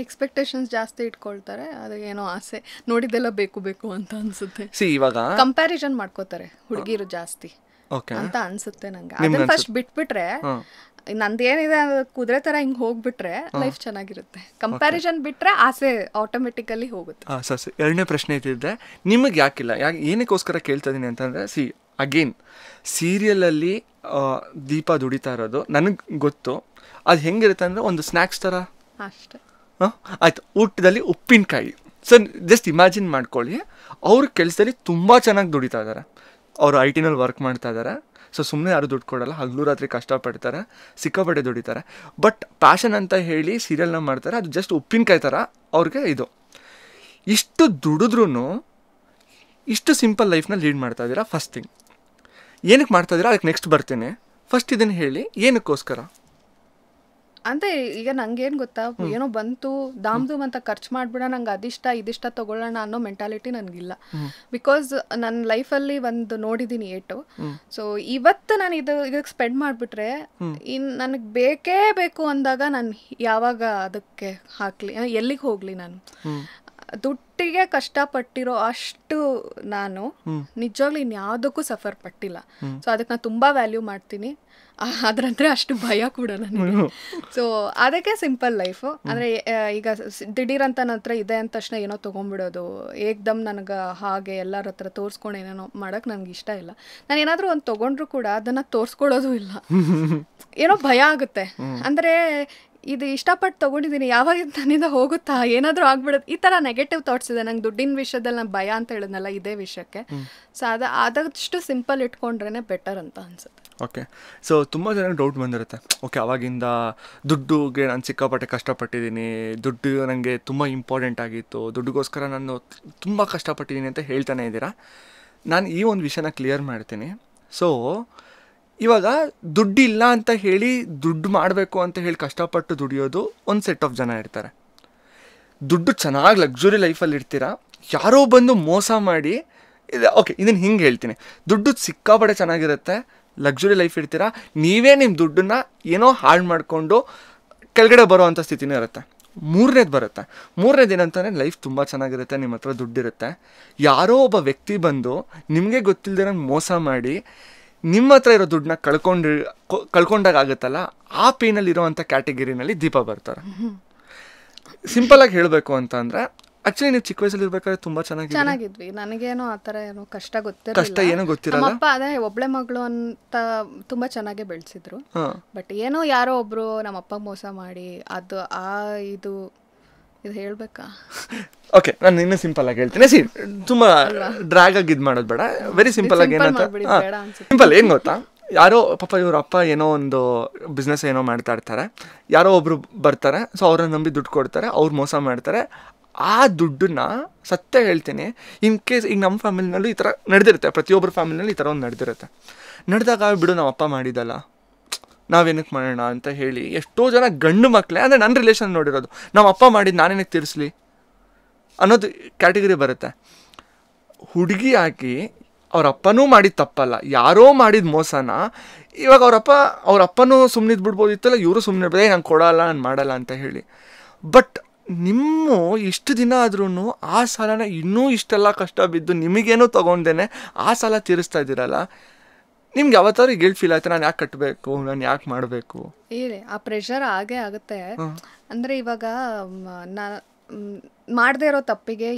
ಎಕ್ಸ್ಪೆಕ್ಟೇಷನ್ಸ್ ಜಾಸ್ತಿ ಇಟ್ಕೊಳ್ತಾರೆ, ಅದು ಏನೋ ಆಸೆ ನೋಡಿದ್ದೆಲ್ಲ ಬೇಕು ಅಂತ ಅನ್ಸುತ್ತೆ. ಇವಾಗ ಕಂಪ್ಯಾರಿಸನ್ ಮಾಡ್ಕೋತಾರೆ ಹುಡುಗಿರು ಜಾಸ್ತಿ ಅಂತ ಅನ್ಸುತ್ತೆ ನಂಗೆ. ಅದನ್ನ ಫಸ್ಟ್ ಬಿಟ್ಬಿಟ್ರೆ, ನಂದೇನಿದೆ ಕುದುರೆ ತರ ಹಿಂಗ್ ಹೋಗ್ಬಿಟ್ರೆ ಲೈಫ್ ಚೆನ್ನಾಗಿರುತ್ತೆ. ಕಂಪ್ಯಾರಿಸನ್ ಬಿಟ್ರೆ ಆಸೆ ಆಟೋಮೆಟಿಕಲಿ ಹೋಗುತ್ತೆ. ಎರಡನೇ ಪ್ರಶ್ನೆ ಇದ್ದಿದ್ದೆ, ನಿಮಗೆ ಯಾಕಿಲ್ಲ, ಏನಕ್ಕೋಸ್ಕರ ಕೇಳ್ತಾ ಇದೀನಿ ಅಂತಂದ್ರೆ, ಅಗೇನ್ ಸೀರಿಯಲಲ್ಲಿ ದೀಪಾ ದುಡಿತಾ ಇರೋದು ನನಗೆ ಗೊತ್ತು. ಅದು ಹೆಂಗಿರುತ್ತೆ ಅಂದರೆ, ಒಂದು ಸ್ನ್ಯಾಕ್ಸ್ ಥರ ಅಷ್ಟೇ. ಆಯ್ತು, ಊಟದಲ್ಲಿ ಉಪ್ಪಿನಕಾಯಿ. ಸೊ ಜಸ್ಟ್ ಇಮ್ಯಾಜಿನ್ ಮಾಡ್ಕೊಳ್ಳಿ, ಅವ್ರ ಕೆಲಸದಲ್ಲಿ ತುಂಬ ಚೆನ್ನಾಗಿ ದುಡಿತಾ ಇದ್ದಾರೆ. ಅವರು IT ನಲ್ಲಿ ವರ್ಕ್ ಮಾಡ್ತಾ ಇದ್ದಾರೆ. ಸೊ ಸುಮ್ಮನೆ ಯಾರು ದುಡ್ಡು ಕೊಡಲ್ಲ, ಹಗಲು ರಾತ್ರಿ ಕಷ್ಟಪಡ್ತಾರೆ, ಸಿಕ್ಕಾಪಟ್ಟೆ ದುಡಿತಾರೆ. ಬಟ್ ಪ್ಯಾಷನ್ ಅಂತ ಹೇಳಿ ಸೀರಿಯಲ್ನ ಮಾಡ್ತಾರೆ, ಅದು ಜಸ್ಟ್ ಉಪ್ಪಿನಕಾಯಿ ಥರ ಅವ್ರಿಗೆ ಇದು. ಇಷ್ಟು ದುಡಿದ್ರೂ ಇಷ್ಟು ಸಿಂಪಲ್ ಲೈಫ್ನ ಲೀಡ್ ಮಾಡ್ತಾ ಇದ್ದೀರಾ. ಫಸ್ಟ್ ಥಿಂಗ್ ಏನಕ್ಕೆ ಮಾಡ್ತಾ ಇದ್ದೀರಾ, ಅದಕ್ಕೆ ನೆಕ್ಸ್ಟ್ ಬರ್ತೀನಿ. ಫಸ್ಟ್ ಇದನ್ನು ಹೇಳಿ, ಏನಕ್ಕೋಸ್ಕರ ಅಂದರೆ ಈಗ ನಂಗೇನು ಗೊತ್ತಾ, ಏನೋ ಬಂತು ದಾಮ್ದೂಮ್ ಅಂತ ಖರ್ಚು ಮಾಡಿಬಿಡ, ನಂಗೆ ಅದಿಷ್ಟ ಇದಿಷ್ಟ ತೊಗೊಳ್ಳೋಣ ಅನ್ನೋ ಮೆಂಟಾಲಿಟಿ ನನಗಿಲ್ಲ. ಬಿಕಾಸ್ ನನ್ನ ಲೈಫಲ್ಲಿ ಒಂದು ನೋಡಿದ್ದೀನಿ ಏಟು. ಸೊ ಇವತ್ತು ನಾನು ಇದಕ್ಕೆ ಸ್ಪೆಂಡ್ ಮಾಡಿಬಿಟ್ರೆ, ನನಗೆ ಬೇಕೇ ಬೇಕು ಅಂದಾಗ ನಾನು ಯಾವಾಗ ಅದಕ್ಕೆ ಹಾಕಲಿ, ಎಲ್ಲಿಗೆ ಹೋಗಲಿ? ನಾನು ದುಡ್ಡಿಗೆ ಕಷ್ಟಪಟ್ಟಿರೋ ಅಷ್ಟು ನಾನು ನಿಜವಾಗ್ಲೂ ಇನ್ಯಾವುದಕ್ಕೂ ಸಫರ್ ಪಟ್ಟಿಲ್ಲ. ಸೊ ಅದಕ್ಕೆ ನಾನು ತುಂಬ ವ್ಯಾಲ್ಯೂ ಮಾಡ್ತೀನಿ, ಅದ್ರಂದ್ರೆ ಅಷ್ಟು ಭಯ ಕೂಡ ನನಗೆ. ಸೊ ಅದಕ್ಕೆ ಸಿಂಪಲ್ ಲೈಫು. ಅಂದರೆ ಈಗ ದಿಢೀರಂತ ನನ್ನ ಹತ್ರ ಇದೆ ಅಂದ ತಕ್ಷಣ ಏನೋ ತೊಗೊಂಡ್ಬಿಡೋದು, ಏಕ್ದಮ್ ನನಗೆ ಹಾಗೆ ಎಲ್ಲರ ಹತ್ರ ತೋರಿಸ್ಕೊಂಡು ಏನೇನೋ ಮಾಡೋಕ್ಕೆ ನನಗೆ ಇಷ್ಟ ಇಲ್ಲ. ನಾನು ಏನಾದರೂ ಒಂದು ತೊಗೊಂಡ್ರು ಕೂಡ ಅದನ್ನು ತೋರಿಸ್ಕೊಳ್ಳೋದು ಇಲ್ಲ, ಏನೋ ಭಯ ಆಗುತ್ತೆ. ಅಂದರೆ ಇದು ಇಷ್ಟಪಟ್ಟು ತೊಗೊಂಡಿದ್ದೀನಿ, ಯಾವಾಗ ನನ್ನಿಂದ ಹೋಗುತ್ತಾ, ಏನಾದರೂ ಆಗ್ಬಿಡೋದು, ಈ ಥರ ನೆಗೆಟಿವ್ ಥಾಟ್ಸ್ ಇದೆ ನಂಗೆ ದುಡ್ಡಿನ ವಿಷಯದಲ್ಲಿ. ನಾನು ಭಯ ಅಂತ ಹೇಳಿದ್ನಲ್ಲ ಇದೇ ವಿಷಯಕ್ಕೆ. ಸೊ ಆದಷ್ಟು ಸಿಂಪಲ್ ಇಟ್ಕೊಂಡ್ರೇ ಬೆಟರ್ ಅಂತ ಅನ್ಸುತ್ತೆ. ಓಕೆ. ಸೊ ತುಂಬ ಜನಕ್ಕೆ ಡೌಟ್ ಬಂದಿರುತ್ತೆ, ಓಕೆ ಅವಾಗಿಂದ ದುಡ್ಡುಗೆ ನಾನು ಸಿಕ್ಕಾಪಟ್ಟೆ ಕಷ್ಟಪಟ್ಟಿದ್ದೀನಿ, ದುಡ್ಡು ನನಗೆ ತುಂಬ ಇಂಪಾರ್ಟೆಂಟ್ ಆಗಿತ್ತು, ದುಡ್ಡುಗೋಸ್ಕರ ನಾನು ತುಂಬ ಕಷ್ಟಪಟ್ಟಿದ್ದೀನಿ ಅಂತ ಹೇಳ್ತಾನೆ ಇದ್ದೀರಾ. ನಾನು ಈ ಒಂದು ವಿಷಯನ ಕ್ಲಿಯರ್ ಮಾಡ್ತೀನಿ. ಸೊ ಇವಾಗ ದುಡ್ಡಿಲ್ಲ ಅಂತ ಹೇಳಿ ದುಡ್ಡು ಮಾಡಬೇಕು ಅಂತ ಹೇಳಿ ಕಷ್ಟಪಟ್ಟು ದುಡಿಯೋದು ಒಂದು ಸೆಟ್ ಆಫ್ ಜನ ಇರ್ತಾರೆ. ದುಡ್ಡು ಚೆನ್ನಾಗಿ ಲಕ್ಸುರಿ ಲೈಫಲ್ಲಿ ಇರ್ತೀರಾ, ಯಾರೋ ಬಂದು ಮೋಸ ಮಾಡಿ ಓಕೆ ಇದನ್ನು ಹಿಂಗೆ ಹೇಳ್ತೀನಿ, ದುಡ್ಡು ಸಿಕ್ಕಾಪಟ್ಟೆ ಚೆನ್ನಾಗಿರುತ್ತೆ, ಲಕ್ಸುರಿ ಲೈಫ್ ಇರ್ತೀರಾ, ನೀವೇ ನಿಮ್ಮ ದುಡ್ಡನ್ನ ಏನೋ ಹಾಳು ಮಾಡಿಕೊಂಡು ಕೆಳಗಡೆ ಬರೋ ಅಂಥ ಸ್ಥಿತಿನೇ ಇರುತ್ತೆ. ಮೂರನೇದು ಏನಂತಂದರೆ ಲೈಫ್ ತುಂಬ ಚೆನ್ನಾಗಿರುತ್ತೆ, ನಿಮ್ಮ ಹತ್ರ ದುಡ್ಡಿರುತ್ತೆ, ಯಾರೋ ಒಬ್ಬ ವ್ಯಕ್ತಿ ಬಂದು ನಿಮಗೆ ಗೊತ್ತಿಲ್ಲದೆ ನಂಗೆ ಮೋಸ ಮಾಡಿ ನಿಮ್ಮ ಹತ್ರ ಇರೋ ದುಡ್ಡನ್ನ ಕಳ್ಕೊಂಡಾಗ ಆಗುತ್ತಲ್ಲ, ಆ ಪೇನಲ್ಲಿರೋವಂಥ ಕ್ಯಾಟಗರಿನಲ್ಲಿ ದೀಪ ಬರ್ತಾರೆ. ಸಿಂಪಲಾಗಿ ಹೇಳಬೇಕು ಅಂತ ಅಂದರೆ ಆಕ್ಚುಲಿ ನೀವು ಚಿಕ್ಕ ವಯಸ್ಸಲ್ಲಿ ಇರ್ಬೇಕಾದ್ರೆ ತುಂಬಾ ಚೆನ್ನಾಗಿದ್ವಿ. ನನಗೇನೋ ಆ ಥರ ಏನೋ ಕಷ್ಟ ಏನೋ ಗೊತ್ತಿರಲ್ಲ. ನಮ್ಮಪ್ಪ ಅದೇ ಒಬ್ಳೆ ಮಗಳು ಅಂತ ತುಂಬಾ ಚೆನ್ನಾಗೇ ಬೆಳೆಸಿದ್ರು. ಬಟ್ ಏನೋ ಯಾರೋ ಒಬ್ರು ನಮ್ಮಪ್ಪ ಮೋಸ ಮಾಡಿ ಅದು ಇದು ಹೇಳ್ಬೇಕಾ? ಓಕೆ, ನಾನು ಇನ್ನೂ ಸಿಂಪಲ್ ಆಗಿ ಹೇಳ್ತೀನಿ. ತುಂಬಾ ಡ್ರ್ಯಾಗ್ ಆಗಿ ಇದು ಮಾಡೋದು ಬೇಡ, ವೆರಿ ಸಿಂಪಲ್ ಆಗಿ ಏನಂತ ಸಿಂಪಲ್ ಏನು ಗೊತ್ತಾ, ಯಾರೋ ಪಾಪ ಇವ್ರ ಅಪ್ಪ ಏನೋ ಒಂದು ಬಿಸ್ನೆಸ್ ಏನೋ ಮಾಡ್ತಾ ಇರ್ತಾರೆ, ಯಾರೋ ಒಬ್ರು ಬರ್ತಾರೆ, ಸೊ ಅವ್ರನ್ನ ನಂಬಿ ದುಡ್ಡು ಕೊಡ್ತಾರೆ, ಅವ್ರು ಮೋಸ ಮಾಡ್ತಾರೆ. ಆ ದುಡ್ಡನ್ನ ಸತ್ಯ ಹೇಳ್ತೀನಿ, ಇನ್ ಕೇಸ್ ಈಗ ನಮ್ಮ ಫ್ಯಾಮಿಲಿನಲ್ಲೂ ಈ ಥರ ನಡೆದಿರುತ್ತೆ, ಪ್ರತಿಯೊಬ್ಬರ ಫ್ಯಾಮಿಲಿನಲ್ಲಿ ಈ ಥರ ಒಂದು ನಡೆದಾಗ ಬಿಡು ನಮ್ಮ ಅಪ್ಪ ಮಾಡಿದಲ್ಲ ನಾವೇನಕ್ಕೆ ಮಾಡೋಣ ಅಂತ ಹೇಳಿ ಎಷ್ಟೋ ಜನ ಗಂಡು ಮಕ್ಕಳೇ, ಅಂದರೆ ನನ್ನ ರಿಲೇಷನ್ ನೋಡಿರೋದು, ನಮ್ಮ ಅಪ್ಪ ಮಾಡಿದ್ದು ನಾನೇನಕ್ಕೆ ತೀರಿಸ್ಲಿ ಅನ್ನೋದು ಕ್ಯಾಟಗರಿ ಬರುತ್ತೆ. ಹುಡುಗಿ ಹಾಕಿ ಅವ್ರ ಅಪ್ಪನೂ ಮಾಡಿದ ತಪ್ಪಲ್ಲ, ಯಾರೋ ಮಾಡಿದ ಮೋಸನ ಇವಾಗ ಅವ್ರ ಅಪ್ಪನೂ ಸುಮ್ಮನಿದ್ದು ಬಿಡ್ಬೋದಿತ್ತಲ್ಲ, ಇವರು ಸುಮ್ಮನೆ ಬಿಡೋದೇ ನಂಗೆ ಕೊಡಲ್ಲ ನಾನು ಮಾಡಲ್ಲ ಅಂತ ಹೇಳಿ. ಬಟ್ ನಿಮ್ಮ ಇಷ್ಟು ದಿನ ಆದ್ರೂ ಆ ಸಾಲನ ಇನ್ನೂ ಇಷ್ಟೆಲ್ಲ ಕಷ್ಟ ಬಿದ್ದು ನಿಮಗೇನೋ ತೊಗೊಂಡೇನೆ ಆ ಸಾಲ ತೀರಿಸ್ತಾ ಇದ್ದೀರಲ್ಲ, ನಿಮ್ಗೆ ಯಾವತ್ತಾದ್ರೂ ಗಿಲ್ಟ್ ಫೀಲ್ ಆಯ್ತು, ನಾನು ಯಾಕೆ ಕಟ್ಟಬೇಕು, ನಾನು ಯಾಕೆ ಮಾಡಬೇಕು? ಆ ಪ್ರೆಷರ್ ಆಗೇ ಆಗುತ್ತೆ. ಅಂದರೆ ಇವಾಗ ಮಾಡದೇ ಇರೋ ತಪ್ಪಿಗೆ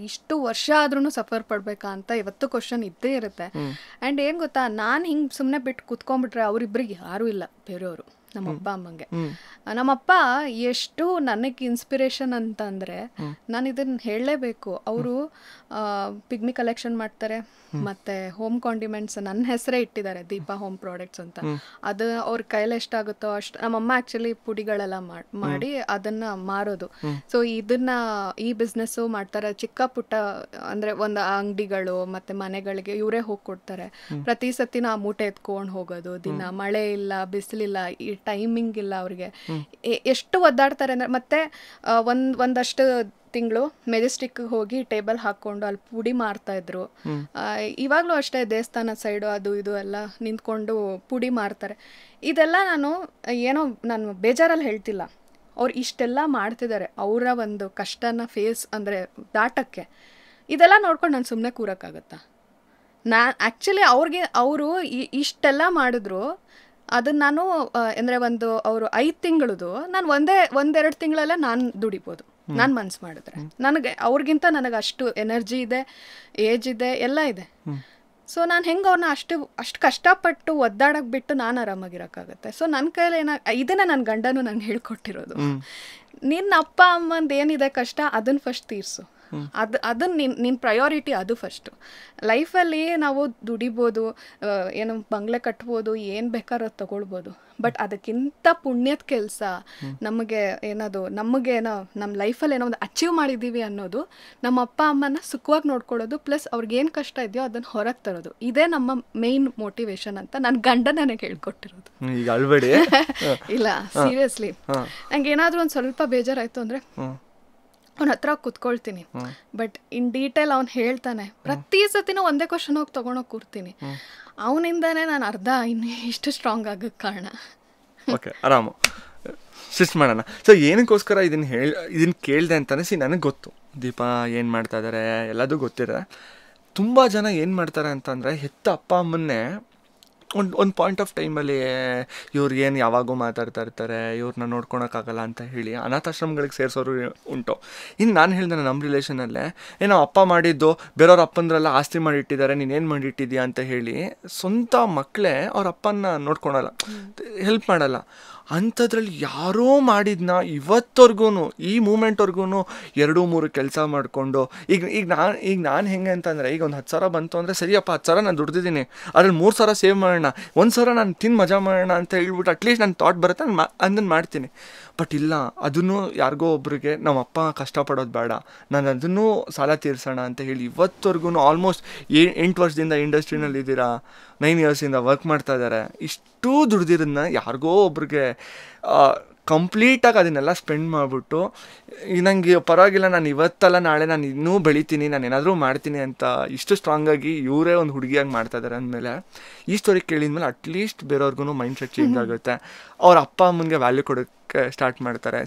ಇಷ್ಟು ವರ್ಷ ಆದ್ರೂ ಸಫರ್ ಪಡ್ಬೇಕಾ ಅಂತ ಇವತ್ತು ಕ್ವಶನ್ ಇದ್ದೇ ಇರುತ್ತೆ. ಆ್ಯಂಡ್ ಏನು ಗೊತ್ತಾ, ನಾನು ಹಿಂಗೆ ಸುಮ್ಮನೆ ಬಿಟ್ಟು ಕುತ್ಕೊಂಡ್ಬಿಟ್ರೆ ಅವರಿಬ್ಬರಿಗೆ ಯಾರೂ ಇಲ್ಲ ಬೇರೆಯವರು, ನಮ್ಮಪ್ಪ ಅಮ್ಮಂಗೆ. ನಮ್ಮಪ್ಪ ಎಷ್ಟು ನನಗೆ ಇನ್ಸ್ಪಿರೇಷನ್ ಅಂತ ಅಂದರೆ ನಾನು ಇದನ್ನು ಹೇಳಲೇಬೇಕು. ಅವರು ಪಿಗ್ಮಿ ಕಲೆಕ್ಷನ್ ಮಾಡ್ತಾರೆ, ಮತ್ತು ಹೋಮ್ ಕಾಂಡಿಮೆಂಟ್ಸ್ ನನ್ನ ಹೆಸರೇ ಇಟ್ಟಿದ್ದಾರೆ, ದೀಪಾ ಹೋಮ್ ಪ್ರಾಡಕ್ಟ್ಸ್ ಅಂತ. ಅದು ಅವ್ರ ಕೈಲಿ ಎಷ್ಟಾಗುತ್ತೋ ಅಷ್ಟು. ನಮ್ಮಮ್ಮ ಆ್ಯಕ್ಚುಲಿ ಪುಡಿಗಳೆಲ್ಲ ಮಾಡಿ ಅದನ್ನು ಮಾರೋದು. ಸೊ ಈ ಬಿಸ್ನೆಸ್ಸು ಮಾಡ್ತಾರೆ. ಚಿಕ್ಕ ಪುಟ್ಟ ಅಂದರೆ ಒಂದು ಅಂಗಡಿಗಳು ಮತ್ತು ಮನೆಗಳಿಗೆ ಇವರೇ ಹೋಗಿ ಕೊಡ್ತಾರೆ. ಪ್ರತಿ ಸತಿ ನಾ ಮೂಟೆ ಎತ್ಕೊಂಡು ಹೋಗೋದು, ದಿನ ಮಳೆ ಇಲ್ಲ ಬಿಸಿಲಿಲ್ಲ, ಈ ಟೈಮಿಂಗ್ ಇಲ್ಲ ಅವ್ರಿಗೆ. ಎಷ್ಟು ಒದ್ದಾಡ್ತಾರೆ ಅಂದರೆ, ಮತ್ತೆ ಒಂದಷ್ಟು ತಿಂಗಳು ಮೆಜೆಸ್ಟಿಕ್ ಹೋಗಿ ಟೇಬಲ್ ಹಾಕ್ಕೊಂಡು ಅಲ್ಲಿ ಪುಡಿ ಮಾರ್ತಾಯಿದ್ರು. ಇವಾಗಲೂ ಅಷ್ಟೇ, ದೇವಸ್ಥಾನ ಸೈಡು ಅದು ಇದು ಎಲ್ಲ ನಿಂತ್ಕೊಂಡು ಪುಡಿ ಮಾರ್ತಾರೆ. ಇದೆಲ್ಲ ನಾನು ಬೇಜಾರಲ್ಲಿ ಹೇಳ್ತಿಲ್ಲ, ಅವ್ರು ಇಷ್ಟೆಲ್ಲ ಮಾಡ್ತಿದ್ದಾರೆ, ಅವರ ಒಂದು ಕಷ್ಟನ ಅಂದರೆ ದಾಟಕ್ಕೆ. ಇದೆಲ್ಲ ನೋಡ್ಕೊಂಡು ನಾನು ಸುಮ್ಮನೆ ಕೂರೋಕ್ಕಾಗತ್ತಾ? ಆ್ಯಕ್ಚುಲಿ ಅವರು ಇಷ್ಟೆಲ್ಲ ಮಾಡಿದ್ರು, ಅದನ್ನು ನಾನು ಅಂದರೆ ಅವರು 5 ತಿಂಗಳದು ನಾನು ಒಂದೆರಡು ತಿಂಗಳಲ್ಲೇ ನಾನು ದುಡಿಬೋದು, ನಾನು ಮನ್ಸು ಮಾಡಿದ್ರೆ. ಅವ್ರಿಗಿಂತ ನನಗೆ ಅಷ್ಟು ಎನರ್ಜಿ ಇದೆ, ಏಜ್ ಇದೆ, ಎಲ್ಲ ಇದೆ. ಸೊ ನಾನು ಹೆಂಗೆ ಅವ್ರನ್ನ ಅಷ್ಟು ಕಷ್ಟಪಟ್ಟು ಒದ್ದಾಡಕ್ಕೆ ಬಿಟ್ಟು ನಾನು ಆರಾಮಾಗಿರೋಕ್ಕಾಗತ್ತೆ? ಸೊ ನನ್ನ ಕೈಯಲ್ಲಿ ಇದನ್ನ ನನ್ನ ಗಂಡನೂ ನಂಗೆ ಹೇಳ್ಕೊಟ್ಟಿರೋದು, ನಿನ್ನ ಅಪ್ಪ ಅಮ್ಮಂದು ಏನಿದೆ ಕಷ್ಟ ಅದನ್ನು ಫಸ್ಟ್ ತೀರಿಸು, ಅದನ್ನು ನಿನ್ನ ಪ್ರಯಾರಿಟಿ ಅದು ಫಸ್ಟು. ಲೈಫಲ್ಲಿ ನಾವು ದುಡಿಬೋದು, ಏನು ಬಂಗ್ಲೆ ಕಟ್ಬೋದು, ಏನು ಬೇಕಾದ್ರೂ ತೊಗೊಳ್ಬೋದು. ಬಟ್ ಅದಕ್ಕಿಂತ ಪುಣ್ಯದ ಕೆಲಸ ನಮಗೆ ನಮ್ಮ ಲೈಫಲ್ಲಿ ಏನೋ ಒಂದು ಅಚೀವ್ ಮಾಡಿದ್ದೀವಿ ಅನ್ನೋದು, ನಮ್ಮ ಅಪ್ಪ ಅಮ್ಮನ ಸುಖವಾಗಿ ನೋಡ್ಕೊಳ್ಳೋದು, ಪ್ಲಸ್ ಅವ್ರಿಗೇನು ಕಷ್ಟ ಇದೆಯೋ ಅದನ್ನು ಹೊರಗೆ ತರೋದು. ಇದೇ ನಮ್ಮ ಮೇನ್ ಮೋಟಿವೇಶನ್ ಅಂತ ನನ್ನ ಗಂಡ ನನಗೆ ಹೇಳ್ಕೊಟ್ಟಿರೋದು. ಇಲ್ಲ, ಸೀರಿಯಸ್ಲಿ ನಂಗೆ ಏನಾದರೂ ಒಂದು ಸ್ವಲ್ಪ ಬೇಜಾರಾಯಿತು ಅಂದರೆ ಅವನ ಹತ್ರ ಕೂತ್ಕೊಳ್ತೀನಿ. ಬಟ್ ಇನ್ ಡೀಟೇಲ್ ಅವ್ನು ಹೇಳ್ತಾನೆ. ಪ್ರತಿ ಸತಿನೂ ಒಂದೇ ಕ್ವಶನ್ ಹೋಗಿ ತೊಗೊಂಡೋಗಿ ಕೂರ್ತೀನಿ. ಅವನಿಂದಾನೇ ನಾನು ಇನ್ನು ಇಷ್ಟು ಸ್ಟ್ರಾಂಗ್ ಆಗೋಕ್ಕೆ ಕಾರಣ. ಓಕೆ, ಆರಾಮು ಸ್ವಿಚ್ ಮಾಡೋಣ. ಸೊ ಏನಕ್ಕೋಸ್ಕರ ಇದನ್ನು ಕೇಳಿದೆ ಅಂತಲೇ ನನಗೆ ಗೊತ್ತು, ದೀಪಾ ಏನು ಮಾಡ್ತಾ ಇದ್ದಾರೆ ಎಲ್ಲದೂ ಗೊತ್ತಿದೆ. ತುಂಬ ಜನ ಏನು ಮಾಡ್ತಾರೆ ಅಂತಂದರೆ, ಹೆತ್ತ ಅಪ್ಪ ಅಮ್ಮನ್ನೇ ಒಂದು ಪಾಯಿಂಟ್ ಆಫ್ ಟೈಮಲ್ಲಿ ಇವ್ರಿಗೇನು ಯಾವಾಗೂ ಮಾತಾಡ್ತಾ ಇರ್ತಾರೆ, ಇವ್ರನ್ನ ನೋಡ್ಕೊಳಕ್ಕಾಗಲ್ಲ ಅಂತ ಹೇಳಿ ಅನಾಥಾಶ್ರಮಗಳಿಗೆ ಸೇರಿಸೋರು ಉಂಟು. ಇನ್ನು ನಾನು ಹೇಳಿದೆ ನಮ್ಮ ರಿಲೇಷನಲ್ಲೇ, ಏನೋ ಅಪ್ಪ ಮಾಡಿದ್ದು ಬೇರೆಯವ್ರ ಅಪ್ಪಂದ್ರೆಲ್ಲ ಆಸ್ತಿ ಮಾಡಿಟ್ಟಿದ್ದಾರೆ, ನೀನೇನು ಮಾಡಿಟ್ಟಿದ್ಯಾ ಅಂತ ಹೇಳಿ ಸ್ವಂತ ಮಕ್ಕಳೇ ಅವ್ರ ಅಪ್ಪನ ನೋಡ್ಕೊಳಲ್ಲ, ಹೆಲ್ಪ್ ಮಾಡಲ್ಲ. ಅಂಥದ್ರಲ್ಲಿ ಯಾರೋ ಮಾಡಿದ್ನ ಇವತ್ತವರೆಗೂ ಈ ಮೂಮೆಂಟ್ವರೆಗೂ 2-3 ಕೆಲಸ ಮಾಡಿಕೊಂಡು ಈಗ ನಾನು ಹೆಂಗೆ ಅಂತಂದರೆ, ಈಗ ಒಂದು 10,000 ಬಂತು ಅಂದರೆ ಸರಿಯಪ್ಪ 10,000 ನಾನು ದುಡ್ದಿದ್ದೀನಿ, ಅದ್ರಲ್ಲಿ 3,000 ಸೇವ್ ಮಾಡೋಣ, 1,000 ನಾನು ತಿಂದು ಮಜಾ ಮಾಡೋಣ ಅಂತ ಹೇಳ್ಬಿಟ್ಟು ಅಟ್ಲೀಸ್ಟ್ ನನ್ನ ಥಾಟ್ ಬರುತ್ತೆ, ಅದನ್ನು ಮಾಡ್ತೀನಿ. ಬಟ್ ಇಲ್ಲ, ಅದನ್ನು ಯಾರಿಗೋ ಒಬ್ರಿಗೆ ನಮ್ಮ ಅಪ್ಪ ಕಷ್ಟಪಡೋದು ಬೇಡ, ನಾನು ಅದನ್ನು ಸಾಲ ತೀರ್ಸೋಣ ಅಂತ ಹೇಳಿ ಇವತ್ತವರೆಗೂ ಆಲ್ಮೋಸ್ಟ್ 8 ವರ್ಷದಿಂದ ಇಂಡಸ್ಟ್ರಿನಲ್ಲಿ ಇದ್ದೀರಾ, 9 ಇಯರ್ಸಿಂದ ವರ್ಕ್ ಮಾಡ್ತಾ ಇದ್ದಾರೆ. ಇಷ್ಟೂ ದುಡ್ದಿರೋದನ್ನ ಯಾರಿಗೋ ಒಬ್ರಿಗೆ ಕಂಪ್ಲೀಟಾಗಿ ಅದನ್ನೆಲ್ಲ ಸ್ಪೆಂಡ್ ಮಾಡಿಬಿಟ್ಟು ನನಗೆ ಪರವಾಗಿಲ್ಲ, ನಾನು ಇವತ್ತಲ್ಲ ನಾಳೆ ನಾನು ಇನ್ನೂ ಬೆಳಿತೀನಿ, ನಾನು ಏನಾದರೂ ಮಾಡ್ತೀನಿ ಅಂತ ಇಷ್ಟು ಸ್ಟ್ರಾಂಗಾಗಿ ಇವರೇ ಒಂದು ಹುಡುಗಿಯಾಗಿ ಮಾಡ್ತಾ ಇದ್ದಾರೆ ಅಂದಮೇಲೆ, ಈ ಸ್ಟೋರಿ ಕೇಳಿದ್ಮೇಲೆ ಅಟ್ಲೀಸ್ಟ್ ಬೇರೆಯವ್ರಿಗೂ ಮೈಂಡ್ ಸೆಟ್ ಚೇಂಜ್ ಆಗುತ್ತೆ. ಅವ್ರ ಅಪ್ಪ ಅಮ್ಮನಿಗೆ ವ್ಯಾಲ್ಯೂ ಕೊಡೋಕ್ಕೆ ಸ್ಟಾರ್ಟ್ ಮಾಡ್ತಾರೆ.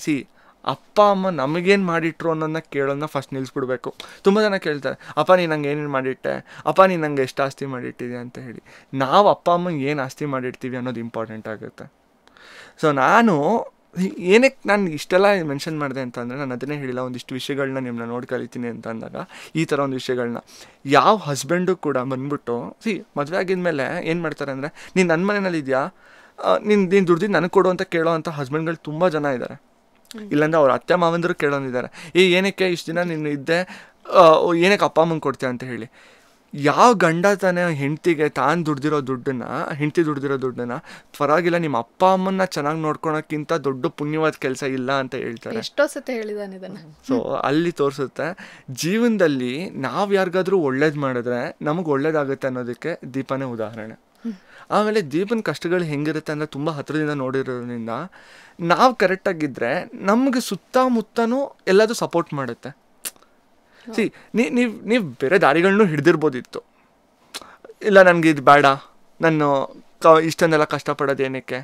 ಅಪ್ಪ ಅಮ್ಮ ನಮಗೇನು ಮಾಡಿಟ್ರು ಅನ್ನೋದನ್ನ ಕೇಳೋದನ್ನ ಫಸ್ಟ್ ನಿಲ್ಲಿಸ್ಬಿಡ್ಬೇಕು. ತುಂಬ ಜನ ಕೇಳ್ತಾರೆ, ಅಪ್ಪ ನೀನು ನಂಗೆ ಏನೇನು ಮಾಡಿಟ್ಟೆ, ಅಪ್ಪ ನೀನು ನಂಗೆ ಎಷ್ಟು ಆಸ್ತಿ ಮಾಡಿಟ್ಟಿದೆ ಅಂತ ಹೇಳಿ. ನಾವು ಅಪ್ಪ ಅಮ್ಮಂಗೆ ಏನು ಆಸ್ತಿ ಮಾಡಿರ್ತೀವಿ ಅನ್ನೋದು ಇಂಪಾರ್ಟೆಂಟ್ ಆಗುತ್ತೆ. ಸೊ ನಾನು ಏನಕ್ಕೆ ನಾನು ಇಷ್ಟೆಲ್ಲ ಮೆನ್ಷನ್ ಮಾಡಿದೆ ಅಂತಂದರೆ, ನಾನು ಅದನ್ನೇ ಹೇಳಿಲ್ಲ, ಒಂದಿಷ್ಟು ವಿಷಯಗಳನ್ನ ನಿಮ್ಮನ್ನ ನೋಡಿ ಕಲಿತೀನಿ ಅಂತ ಅಂದಾಗ ಈ ಥರ ಒಂದು ವಿಷಯಗಳನ್ನ ಯಾವ ಹಸ್ಬೆಂಡು ಕೂಡ ಬಂದ್ಬಿಟ್ಟು ಮದುವೆ ಆಗಿದ್ಮೇಲೆ ಏನು ಮಾಡ್ತಾರೆ ಅಂದರೆ, ನೀನು ನನ್ನ ಮನೆಯಲ್ಲಿ ಇದೆಯಾ, ನೀನು ದುಡ್ದಿದ್ದು ನನಗೆ ಕೊಡು ಅಂತ ಕೇಳೋ ಅಂಥ ಹಸ್ಬೆಂಡ್ಗಳು ತುಂಬ ಜನ ಇದ್ದಾರೆ. ಇಲ್ಲಾಂದ್ರೆ ಅವ್ರ ಅತ್ತೆ ಮಾವಂದರು ಕೇಳೋನಿದ್ದಾರೆ, ಏನಕ್ಕೆ ಇಷ್ಟು ದಿನ ನೀನು ಇದ್ದೆ, ಏನಕ್ಕೆ ಅಪ್ಪ ಅಮ್ಮಂಗೆ ಕೊಡ್ತೀಯ ಅಂತ ಹೇಳಿ. ಯಾವ ಗಂಡ ತಾನೇ ಹೆಂಡ್ತಿಗೆ ತಾನು ದುಡ್ದಿರೋ ದುಡ್ಡನ್ನ ಪರವಾಗಿಲ್ಲ ನಿಮ್ಮ ಅಪ್ಪ ಅಮ್ಮನ್ನ ಚೆನ್ನಾಗಿ ನೋಡ್ಕೊಳಕ್ಕಿಂತ ದೊಡ್ಡ ಪುಣ್ಯವಾದ ಕೆಲಸ ಇಲ್ಲ ಅಂತ ಹೇಳ್ತಾರೆ. ಎಷ್ಟೋ ಸತಿ ಹೇಳಿದಾನೆ ಇದನ್ನ. ಸೊ ಅಲ್ಲಿ ತೋರಿಸುತ್ತೆ ಜೀವನದಲ್ಲಿ ನಾವು ಯಾರಿಗಾದ್ರೂ ಒಳ್ಳೇದು ಮಾಡಿದ್ರೆ ನಮಗೆ ಒಳ್ಳೇದಾಗುತ್ತೆ ಅನ್ನೋದಕ್ಕೆ ದೀಪನೇ ಉದಾಹರಣೆ. ಆಮೇಲೆ ದೀಪನ ಕಷ್ಟಗಳು ಹೆಂಗಿರುತ್ತೆ ಅಂದರೆ, ತುಂಬ ಹತ್ತಿರದಿಂದ ನೋಡಿರೋದ್ರಿಂದ ನಾವು ಕರೆಕ್ಟಾಗಿದ್ದರೆ ನಮಗೆ ಸುತ್ತಮುತ್ತನೂ ಎಲ್ಲದೂ ಸಪೋರ್ಟ್ ಮಾಡುತ್ತೆ. ನೀವು ಬೇರೆ ದಾರಿಗಳನ್ನೂ ಹಿಡ್ದಿರ್ಬೋದಿತ್ತು, ಇಲ್ಲ ನನಗೆ ಇದು ಬೇಡ, ನಾನು ಇಷ್ಟನ್ನೆಲ್ಲ ಕಷ್ಟಪಡೋದು ಏನಕ್ಕೆ,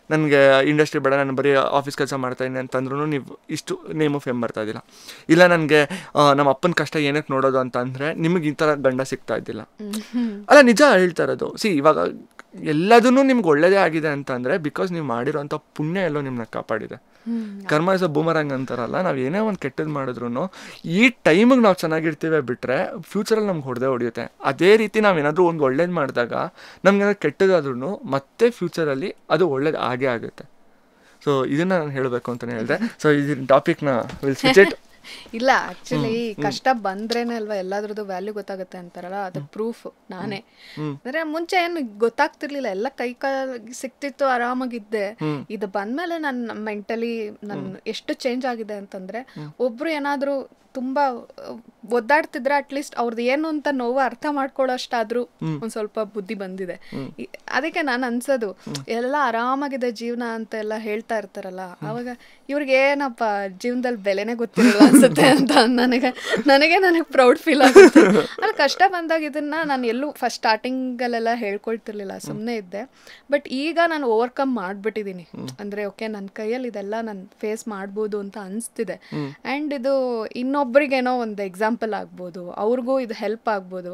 ನನಗೆ ಇಂಡಸ್ಟ್ರಿ ಬೇಡ, ನಾನು ಬರೀ ಆಫೀಸ್ ಕೆಲಸ ಮಾಡ್ತಾಯಿದ್ದೀನಿ ಅಂತಂದ್ರೂ ನೀವು ಇಷ್ಟು ನೇಮು ಫೇಮ್ ಬರ್ತಾಯಿದ್ದಿಲ್ಲ. ಇಲ್ಲ ನನಗೆ ನಮ್ಮ ಅಪ್ಪನ ಕಷ್ಟ ಏನಕ್ಕೆ ನೋಡೋದು ಅಂತ ಅಂದರೆ ನಿಮಗೆ ಈ ಥರ ಗಂಡ ಸಿಗ್ತಾ ಇದ್ದಿಲ್ಲ. ಅಲ್ಲ, ನಿಜ ಹೇಳ್ತಾ ಇರೋದು. ಇವಾಗ ಎಲ್ಲದೂ ನಿಮ್ಗೆ ಒಳ್ಳೇದೇ ಆಗಿದೆ ಅಂತಂದರೆ ಬಿಕಾಸ್ ನೀವು ಮಾಡಿರೋಂಥ ಪುಣ್ಯ ಎಲ್ಲೋ ನಿಮ್ಮನ್ನ ಕಾಪಾಡಿದೆ. ಕರ್ಮ ಇಸ್ ಅ ಬೂಮರಂಗ್ ಅಂತಾರಲ್ಲ, ನಾವು ಏನೇ ಒಂದು ಕೆಟ್ಟದ್ದು ಮಾಡಿದ್ರು ಈ ಟೈಮಿಗೆ ನಾವು ಚೆನ್ನಾಗಿರ್ತೀವಿ ಬಿಟ್ಟರೆ ಫ್ಯೂಚರಲ್ಲಿ ನಮ್ಗೆ ಹೊಡೆಯುತ್ತೆ. ಅದೇ ರೀತಿ ನಾವೇನಾದರೂ ಒಂದು ಒಳ್ಳೇದು ಮಾಡಿದಾಗ ನಮ್ಗೇನಾದ್ರು ಕೆಟ್ಟದಾದ್ರೂ ಮತ್ತೆ ಫ್ಯೂಚರಲ್ಲಿ ಅದು ಒಳ್ಳೇದು ಆಗೇ ಆಗುತ್ತೆ. ಸೊ ಇದನ್ನು ನಾನು ಹೇಳಬೇಕು ಅಂತಲೇ ಹೇಳಿದೆ. ಸೊ ಇದನ್ನ ಟಾಪಿಕ್ನ ವಿಲ್ ಸ್ವಿಚ್ ಇಟ್. ಇಲ್ಲ, ಆಕ್ಚುಲಿ ಕಷ್ಟ ಬಂದ್ರೇನೆ ಅಲ್ವಾ ಎಲ್ಲಾದ್ರದ್ದು ವ್ಯಾಲ್ಯೂ ಗೊತ್ತಾಗುತ್ತೆ ಅಂತಾರಲ್ಲ, ಅದು ಪ್ರೂಫ್ ನಾನೇ. ಅಂದ್ರೆ ಮುಂಚೆ ಏನು ಗೊತ್ತಾಗ್ತಿರ್ಲಿಲ್ಲ, ಎಲ್ಲ ಕೈ ಕಾಲಿಗೆ ಸಿಕ್ತಿತ್ತು, ಆರಾಮಾಗಿದ್ದೆ. ಇದು ಬಂದ್ಮೇಲೆ ನಾನು ಮೆಂಟಲಿ ನಾನು ಎಷ್ಟು ಚೇಂಜ್ ಆಗಿದೆ ಅಂತಂದ್ರೆ, ಒಬ್ರು ಏನಾದ್ರು ತುಂಬಾ ಒದ್ದಾಡ್ತಿದ್ರೆ ಅಟ್ಲೀಸ್ಟ್ ಅವ್ರದ್ದು ಏನು ಅಂತ ನೋವು ಅರ್ಥ ಮಾಡ್ಕೊಳ್ಳೋಷ್ಟಾದ್ರೂ ಒಂದ್ ಸ್ವಲ್ಪ ಬುದ್ಧಿ ಬಂದಿದೆ. ಅದಕ್ಕೆ ನಾನು ಅನ್ಸೋದು, ಎಲ್ಲ ಆರಾಮಾಗಿದೆ ಜೀವನ ಅಂತ ಎಲ್ಲ ಹೇಳ್ತಾ ಇರ್ತಾರಲ್ಲ, ಅವಾಗ ಇವ್ರಿಗೆ ಏನಪ್ಪ ಜೀವನದಲ್ಲಿ ಬೆಲೆನೇ ಗೊತ್ತಿರಲ್ಲ ಅನ್ಸುತ್ತೆ ಅಂತ ನನಗೆ ಪ್ರೌಡ್ ಫೀಲ್ ಆಗುತ್ತೆ. ಅಲ್ಲಿ ಕಷ್ಟ ಬಂದಾಗ ಇದನ್ನ ನಾನು ಎಲ್ಲೂ ಫಸ್ಟ್ ಸ್ಟಾರ್ಟಿಂಗಲ್ಲೆಲ್ಲ ಹೇಳ್ಕೊಳ್ತಿರ್ಲಿಲ್ಲ, ಸುಮ್ಮನೆ ಇದ್ದೆ. ಬಟ್ ಈಗ ನಾನು ಓವರ್ಕಮ್ ಮಾಡ್ಬಿಟ್ಟಿದ್ದೀನಿ. ಅಂದ್ರೆ ಓಕೆ, ನನ್ನ ಕೈಯಲ್ಲಿ ಇದೆಲ್ಲ ನಾನು ಫೇಸ್ ಮಾಡ್ಬೋದು ಅಂತ ಅನಿಸ್ತಿದೆ. ಆ್ಯಂಡ್ ಇದು ಇನ್ನೊಬ್ರಿಗೇನೋ ಒಂದು ಎಕ್ಸಾಂಪಲ್ ಆಗ್ಬೋದು, ಅವ್ರಿಗೂ ಇದು ಹೆಲ್ಪ್ ಆಗ್ಬೋದು.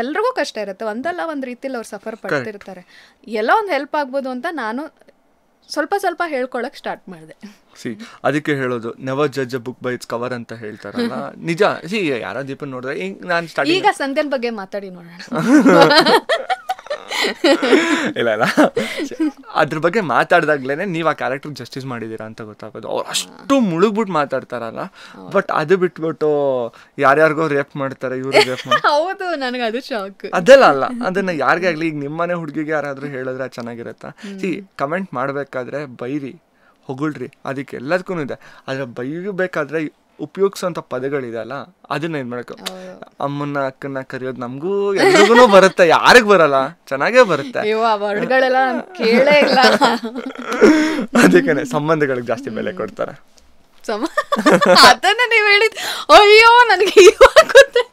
ಎಲ್ರಿಗೂ ಕಷ್ಟ ಇರುತ್ತೆ, ಒಂದಲ್ಲ ಒಂದು ರೀತಿಲಿ ಅವ್ರು ಸಫರ್ ಪಡ್ತಿರ್ತಾರೆ, ಎಲ್ಲ ಒಂದು ಹೆಲ್ಪ್ ಆಗ್ಬೋದು ಅಂತ ನಾನು ಸ್ವಲ್ಪ ಹೇಳ್ಕೊಳಕ್ ಸ್ಟಾರ್ಟ್ ಮಾಡಿದೆ. ಅದಕ್ಕೆ ಹೇಳೋದು never judge a book by it's cover ಅಂತ ಹೇಳ್ತಾರಲ್ಲ, ನಿಜ. ಯಾರೋ ದೀಪನ್ ನೋಡಿದ್ರೆ ಈಗ ಸಂಧ್ಯನ್ ಬಗ್ಗೆ ಮಾತಾಡಿ ನೋಡೋಣ. ಇಲ್ಲ ಅದ್ರ ಬಗ್ಗೆ ಮಾತಾಡ್ದಾಗ್ಲೇನೆ ನೀವು ಆ ಕ್ಯಾರೆಕ್ಟರ್ ಜಸ್ಟಿಸ್ ಮಾಡಿದೀರಾ ಅಂತ ಗೊತ್ತಾಗೋದು. ಅವ್ರು ಅಷ್ಟು ಮುಳುಗ್ಬಿಟ್ಟು ಮಾತಾಡ್ತಾರಲ್ಲ, ಬಟ್ ಅದು ಬಿಟ್ಬಿಟ್ಟು ಯಾರ್ಯಾರಿಗೋ ರೇಪ್ ಮಾಡ್ತಾರೆ, ಇವ್ರು ರೇಪ್ ಮಾಡ್ತಾರೆ. ಹೌದು, ನನಗೆ ಅದು ಶಾಕ್. ಅದೆಲ್ಲ ಅಲ್ಲ, ಅದನ್ನ ಯಾರಿಗೇ ಆಗ್ಲಿ, ಈಗ ನಿಮ್ಮನೆ ಹುಡುಗಿಗೆ ಯಾರಾದ್ರೂ ಹೇಳಿದ್ರೆ ಚೆನ್ನಾಗಿರತ್ತಾ? ಕಮೆಂಟ್ ಮಾಡ್ಬೇಕಾದ್ರೆ ಬೈರಿ, ಹೊಗಳ್ರಿ, ಅದಕ್ಕೆ ಎಲ್ಲದಕ್ಕೂ ಇದೆ. ಆದ್ರೆ ಬೈಬೇಕಾದ್ರೆ ಉಪಯೋಗಿಸೋಂಥ ಪದಗಳಿದೆ ಅಲ್ಲ, ಅದನ್ನ ಏನ್ ಮಾಡಬೇಕು. ಅಮ್ಮನ್ನ ಅಕ್ಕನ್ನ ಕರೆಯೋದು ನಮಗೂ ಎಲ್ರಿಗೂ ಬರುತ್ತೆ, ಯಾರಿಗ್ ಬರಲ್ಲ, ಚೆನ್ನಾಗೇ ಬರುತ್ತೆ. ಅದಕ್ಕೆ ಸಂಬಂಧಗಳಿಗೆ ಜಾಸ್ತಿ ಬೆಲೆ ಕೊಡ್ತಾರೆ. ಅದನ್ನ ನೀವ್ ಹೇಳಿದ್, ಅಯ್ಯೋ ನನಗೆ ಇವಾಗ ಗೊತ್ತೆ,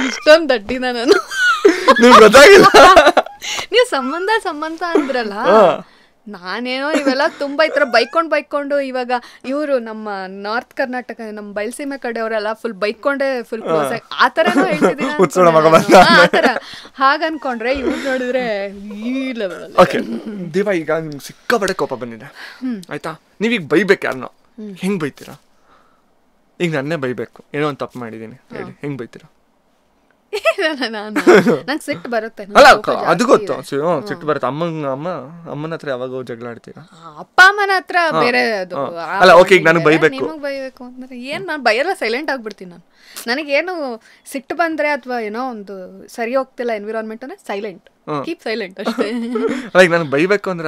ಇಷ್ಟೊಂದು ದಡ್ಡಿನ ನಾನು. ಗೊತ್ತಾಗಿಲ್ಲ, ನೀವು ಸಂಬಂಧ ಅಂದ್ರಲ್ಲ, ನಾನೇನೋ ಇವೆಲ್ಲ ತುಂಬಾ ಈ ತರ ಬೈಕೊಂಡು ಇವಾಗ ಇವರು ನಮ್ಮ ನಾರ್ತ್ ಕರ್ನಾಟಕ, ನಮ್ಮ ಬಯಲುಸೀಮೆ ಕಡೆಯವರೆಲ್ಲ ಫುಲ್ ಬೈಕೊಂಡೆ ಫುಲ್ ಕ್ಲೋಸ್ ಆಗಿ ಆ ತರನೂ ಹೇಳ್ತಿದ್ದೀನಿ ಆತರ. ಹಾಗನ್ಕೊಂಡ್ರೆ ಇವ್ರು ನೋಡಿದ್ರೆ ಈ ಲೆವೆಲ್. ಓಕೆ ದೀಪ, ಈಗ ನಿಮ್ಗೆ ಸಿಕ್ಕಾಪಟ್ಟೆ ಕೋಪ ಬಂದಿದೆ ಆಯ್ತಾ, ನೀವೀಗ ಬೈಬೇಕು ಯಾರನ್ನೋ, ಹೆಂಗ್ ಬೈತೀರಾ? ಈಗ ನನ್ನೇ ಬೈಬೇಕು, ಏನೋ ಒಂದು ತಪ್ಪು ಮಾಡಿದೀನಿ ಹೇಳಿ, ಹೆಂಗ್ ಬೈತೀರಾ? ನಂಗೆ ಸಿಟ್ಟು ಬರುತ್ತೆ, ಅಲ್ಲ ಅದು ಗೊತ್ತು, ಸಿಟ್ಟು ಬರುತ್ತೆ. ಅಮ್ಮನ ಹತ್ರ ಯಾವಾಗ ಜಗಳ ಆಡ್ತೀರಾ? ಅಪ್ಪ ಅಮ್ಮನ ಹತ್ರ ಬೇರೆ ಅದು. ಅಲ್ಲ ಓಕೆ, ಈಗ ನನಗೆ ಬೈಬೇಕು, ನಿಮಗೆ ಬೈಬೇಕು ಅಂದ್ರೆ ಏನು, ನಾನು ಬೈಯಲ್ಲ, ಸೈಲೆಂಟ್ ಆಗ್ಬಿಡ್ತೀನಿ ನಾನು. ನನಗೇನು ಸಿಟ್ಟು ಬಂದ್ರೆ ಅಥವಾ ಏನೋ ಒಂದು ಸರಿ ಹೋಗ್ತಿಲ್ಲ ಎನ್ವಿರಾನ್ಮೆಂಟ್ ಅಂದ್ರೆ ಸೈಲೆಂಟ್, ಕೀಪ್ ಸೈಲೆಂಟ್ ಅಷ್ಟೇ. ಲೈಕ್ ನನಗೆ ಬೈಬೇಕು ಅಂದ್ರೆ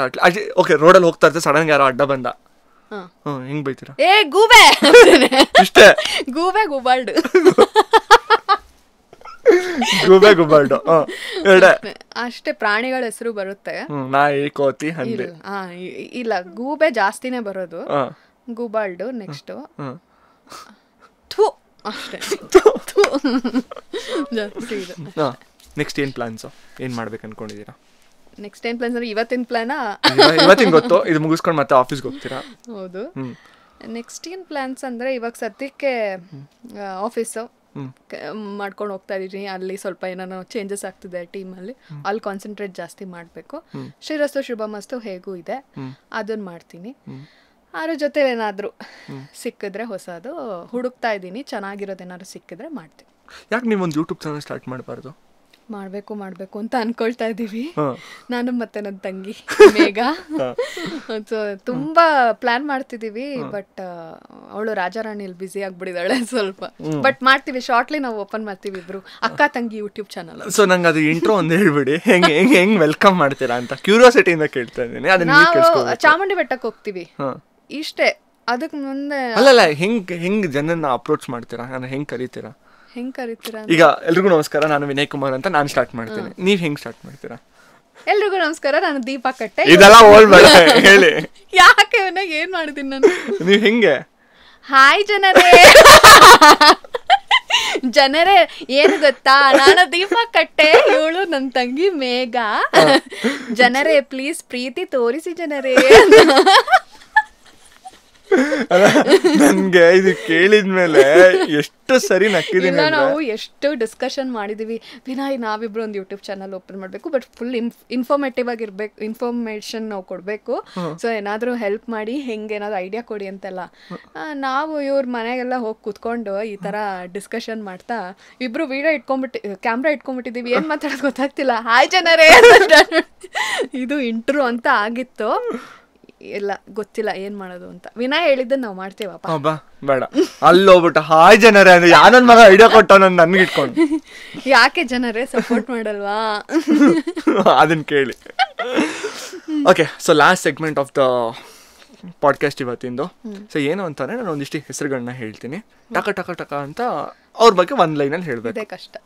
ಓಕೆ, ರೋಡಲ್ಲಿ ಹೋಗ್ತಾ ಇರ್ತಾರೆ, ಸಡನ್ ಯಾರೋ ಅಡ್ಡ ಬಂದ, ಹಿಂಗ್ ಬೈತೀರಾ? ಏ ಗೂಬೆ ಇಷ್ಟೇ, ಗೂಬೆ ಗುಬಾಲ್ಡು, ಗೂಬೆ ಗುಬಾಲ್ಡು ಅಷ್ಟೇ. ಪ್ರಾಣಿಗಳ ಹೆಸರು ಬರುತ್ತೆ, ನಾಯಿ, ಕೋತಿ, ಹಂದಿ. ಇಲ್ಲ, ಗೂಬೆ ಜಾಸ್ತಿನೇ ಬರೋದು, ಗುಬಾಲ್ಡು ನೆಕ್ಸ್ಟ್, ಥೂ ಅಷ್ಟೇ. ನೆಕ್ಸ್ಟ್ ಏನ್ ಪ್ಲಾನ್ಸ್, ಏನ್ ಮಾಡ್ಬೇಕು ಅನ್ಕೊಂಡಿದೀರಾ? ನೆಕ್ಸ್ಟ್ ಏನ್ ಪ್ಲಾನ್ಸ್ ಅಂದ್ರೆ ಇವತ್ತಿನ ಪ್ಲಾನಾ? ಇವತ್ತಿನ ಗೊತ್ತು, ಇದು ಮುಗಿಸ್ಕೊಂಡು ಮತ್ತೆ ಆಫೀಸ್ಗೆ ಹೋಗ್ತೀರಾ? ಹೌದು. ನೆಕ್ಸ್ಟ್ ಏನ್ ಪ್ಲಾನ್ಸ್ ಅಂದ್ರೆ ಇವಾಗ ಸದ್ಯಕ್ಕೆ ಆಫೀಸು ಮಾಡ್ಕೊಂಡು ಹೋಗ್ತಾ ಇದೀನಿ, ಅಲ್ಲಿ ಸ್ವಲ್ಪ ಏನಾದ್ರು ಚೇಂಜಸ್ ಆಗ್ತಿದೆ ಟೀಮಲ್ಲಿ, ಅಲ್ಲಿ ಕಾನ್ಸಂಟ್ರೇಟ್ ಜಾಸ್ತಿ ಮಾಡಬೇಕು. ಶ್ರೀರಸ್ತು ಶುಭಮಸ್ತು ಹೇಗೂ ಇದೆ, ಅದನ್ನ ಮಾಡ್ತೀನಿ. ಅದ್ರ ಜೊತೆ ಏನಾದರೂ ಸಿಕ್ಕಿದ್ರೆ ಹೊಸದು ಹುಡುಕ್ತಾ ಇದ್ದೀನಿ, ಚೆನ್ನಾಗಿರೋದೇನಾದ್ರು ಸಿಕ್ಕಿದ್ರೆ ಮಾಡ್ತೀನಿ. ಯಾಕೆ ನೀವೊಂದು ಯೂಟ್ಯೂಬ್ ಚಾನಲ್ ಸ್ಟಾರ್ಟ್ ಮಾಡಬಾರ್ದು? ಮಾಡಬೇಕು ಅಂತ ಅನ್ಕೊಳ್ತಾ ಇದ್ದೀವಿ, ನಾನು ಮತ್ತೆ ನನ್ನ ತಂಗಿ ಮೇಘ. ಸೊ ತುಂಬ ಪ್ಲಾನ್ ಮಾಡ್ತಿದ್ದೀವಿ, ಬಟ್ ಅವಳು ರಾಜಾರಾಣಿಯಲ್ಲಿ ಬ್ಯುಸಿ ಆಗ್ಬಿಟ್ಟಿದ್ದಾಳೆ ಸ್ವಲ್ಪ. ಬಟ್ ಮಾಡ್ತೀವಿ, ಶಾರ್ಟ್ಲಿ ನಾವು ಓಪನ್ ಮಾಡ್ತೀವಿ ಇಬ್ರು ಅಕ್ಕ ತಂಗಿ ಯೂಟ್ಯೂಬ್ ಚಾನಲ್. ಸೊ ನಂಗೆ ಅದು ಇಂಟ್ರೋ ಒಂದು ಹೇಳ್ಬಿಡಿ, ಹೆಂಗ್ ವೆಲ್ಕಮ್ ಮಾಡ್ತೀರಾ ಅಂತ ಕ್ಯೂರಿಯಾಸಿಟಿಯಿಂದ ಕೇಳ್ತಾ ಇದ್ದೀನಿ. ನಾವು ಚಾಮುಂಡಿ ಬೆಟ್ಟಕ್ಕೆ ಹೋಗ್ತೀವಿ ಇಷ್ಟೇ, ಅದಕ್ಕೆ ಮುಂದೆ ಅಲ್ಲಲ್ಲ ಹೆಂಗ್ ಜನನ್ನ ಅಪ್ರೋಚ್ ಮಾಡ್ತೀರಾ, ನಾನು ಹೆಂಗ್ ಕರೀತೀರಾ? ಈಗ ಎಲ್ರಿಗೂ ನಮಸ್ಕಾರ, ನಾನು ವಿನಯ್ ಕುಮಾರ್ ಅಂತ ನಾನು ಸ್ಟಾರ್ಟ್ ಮಾಡ್ತೀನಿ, ನೀವ್ ಹೆಂಗ್ ಸ್ಟಾರ್ಟ್ ಮಾಡ್ತೀರಾ? ಎಲ್ರಿಗೂ ನಮಸ್ಕಾರ, ನಾನು ದೀಪಾ ಕಟ್ಟೆ. ಇದೆಲ್ಲ ಓಲ್ಬೇಡ ಹೇಳಿ. ಯಾಕೆ ಏನ್ ಮಾಡಿದೀನಿ ನಾನು? ನೀವ್ ಹೆಂಗೆ? ಹಾಯ್ ಜನರೇ ಏನು ಗೊತ್ತಾ, ನಾನು ದೀಪಾ ಕಟ್ಟೆ, ಇವಳು ನನ್ನ ತಂಗಿ ಮೇಘ. ಜನರೇ ಪ್ಲೀಸ್ ಪ್ರೀತಿ ತೋರಿಸಿ ಜನರೇ. ನನ್ಗೆ ಇದು ಕೇಳಿದ್ಮೇಲೆ ಎಷ್ಟು ಸರಿ ನಕ್ಕಿದೀನಿ. ನಾವು ಎಷ್ಟು ಡಿಸ್ಕಷನ್ ಮಾಡಿದೀವಿ, ವಿನಯ್ ನಾವಿಬ್ರು ಒಂದು ಯೂಟ್ಯೂಬ್ ಚಾನಲ್ ಓಪನ್ ಮಾಡಬೇಕು, ಬಟ್ ಫುಲ್ ಇನ್ಫಾರ್ಮೇಟಿವ್ ಆಗಿರ್ಬೇಕು, ಇನ್ಫಾರ್ಮೇಶನ್ ನಾವು ಕೊಡಬೇಕು. ಸೊ ಏನಾದರೂ ಹೆಲ್ಪ್ ಮಾಡಿ, ಹೆಂಗೇನಾದ್ರು ಐಡಿಯಾ ಕೊಡಿ ಅಂತೆಲ್ಲ ನಾವು ಇವ್ರ ಮನೆಗೆಲ್ಲ ಹೋಗಿ ಕೂತ್ಕೊಂಡು ಈ ಥರ ಡಿಸ್ಕಷನ್ ಮಾಡ್ತಾ ಇಬ್ರು ವಿಡಿಯೋ ಕ್ಯಾಮ್ರಾ ಇಟ್ಕೊಂಡ್ಬಿಟ್ಟಿದ್ದೀವಿ, ಏನು ಮಾತಾಡೋದು ಗೊತ್ತಾಗ್ತಿಲ್ಲ. ಹಾಯ್ ಜನರೇ ಇದು ಇಂಟ್ರೋ ಅಂತ ಆಗಿತ್ತು, ಇಲ್ಲ ಗೊತ್ತಿಲ್ಲ ಏನ್ ಮಾಡೋದು ಅಂತ. ವಿನಯ್ ಹೇಳಿದ್ದನ್ನ ನಾವು ಮಾಡ್ತೇವಪ್ಪ. ಬೇಡ ಅಲ್ಲಿ ಹೋಗ್ಬಿಟ್ಟು ಹಾಯ್ ಜನರೇ ಅಂದ್ರೆ ಯಾನನ್ ಮಗ ಐಡಿಯಾ ಕೊಟ್ಟ ನನ್ಗೆ ಇಟ್ಕೊಂಡು. ಯಾಕೆ ಜನರೇ ಸಪೋರ್ಟ್ ಮಾಡಲ್ವಾ? ಅದನ್ನ ಕೇಳಿ. Okay, so last segment of the podcast ಇವತ್ತಿಂದು. ಸೊ ಏನು ಅಂತಾನೆ, ನಾನು ಒಂದಿಷ್ಟು ಹೆಸರುಗಳನ್ನ ಹೇಳ್ತೀನಿ, ಟಕ ಟಕ ಟಕ ಅಂತ ಅವ್ರ ಬಗ್ಗೆ ಒಂದ್ ಲೈನಲ್ಲಿ ಹೇಳ್ಬೇಕು. ಕಷ್ಟ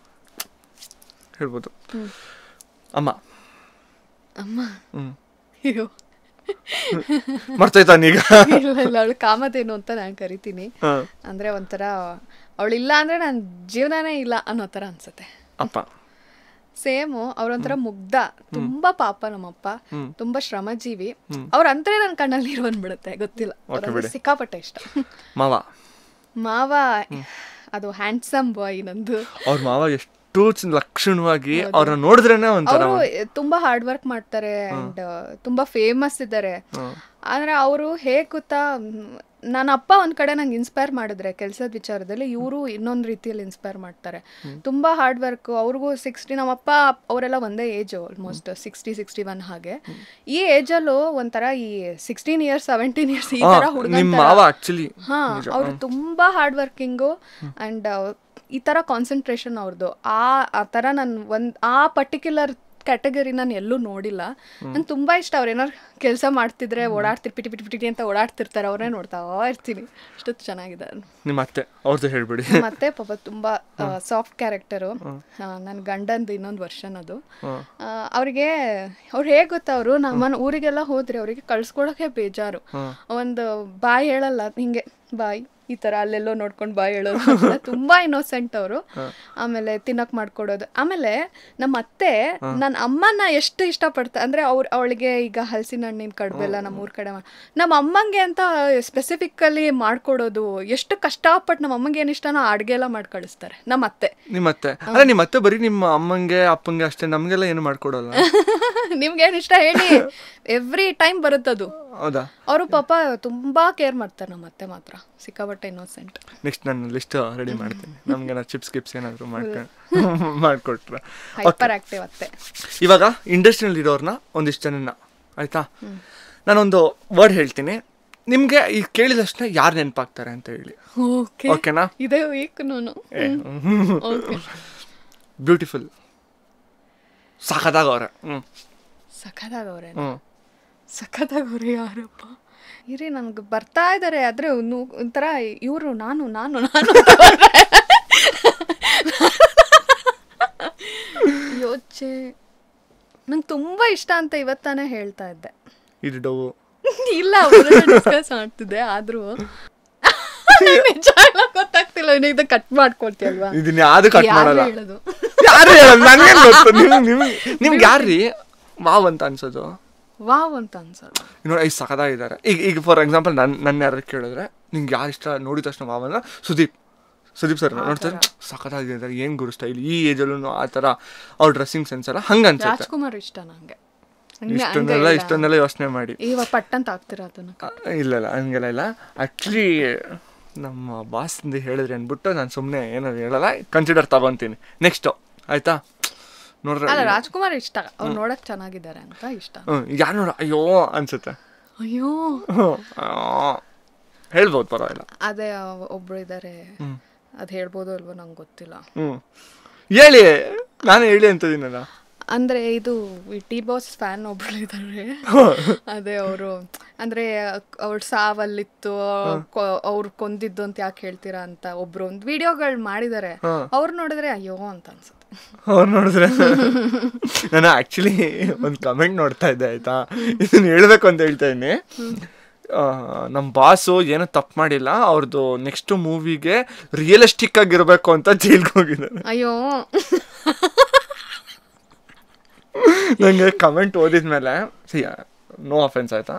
ಹೇಳ್ಬೋದು. ಅಮ್ಮ. ಅಯ್ಯೋ ಮರ್ತೈತ ನೀಗ? ಇಲ್ಲ, ಅವಳು ಕಾಮಧೇನು ಅಂತ ನಾನು ಕರಿತೀನಿ. ಅಂದ್ರೆ ಒಂಥರ ಅವಳಿಲ್ಲ ಅಂದ್ರೆ ನನ್ನ ಜೀವನನೇ ಇಲ್ಲ ಅನ್ನೋ ತರ ಅನ್ಸುತ್ತೆ. ಅಪ್ಪ ಸೇಮು, ಅವ್ರೊಂಥರ ಮುಗ್ಧ, ತುಂಬಾ ಪಾಪ ನಮ್ಮಪ್ಪ, ತುಂಬಾ ಶ್ರಮಜೀವಿ. ಅವ್ರಂದ್ರೆ ನನ್ನ ಕಣ್ಣಲ್ಲಿ ನೀರು ಬಂದ್ಬಿಡುತ್ತೆ, ಗೊತ್ತಿಲ್ಲ, ಸಿಕ್ಕಾಪಟ್ಟೆ ಇಷ್ಟ. ಮಾವ ಅದು ಹ್ಯಾಂಡ್ಸಮ್ ಬಾಯ್ ನಂದು. ಅವ್ರ ಮಾವ ಎಷ್ಟು ಲಕ್ಷಣವಾಗಿ ಅವ್ರನ್ನ ನೋಡಿದ್ರೇನೆ ಒಂಥರ. ತುಂಬಾ ಹಾರ್ಡ್ ವರ್ಕ್ ಮಾಡ್ತಾರೆ ಅಂಡ್ ತುಂಬಾ ಫೇಮಸ್ ಇದ್ದಾರೆ. ಆದ್ರೆ ಅವರು ಹೇಗ್ ಗೊತ್ತಾ, ನನ್ನ ಅಪ್ಪ ಒಂದ್ ಕಡೆ ನಂಗೆ ಇನ್ಸ್ಪೈರ್ ಮಾಡಿದ್ರೆ ಕೆಲ್ಸದ ವಿಚಾರದಲ್ಲಿ, ಇವರು ಇನ್ನೊಂದ್ ರೀತಿಯಲ್ಲಿ ಇನ್ಸ್ಪೈರ್ ಮಾಡ್ತಾರೆ. ತುಂಬಾ ಹಾರ್ಡ್ ವರ್ಕ್. ಅವ್ರಿಗೂ 60, ನಮ್ಮಪ್ಪ ಅವರೆಲ್ಲ ಒಂದೇ ಏಜ್, ಆಲ್ಮೋಸ್ಟ್ 60-61 ಹಾಗೆ. ಈ ಏಜ್ ಅಲ್ಲೂ ಒಂಥರ ಈ 16 years 17 years ಈ ತರ ಹುಡುಗ. ಹಾ, ಅವ್ರು ತುಂಬಾ ಹಾರ್ಡ್ ವರ್ಕಿಂಗು ಅಂಡ್ ಈ ತರ ಕಾನ್ಸಂಟ್ರೇಷನ್ ಅವ್ರದ್ದು. ಆ ತರ ನಾನು ಆ ಪರ್ಟಿಕ್ಯುಲರ್ ಕ್ಯಾಟಗರಿ ನಾನು ಎಲ್ಲೂ ನೋಡಿಲ್ಲ. ನಂಗೆ ತುಂಬಾ ಇಷ್ಟ. ಅವ್ರು ಏನಾರು ಕೆಲಸ ಮಾಡ್ತಿದ್ರೆ ಓಡಾಡ್ತಿರ್ ಪಿಟಿ ಪಿಟಿ ಪಿಟಿ ಅಂತ ಓಡಾಡ್ತಿರ್ತಾರೆ, ಅವ್ರನ್ನೇ ನೋಡ್ತಾ ಇರ್ತೀನಿ. ಅಷ್ಟೊತ್ತು ಚೆನ್ನಾಗಿದೆ. ನಿಮ್ಮ ಅತ್ತೆ ಅವ್ರದ್ದು ಹೇಳ್ಬಿಡಿ. ಮತ್ತೆ ಪಾಪ ತುಂಬಾ ಸಾಫ್ಟ್ ಕ್ಯಾರೆಕ್ಟರು. ನನ್ನ ಗಂಡಂದು ಇನ್ನೊಂದು ವರ್ಷನ್ ಅದು. ಅವ್ರಿಗೆ ಅವ್ರು ಹೇಗೆ ಗೊತ್ತಾ, ಅವರು ನಮ್ಮನ್ನ ಊರಿಗೆಲ್ಲ ಹೋದ್ರೆ ಅವ್ರಿಗೆ ಕಳ್ಸ್ಕೊಳಕ್ಕೆ ಬೇಜಾರು. ಒಂದು ಬಾಯ್ ಹೇಳಲ್ಲ, ಹಿಂಗೆ ಬಾಯ್ ಈ ತರ ಅಲ್ಲೆಲ್ಲೋ ನೋಡ್ಕೊಂಡು ಬಾಯ್ ಹೇಳೋದು. ತುಂಬಾ ಇನ್ನೋಸೆಂಟ್ ಅವರು. ಆಮೇಲೆ ತಿನ್ನಕ್ ಮಾಡ್ಕೊಡೋದು. ಆಮೇಲೆ ನಮ್ಮ ಅತ್ತೆ ನನ್ನ ಅಮ್ಮನ ಎಷ್ಟು ಇಷ್ಟಪಡ್ತಾ ಅಂದ್ರೆ, ಅವಳಿಗೆ ಈಗ ಹಲಸಿನ ಹಣ್ಣಿನ ಕಡ್ಬೆಲ್ಲ ನಮ್ಮೂರ್ ಕಡೆ ನಮ್ಮ ಅಮ್ಮಂಗೆ ಅಂತ ಸ್ಪೆಸಿಫಿಕಲಿ ಮಾಡ್ಕೊಡೋದು. ಎಷ್ಟು ಕಷ್ಟಪಟ್ಟು ನಮ್ಮ ಅಮ್ಮಂಗೆ ಏನ್ ಇಷ್ಟನೋ ಅಡ್ಗೆ ಎಲ್ಲ ಮಾಡಿ ಕಳಿಸ್ತಾರೆ ನಮ್ಮ ಅತ್ತೆ. ನಿಮ್ಮ ಅತ್ತೆ ಬರೀ ನಿಮ್ಮ ಅಮ್ಮಂಗೆ ಅಪ್ಪಂಗೆ ಅಷ್ಟೇ, ನಮ್ಗೆಲ್ಲ ಏನು ಮಾಡ್ಕೊಡಲ್ಲ? ನಿಮ್ಗೇನ್ ಇಷ್ಟ ಹೇಳಿ, ಎವ್ರಿ ಟೈಮ್ ಬರುತ್ತದು. ಅವರು ಪಾಪ ತುಂಬಾ ಕೇರ್ ಮಾಡ್ತಾರೆ ನಮ್ಮ ಅತ್ತೆ ಮಾತ್ರ, ಸಿಕ್ಕಾಪಟ್ಟೆ ಸಿಕ್ಕಾಪಟ್ಟೆ ಇನ್ನೋಸೆಂಟ್. ನೆಕ್ಸ್ಟ್ ನಾನು ಲಿಸ್ಟ್ ರೆಡಿ ಮಾಡ್ತೀನಿ, ನಮ್ಗೆ ಚಿಪ್ಸ್ ಗಿಪ್ಸ್ ಏನಾದರೂ ಮಾಡಿಕೊಟ್ರೆ. ಹೈಪರ್ ಆಕ್ಟಿವ್ ಅತ್ತೆ. ಇವಾಗ ಇಂಡಸ್ಟ್ರಿಯಲ್ಲಿ ಇರೋರ್ನ ಒಂದಿಷ್ಟು ಜನನ ಆಯಿತಾ, ನಾನೊಂದು ವರ್ಡ್ ಹೇಳ್ತೀನಿ, ನಿಮಗೆ ಈಗ ಕೇಳಿದಷ್ಟೇ ಯಾರು ನೆನಪಾಗ್ತಾರೆ ಅಂತ ಹೇಳಿ. ಓಕೆನಾ? ಇದೇ ವೀಕ್ ನಾನು ಬ್ಯೂಟಿಫುಲ್, ಸಖತ್ತಾಗವ್ರೆ. ಸಖತ್ತಾಗವ್ರೆ ಯಾರಪ್ಪ ಇರಿ, ನನ್ಗೆ ಬರ್ತಾ ಇದ್ದಾರೆ. ಆದ್ರೆ ಒಂಥರ ಇವರು ನಾನು ನಾನು ನಾನು ಯೋಚೆ ನಂಗೆ ತುಂಬಾ ಇಷ್ಟ ಅಂತ ಇವತ್ತಾನೆ ಹೇಳ್ತಾ ಇದ್ದೆ. ಇದು ಇಲ್ಲ ಡಿಸ್ಕಸ್ ಮಾಡ್ತಿದ್ದೆ, ಆದ್ರೂ ಗೊತ್ತಾಗ್ತಿಲ್ಲ. ಇದು ಕಟ್ ಮಾಡ್ಕೊಳ್ತೀಯಲ್ವಾ? ಇದನ್ನ ಯಾವ್ದು ಕಟ್ ಮಾಡಲ್ಲ, ಯಾರು ಹೇಳಲ್ಲ, ನನಗೆ ಗೊತ್ತು. ನಿಮ್ಗೆ ಯಾರ್ರೀ ವಾವ್ ಅಂತ ಅನ್ಸೋದು? ವಾವ್ ಅಂತ ಅನ್ಸೋದು ನೋಡಿ, ಐದು ಸಖತ್ತಾಗಿದ್ದಾರೆ. ಈಗ ಫಾರ್ ಎಕ್ಸಾಂಪಲ್ ನನ್ನ ಯಾರು ಕೇಳಿದ್ರೆ ನಿಂಗೆ ಯಾರು ಇಷ್ಟ ನೋಡಿದ ತಕ್ಷಣ ವಾವ್ ಅಂದ್ರೆ ಸುದೀಪ್ ಸರ್ ನೋಡ್ತಾರೆ, ಸಖತ್ತಾಗಿದ್ದಾರೆ, ಏನು ಗುರು ಸ್ಟೈಲ್, ಈ ಏಜಲ್ಲೂ ಆ ಥರ ಅವ್ರ ಡ್ರೆಸ್ಸಿಂಗ್ ಸೆನ್ಸ್ ಎಲ್ಲ ಹಂಗೆ ಅನ್ಸುತ್ತೆ. ರಾಜ್ಕುಮಾರ್ ಇಷ್ಟ ನಂಗೆ. ಇಷ್ಟೊಂದೆಲ್ಲ ಯೋಚನೆ ಮಾಡಿ ಇವಾಗ ಪಟ್ಟಂತ ಆಗ್ತೀರಾ ಅದನ್ನ? ಇಲ್ಲ ಹಂಗೆಲ್ಲ ಇಲ್ಲ. ಆ್ಯಕ್ಚುಲಿ ನಮ್ಮ ಬಾಸ್ಂದು ಹೇಳಿದ್ರಿ ಅಂದ್ಬಿಟ್ಟು ನಾನು ಸುಮ್ಮನೆ ಏನಾದ್ರು ಹೇಳಲ್ಲ, ಕನ್ಸಿಡರ್ ತಗೊತೀನಿ. ನೆಕ್ಸ್ಟು ಆಯ್ತಾ, ನೋಡ್ರೆ ಅಲ್ಲ ರಾಜ್ಕುಮಾರ್ ಇಷ್ಟ, ಅವ್ರು ನೋಡಕ್ ಚೆನ್ನಾಗಿದ್ದಾರೆ ಅಂತ ಇಷ್ಟ. ಯಾರು ನೋಡ ಅಯ್ಯೋ ಅನ್ಸುತ್ತೆ, ಅಯ್ಯೋ ಹೇಳ್ಬೋದು, ಪರವಾಗಿಲ್ಲ. ಅದೇ ಒಬ್ರು ಇದ್ದಾರೆ, ಅದ್ ಹೇಳ್ಬೋದು ಅಲ್ವೋ ನಂಗೆ ಗೊತ್ತಿಲ್ಲ. ಹೇಳಿ, ನಾನು ಹೇಳಿ ಅಂತದೀನಲ್ಲ. ಅಂದ್ರೆ ಇದು ಟಿ ಬಾಸ್ ಫ್ಯಾನ್ ಒಬ್ರು ಇದ್ದಾರೆ, ಅದೇ ಅವರು ಅಂದ್ರೆ ಅವ್ರ ಸಾವಲ್ಲಿತ್ತು, ಅವ್ರು ಕೊಂದಿದ್ದು ಅಂತ ಯಾಕೆ ಹೇಳ್ತೀರಾ ಅಂತ ಒಬ್ರು ಒಂದು ವಿಡಿಯೋಗಳು ಮಾಡಿದ್ದಾರೆ. ಅವ್ರು ನೋಡಿದ್ರೆ ಅಯ್ಯೋ ಅಂತ ಅನ್ಸುತ್ತೆ. ಅವ್ರು ನೋಡಿದ್ರೆ ನಾನು ಆಕ್ಚುಲಿ ಒಂದು ಕಮೆಂಟ್ ನೋಡ್ತಾ ಇದ್ದೆ ಆಯ್ತಾ, ಇದನ್ನ ಹೇಳ್ಬೇಕು ಅಂತ ಹೇಳ್ತಾ ಇದ್ದೀನಿ. ನಮ್ಮ ಬಾಸು ಏನೂ ತಪ್ಪು ಮಾಡಿಲ್ಲ, ಅವ್ರದ್ದು ನೆಕ್ಸ್ಟ್ ಮೂವಿಗೆ ರಿಯಲಿಸ್ಟಿಕ್ ಆಗಿರ್ಬೇಕು ಅಂತ ಜೈಲ್ಗೆ ಹೋಗಿದ್ದಾರೆ. ಅಯ್ಯೋ ನಂಗೆ ಕಮೆಂಟ್ ಓದಿದ್ಮೇಲೆ ನೋ ಅಫೆನ್ಸ್ ಆಯ್ತಾ,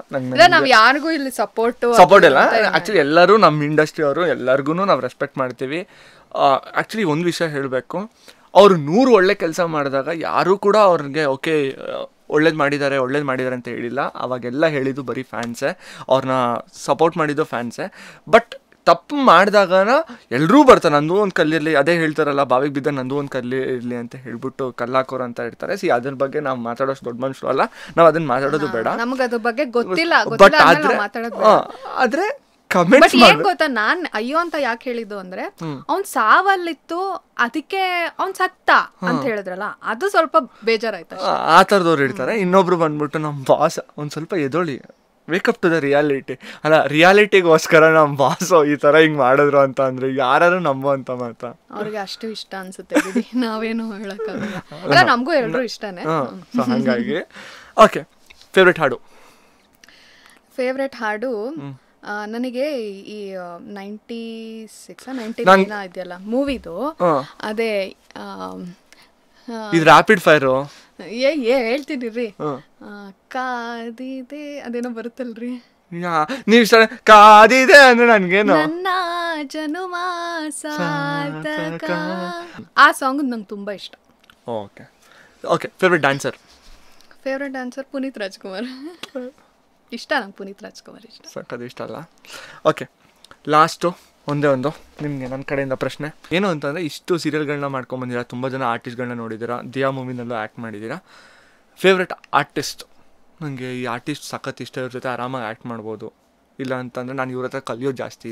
ನಾವ್ ಯಾರಿಗೂ ಇಲ್ಲಿ ಸಪೋರ್ಟ್ ಇಲ್ಲ. ಆಕ್ಚುಲಿ ಎಲ್ಲರೂ ನಮ್ಮ ಇಂಡಸ್ಟ್ರಿ ಅವರು ಎಲ್ಲರಿಗೂ ನಾವು ರೆಸ್ಪೆಕ್ಟ್ ಮಾಡ್ತೀವಿ. ಆಕ್ಚುಲಿ ಒಂದು ವಿಷಯ ಹೇಳಬೇಕು, ಅವರು 100 ಒಳ್ಳೆ ಕೆಲಸ ಮಾಡಿದಾಗ ಯಾರೂ ಕೂಡ ಅವ್ರಿಗೆ ಓಕೆ ಒಳ್ಳೇದು ಮಾಡಿದ್ದಾರೆ ಅಂತ ಹೇಳಿಲ್ಲ. ಅವಾಗೆಲ್ಲ ಹೇಳಿದ್ದು ಬರೀ ಫ್ಯಾನ್ಸೇ, ಅವ್ರನ್ನ ಸಪೋರ್ಟ್ ಮಾಡಿದ್ದು ಫ್ಯಾನ್ಸೇ. ಬಟ್ ತಪ್ಪು ಮಾಡಿದಾಗನ ಎಲ್ಲರೂ ಬರ್ತಾರೆ, ನಂದು ಒಂದು ಕಲ್ಲಿರಲಿ, ಅದೇ ಹೇಳ್ತಾರಲ್ಲ ಬಾವಿಗೆ ಬಿದ್ದ ನಂದು ಒಂದು ಕಲ್ಲಿರಲಿ ಅಂತ ಹೇಳ್ಬಿಟ್ಟು ಕಲ್ಲಾಕೋರು ಅಂತ ಹೇಳ್ತಾರೆ. ಅದ್ರ ಬಗ್ಗೆ ನಾವು ಮಾತಾಡೋಷ್ಟು ದೊಡ್ಡ ಮನುಷ್ಯರು ಅಲ್ಲ, ನಾವು ಅದನ್ನ ಮಾತಾಡೋದು ಬೇಡ, ನಮ್ಗೆ ಅದ್ರ ಬಗ್ಗೆ ಗೊತ್ತಿಲ್ಲ. ಬಟ್ ಆದ್ರೆ ಕಮೆಂಟ್ ಗೊತ್ತಾ, ನಾನ್ ಅಯ್ಯೋ ಅಂತ ಯಾಕೆ ಹೇಳಿದ್ದು ಅಂದ್ರೆ, ಅವ್ನ್ ಸಾವಲ್ಲಿತ್ತು ಅದಕ್ಕೆ ಅವ್ನ್ ಸತ್ತ ಅಂತ ಹೇಳಿದ್ರಲ್ಲ, ಅದು ಸ್ವಲ್ಪ ಬೇಜಾರಾಯ್ತು. ಆ ಥರದವ್ರು ಇರ್ತಾರೆ. ಇನ್ನೊಬ್ರು ಬಂದ್ಬಿಟ್ಟು ನಮ್ಮ ಬಾಸ್ ಒಂದ್ ಸ್ವಲ್ಪ ಎದೋಳಿ, ವೇಕಪ್ ಟು ದ ರಿಯಾಲಿಟಿ, ಅಲ್ಲ ರಿಯಾಲಿಟಿಗೋಸ್ಕರ ನಮ್ಮ ಬಾಸು ಈ ತರ ಹಿಂಗ್ ಮಾಡಿದ್ರು ಅಂತ ಅಂದ್ರೆ ಯಾರು ನಂಬುವಂತ ಮಾತಾ? ಅವ್ರಿಗೆ ಅಷ್ಟು ಇಷ್ಟ ಅನ್ಸುತ್ತೆ, ನಾವೇನು ಹೇಳಕ್ಕಾಗಲ್ಲ. ನಮಗೂ ಎಲ್ರು ಇಷ್ಟನೇ. ಹಂಗಾಗಿ ಓಕೆ, ಫೇವ್ರೆಟ್ ಹಾಡು ನನಗೆ ಈ 96 ಇದೆಯಲ್ಲ ಮೂವಿದು, ಅದೇ ಇದು ರ್ಯಾಪಿಡ್ ಫೈರು ಹೇಳ್ತೀನಿ ರೀ, ಕಾದಿದೆ ಅದೇನೋ ಬರುತ್ತಲ್ರಿ, ನೀವು ಕಾದಿದೆ ಅಂದ್ರೆ ನನ್ಗೇನು ನನ್ನ ಜನುಮ ಸಾರ್ಥಕ, ಆ ಸಾಂಗ್ ನಂಗೆ ತುಂಬಾ ಇಷ್ಟ. Okay favourite dancer Puneeth Rajkumar ಇಷ್ಟ. ನಂಗೆ ಪುನೀತ್ ರಾಜ್ಕುಮಾರ್ ಇಷ್ಟ, ಸಕ್ಕದು ಇಷ್ಟ ಅಲ್ಲ. ಓಕೆ, ಲಾಸ್ಟು ಒಂದೇ ಒಂದು ನಿಮಗೆ ನನ್ನ ಕಡೆಯಿಂದ ಪ್ರಶ್ನೆ ಏನು ಅಂತಂದರೆ, ಇಷ್ಟು ಸೀರಿಯಲ್ಗಳನ್ನ ಮಾಡ್ಕೊಂಬಂದಿರಾ, ತುಂಬ ಜನ ಆರ್ಟಿಸ್ಟ್ಗಳನ್ನ ನೋಡಿದ್ದೀರಾ, ದಿಯಾ ಮೂವಿನಲ್ಲೂ ಆ್ಯಕ್ಟ್ ಮಾಡಿದ್ದೀರಾ. ಫೇವ್ರೆಟ್ ಆರ್ಟಿಸ್ಟ್, ನನಗೆ ಈ ಆರ್ಟಿಸ್ಟ್ ಸಖತ್ ಇಷ್ಟ, ಇವ್ರ ಜೊತೆ ಆರಾಮಾಗಿ ಆ್ಯಕ್ಟ್ ಮಾಡ್ಬೋದು, ಇಲ್ಲ ಅಂತಂದರೆ ನಾನು ಇವ್ರ ಹತ್ರ ಕಲಿಯೋದು ಜಾಸ್ತಿ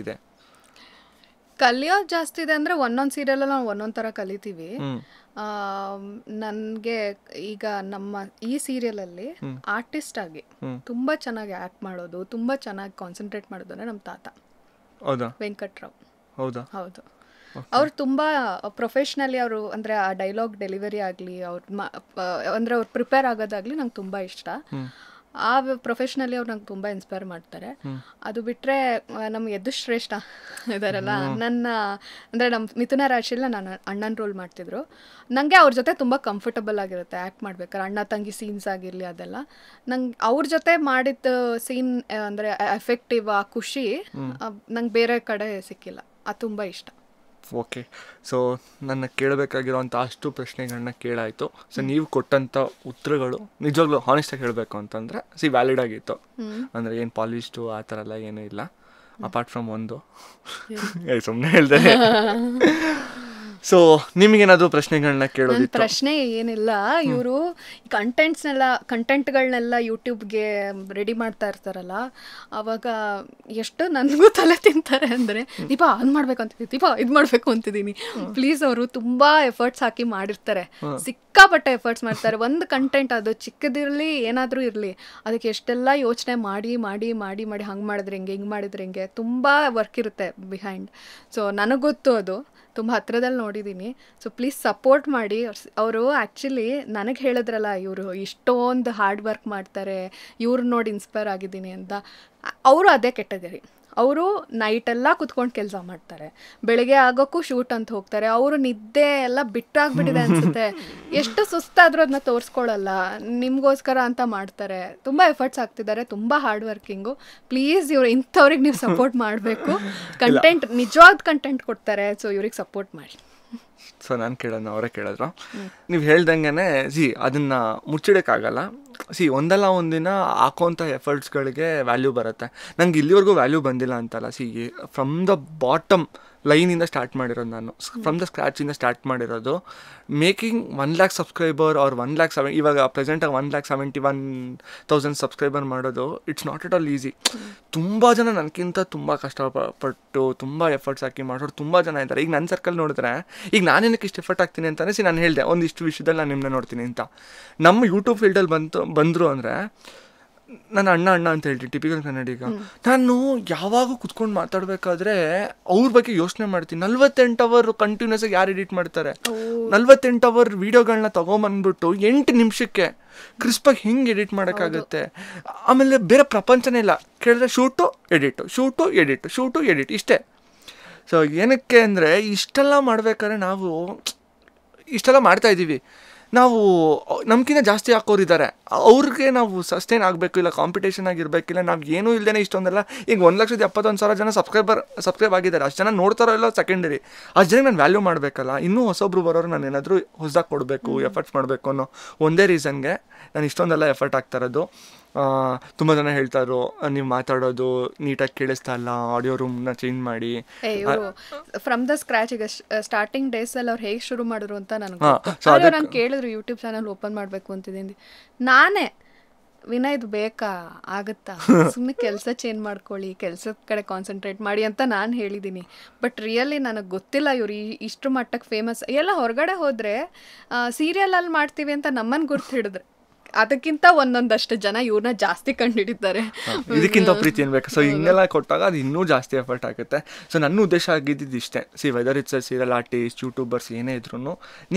ಇದೆ ಅಂದರೆ ಒಂದೊಂದು ಸೀರಿಯಲಲ್ಲಿ ನಾವು ಒಂದೊಂದು ಥರ ಕಲಿತೀವಿ. ನನಗೆ ಈಗ ನಮ್ಮ ಈ ಸೀರಿಯಲಲ್ಲಿ ಆರ್ಟಿಸ್ಟ್ ಆಗಿ ತುಂಬ ಚೆನ್ನಾಗಿ ಆ್ಯಕ್ಟ್ ಮಾಡೋದು, ತುಂಬ ಚೆನ್ನಾಗಿ ಕಾನ್ಸಂಟ್ರೇಟ್ ಮಾಡೋದು ಅಂದರೆ ನಮ್ಮ ತಾತ. ಹೌದಾ? ವೆಂಕಟ್ರಾವ್. ಹೌದು. ಅವ್ರು ತುಂಬ ಪ್ರೊಫೆಷ್ನಲಿ, ಅವರು ಅಂದರೆ ಆ ಡೈಲಾಗ್ ಡೆಲಿವರಿ ಆಗಲಿ, ಅಂದರೆ ಅವ್ರು ಪ್ರಿಪೇರ್ ಆಗೋದಾಗಲಿ ನಂಗೆ ತುಂಬ ಇಷ್ಟ. ಆ ಪ್ರೊಫೆಷ್ನಲಿ ಅವ್ರು ನಂಗೆ ತುಂಬ ಇನ್ಸ್ಪೈರ್ ಮಾಡ್ತಾರೆ. ಅದು ಬಿಟ್ಟರೆ ನಮ್ಮ ಯದುಶ್ರೇಷ್ಠ ಇದಾರಲ್ಲ, ನನ್ನ ಅಂದರೆ ನಮ್ಮ ಮಿಥುನ ರಾಶಿಯಲ್ಲಿ ನಾನು ಅಣ್ಣನ ರೋಲ್ ಮಾಡ್ತಿದ್ರು. ನನಗೆ ಅವ್ರ ಜೊತೆ ತುಂಬ ಕಂಫರ್ಟಬಲ್ ಆಗಿರುತ್ತೆ ಆ್ಯಕ್ಟ್ ಮಾಡ್ಬೇಕಾದ್ರೆ, ಅಣ್ಣ ತಂಗಿ ಸೀನ್ಸ್ ಆಗಿರಲಿ ಅದೆಲ್ಲ. ನಂಗೆ ಅವ್ರ ಜೊತೆ ಮಾಡಿದ ಸೀನ್ ಅಂದರೆ ಎಫೆಕ್ಟಿವ್, ಆ ಖುಷಿ ನಂಗೆ ಬೇರೆ ಕಡೆ ಸಿಕ್ಕಿಲ್ಲ, ಅದು ತುಂಬ ಇಷ್ಟ. ಓಕೆ, ಸೊ ನನ್ನ ಕೇಳಬೇಕಾಗಿರೋಂಥ ಅಷ್ಟು ಪ್ರಶ್ನೆಗಳನ್ನ ಕೇಳಾಯಿತು. ಸೊ ನೀವು ಕೊಟ್ಟಂಥ ಉತ್ತರಗಳು ನಿಜವಾಗ್ಲೂ ಹಾನೆಸ್ಟಾಗಿ ಹೇಳಬೇಕು ಅಂತಂದರೆ ವ್ಯಾಲಿಡ್ ಆಗಿತ್ತು, ಅಂದರೆ ಏನು ಪಾಲಿಶ್ಟು ಆ ಥರ ಎಲ್ಲ ಏನೂ ಇಲ್ಲ. ಅಪಾರ್ಟ್ ಫ್ರಮ್ ಒಂದು ಸುಮ್ಮನೆ ಹೇಳ್ದೆ. ಸೊ ನಿಮಗೇನಾದರೂ ಪ್ರಶ್ನೆಗಳನ್ನ ಕೇಳೋದಿತ್ತು? ಪ್ರಶ್ನೆ ಏನಿಲ್ಲ, ಇವರು ಕಂಟೆಂಟ್ಗಳನ್ನೆಲ್ಲ ಯೂಟ್ಯೂಬ್ಗೆ ರೆಡಿ ಮಾಡ್ತಾ ಇರ್ತಾರಲ್ಲ, ಅವಾಗ ಎಷ್ಟು ನನಗೂ ತಲೆ ತಿಂತಾರೆ ಅಂದರೆ, ದೀಪಾ ಅದು ಮಾಡ್ಬೇಕು ಅಂತಿದ್ದೀನಿ, ದೀಪಾ ಇದು ಮಾಡಬೇಕು ಅಂತಿದ್ದೀನಿ. ಪ್ಲೀಸ್, ಅವರು ತುಂಬ ಎಫರ್ಟ್ಸ್ ಹಾಕಿ ಮಾಡಿರ್ತಾರೆ, ಸಿಕ್ಕಾಪಟ್ಟೆ ಎಫರ್ಟ್ಸ್ ಮಾಡ್ತಾರೆ. ಒಂದು ಕಂಟೆಂಟ್ ಅದು ಚಿಕ್ಕದಿರಲಿ ಏನಾದರೂ ಇರಲಿ, ಅದಕ್ಕೆ ಎಷ್ಟೆಲ್ಲ ಯೋಚನೆ ಮಾಡಿ ಮಾಡಿ ಮಾಡಿ ಮಾಡಿ ಹಂಗೆ ಮಾಡಿದ್ರೆ ಹಿಂಗೆ, ಹಿಂಗೆ ಮಾಡಿದ್ರೆ ಹಿಂಗೆ, ತುಂಬ ವರ್ಕ್ ಇರುತ್ತೆ ಬಿಹೈಂಡ್. ಸೊ ನನಗೆ ಗೊತ್ತು, ಅದು ತುಂಬ ಹತ್ರದಲ್ಲಿ ನೋಡಿದ್ದೀನಿ. ಸೊ ಪ್ಲೀಸ್ ಸಪೋರ್ಟ್ ಮಾಡಿ. ಅವರು ಆ್ಯಕ್ಚುಲಿ ನನಗೆ ಹೇಳಿದ್ರಲ್ಲ, ಇವರು ಇಷ್ಟೊಂದು ಹಾರ್ಡ್ ವರ್ಕ್ ಮಾಡ್ತಾರೆ, ಇವ್ರು ನೋಡಿ ಇನ್ಸ್ಪೈರ್ ಆಗಿದ್ದೀನಿ ಅಂತ. ಅವರು ಅದೇ ಕೆಟ್ಟದಿರಿ. ಅವರು ನೈಟೆಲ್ಲ ಕುತ್ಕೊಂಡು ಕೆಲಸ ಮಾಡ್ತಾರೆ, ಬೆಳಿಗ್ಗೆ ಆಗೋಕ್ಕೂ ಶೂಟ್ ಅಂತ ಹೋಗ್ತಾರೆ. ಅವರು ನಿದ್ದೆ ಎಲ್ಲ ಬಿಟ್ಟಾಗ್ಬಿಟ್ಟಿದೆ ಅನಿಸುತ್ತೆ. ಎಷ್ಟು ಸುಸ್ತಾದರೂ ಅದನ್ನ ತೋರಿಸ್ಕೊಳ್ಳಲ್ಲ, ನಿಮಗೋಸ್ಕರ ಅಂತ ಮಾಡ್ತಾರೆ. ತುಂಬ ಎಫರ್ಟ್ಸ್ ಆಗ್ತಿದ್ದಾರೆ, ತುಂಬ ಹಾರ್ಡ್ ವರ್ಕಿಂಗು. ಪ್ಲೀಸ್ ಇವ್ರು ಇಂಥವ್ರಿಗೆ ನೀವು ಸಪೋರ್ಟ್ ಮಾಡಬೇಕು. ಕಂಟೆಂಟ್, ನಿಜವಾದ ಕಂಟೆಂಟ್ ಕೊಡ್ತಾರೆ. ಸೊ ಇವ್ರಿಗೆ ಸಪೋರ್ಟ್ ಮಾಡಿ. ಸೊ ನಾನು ಕೇಳೋಣ, ಅವರೇ ಕೇಳಿದ್ರು. ನೀವು ಹೇಳ್ದಂಗೆ ಅದನ್ನು ಮುಚ್ಚಿಡೋಕ್ಕಾಗಲ್ಲ. ಒಂದಲ್ಲ ಒಂದಿನ ಹಾಕೋಂಥ ಎಫರ್ಟ್ಸ್ಗಳಿಗೆ ವ್ಯಾಲ್ಯೂ ಬರುತ್ತೆ. ನಂಗೆ ಇಲ್ಲಿವರೆಗೂ ವ್ಯಾಲ್ಯೂ ಬಂದಿಲ್ಲ ಅಂತಲ್ಲ. ಫ್ರಮ್ ದ ಬಾಟಮ್ ಲೈನಿಂದ ಸ್ಟಾರ್ಟ್ ಮಾಡಿರೋದು ನಾನು, ಫ್ರಮ್ ದ ಸ್ಕ್ರ್ಯಾಚಿಂದ ಸ್ಟಾರ್ಟ್ ಮಾಡಿರೋದು. ಮೇಕಿಂಗ್ 1,00,000 ಸಬ್ಸ್ಕ್ರೈಬರ್ ಆರ್ 1,70,000, ಇವಾಗ ಪ್ರೆಸೆಂಟಾಗಿ 1,71,000 ಸಬ್ಸ್ಕ್ರೈಬರ್ ಮಾಡೋದು, it's not at all easy. ತುಂಬ ಜನ ನನಗಿಂತ ತುಂಬ ಕಷ್ಟಪಟ್ಟು ತುಂಬ ಎಫರ್ಟ್ಸ್ ಹಾಕಿ ಮಾಡೋರು ತುಂಬ ಜನ ಇದ್ದಾರೆ. ಈಗ ನನ್ನ ಸರ್ಕಲ್ ನೋಡಿದ್ರೆ, ಈಗ ನಾನೇನಕ್ಕೆ ಇಷ್ಟು ಎಫರ್ಟ್ ಹಾಕ್ತೀನಿ ಅಂತಲೇ ನಾನು ಹೇಳಿದೆ, ಒಂದಿಷ್ಟು ವಿಷಯದಲ್ಲಿ ನಾನು ನಿಮ್ಮನ್ನ ನೋಡ್ತೀನಿ ಅಂತ. ನಮ್ಮ ಯೂಟ್ಯೂಬ್ ಫೀಲ್ಡಲ್ಲಿ ಬಂದರು ಅಂದರೆ, ನನ್ನ ಅಣ್ಣ ಅಂತ ಹೇಳ್ತೀನಿ, ಟಿಪಿಕಲ್ ಕನ್ನಡಿಗ. ನಾನು ಯಾವಾಗೂ ಕುತ್ಕೊಂಡು ಮಾತಾಡಬೇಕಾದ್ರೆ ಅವ್ರ ಬಗ್ಗೆ ಯೋಚನೆ ಮಾಡ್ತೀನಿ. 48 ಅವರ್ ಕಂಟಿನ್ಯೂಸ್ ಆಗಿ ಯಾರು ಎಡಿಟ್ ಮಾಡ್ತಾರೆ? 48 ಅವರ್ ವೀಡಿಯೋಗಳನ್ನ ತೊಗೊಂಬಂದ್ಬಿಟ್ಟು 8 ನಿಮಿಷಕ್ಕೆ ಕ್ರಿಸ್ಪಾಗಿ ಹೆಂಗೆ ಎಡಿಟ್ ಮಾಡೋಕ್ಕಾಗುತ್ತೆ? ಆಮೇಲೆ ಬೇರೆ ಪ್ರಪಂಚನೇ ಇಲ್ಲ. ಕೇಳಿದ್ರೆ ಶೂಟು ಎಡಿಟ್ ಇಷ್ಟೇ. ಸೊ ಏನಕ್ಕೆ ಅಂದರೆ, ಇಷ್ಟೆಲ್ಲ ಮಾಡ್ಬೇಕಾದ್ರೆ ನಾವು ಇಷ್ಟೆಲ್ಲ ಮಾಡ್ತಾಯಿದ್ದೀವಿ. ನಾವು ನಮ್ಗಿಂತ ಜಾಸ್ತಿ ಹಾಕೋರಿದ್ದಾರೆ, ಅವ್ರಿಗೆ ನಾವು ಸಸ್ಟೈನ್ ಆಗಬೇಕು, ಇಲ್ಲ ಕಾಂಪಿಟೇಷನ್ ಆಗಿರಬೇಕಿಲ್ಲ. ನಾವು ಏನೂ ಇಲ್ಲದೇ ಇಷ್ಟೊಂದೆಲ್ಲ, ಈಗ 1,71,000 ಜನ ಸಬ್ಸ್ಕ್ರೈಬ್ ಆಗಿದ್ದಾರೆ. ಅಷ್ಟು ಜನ ನೋಡ್ತಾರೋ ಇಲ್ಲ ಸೆಕೆಂಡರಿ. ಅಷ್ಟು ಜನ ನಾನು ವ್ಯಾಲ್ಯೂ ಮಾಡಬೇಕಲ್ಲ. ಇನ್ನೂ ಹೊಸೊಬ್ರು ಬರೋರು ನಾನು ಏನಾದರೂ ಹೊಸದಾಗಿ ಕೊಡಬೇಕು, ಎಫರ್ಟ್ಸ್ ಮಾಡಬೇಕು ಅನ್ನೋ ಒಂದೇ ರೀಸನ್ಗೆ ನಾನು ಇಷ್ಟೊಂದೆಲ್ಲ ಎಫರ್ಟ್ ಆಗ್ತಾ ಇರೋದು. ತುಂಬ ಜನ ಹೇಳ್ತಾರೋ, ನೀವು ಮಾತಾಡೋದು ನೀಟಾಗಿ ಕೇಳಿಸ್ತಾ ಇಲ್ಲ, ಆಡಿಯೋ ರೂಮ್ನ ಚೇಂಜ್ ಮಾಡಿ. ಫ್ರಮ್ ದ ಸ್ಕ್ರಾಚ್, ಈಗ ಸ್ಟಾರ್ಟಿಂಗ್ ಡೇಸಲ್ಲಿ ಅವ್ರು ಹೇಗೆ ಶುರು ಮಾಡಿದ್ರು ಅಂತ ನನಗೆ ಕೇಳಿದ್ರು. ಯೂಟ್ಯೂಬ್ ಚಾನಲ್ ಓಪನ್ ಮಾಡಬೇಕು ಅಂತಿದ್ದೀನಿ. ನಾನೇ ವಿನಯ್ ಬೇಕಾ, ಆಗುತ್ತಾ, ಸುಮ್ಮನೆ ಕೆಲಸ ಚೇಂಜ್ ಮಾಡ್ಕೊಳ್ಳಿ, ಕೆಲಸದ ಕಡೆ ಕಾನ್ಸಂಟ್ರೇಟ್ ಮಾಡಿ ಅಂತ ನಾನು ಹೇಳಿದ್ದೀನಿ. ಬಟ್ ರಿಯಲಿ ನನಗೆ ಗೊತ್ತಿಲ್ಲ ಇವ್ರು ಇಷ್ಟು ಮಟ್ಟಕ್ಕೆ ಫೇಮಸ್. ಎಲ್ಲ ಹೊರಗಡೆ ಹೋದರೆ ಸೀರಿಯಲಲ್ಲಿ ಮಾಡ್ತೀವಿ ಅಂತ ನಮ್ಮನ್ನು ಗುರ್ತು ಹಿಡಿದ್ರೆ, ಅದಕ್ಕಿಂತ ಒಂದೊಂದಷ್ಟು ಜನ ಇವ್ರನ್ನ ಜಾಸ್ತಿ ಕಂಡುಹಿಡಿತಾರೆ. ಇದಕ್ಕಿಂತ ಪ್ರೀತಿ ಏನ್ಬೇಕು. ಸೊ ಹಿಂಗೆಲ್ಲ ಕೊಟ್ಟಾಗ ಅದು ಇನ್ನೂ ಜಾಸ್ತಿ ಎಫರ್ಟ್ ಆಗುತ್ತೆ. ಸೊ ನನ್ನ ಉದ್ದೇಶ ಆಗಿದ್ದು ಇಷ್ಟೇ. Whether it's serial artist, YouTubers ಏನೇ ಇದ್ರೂ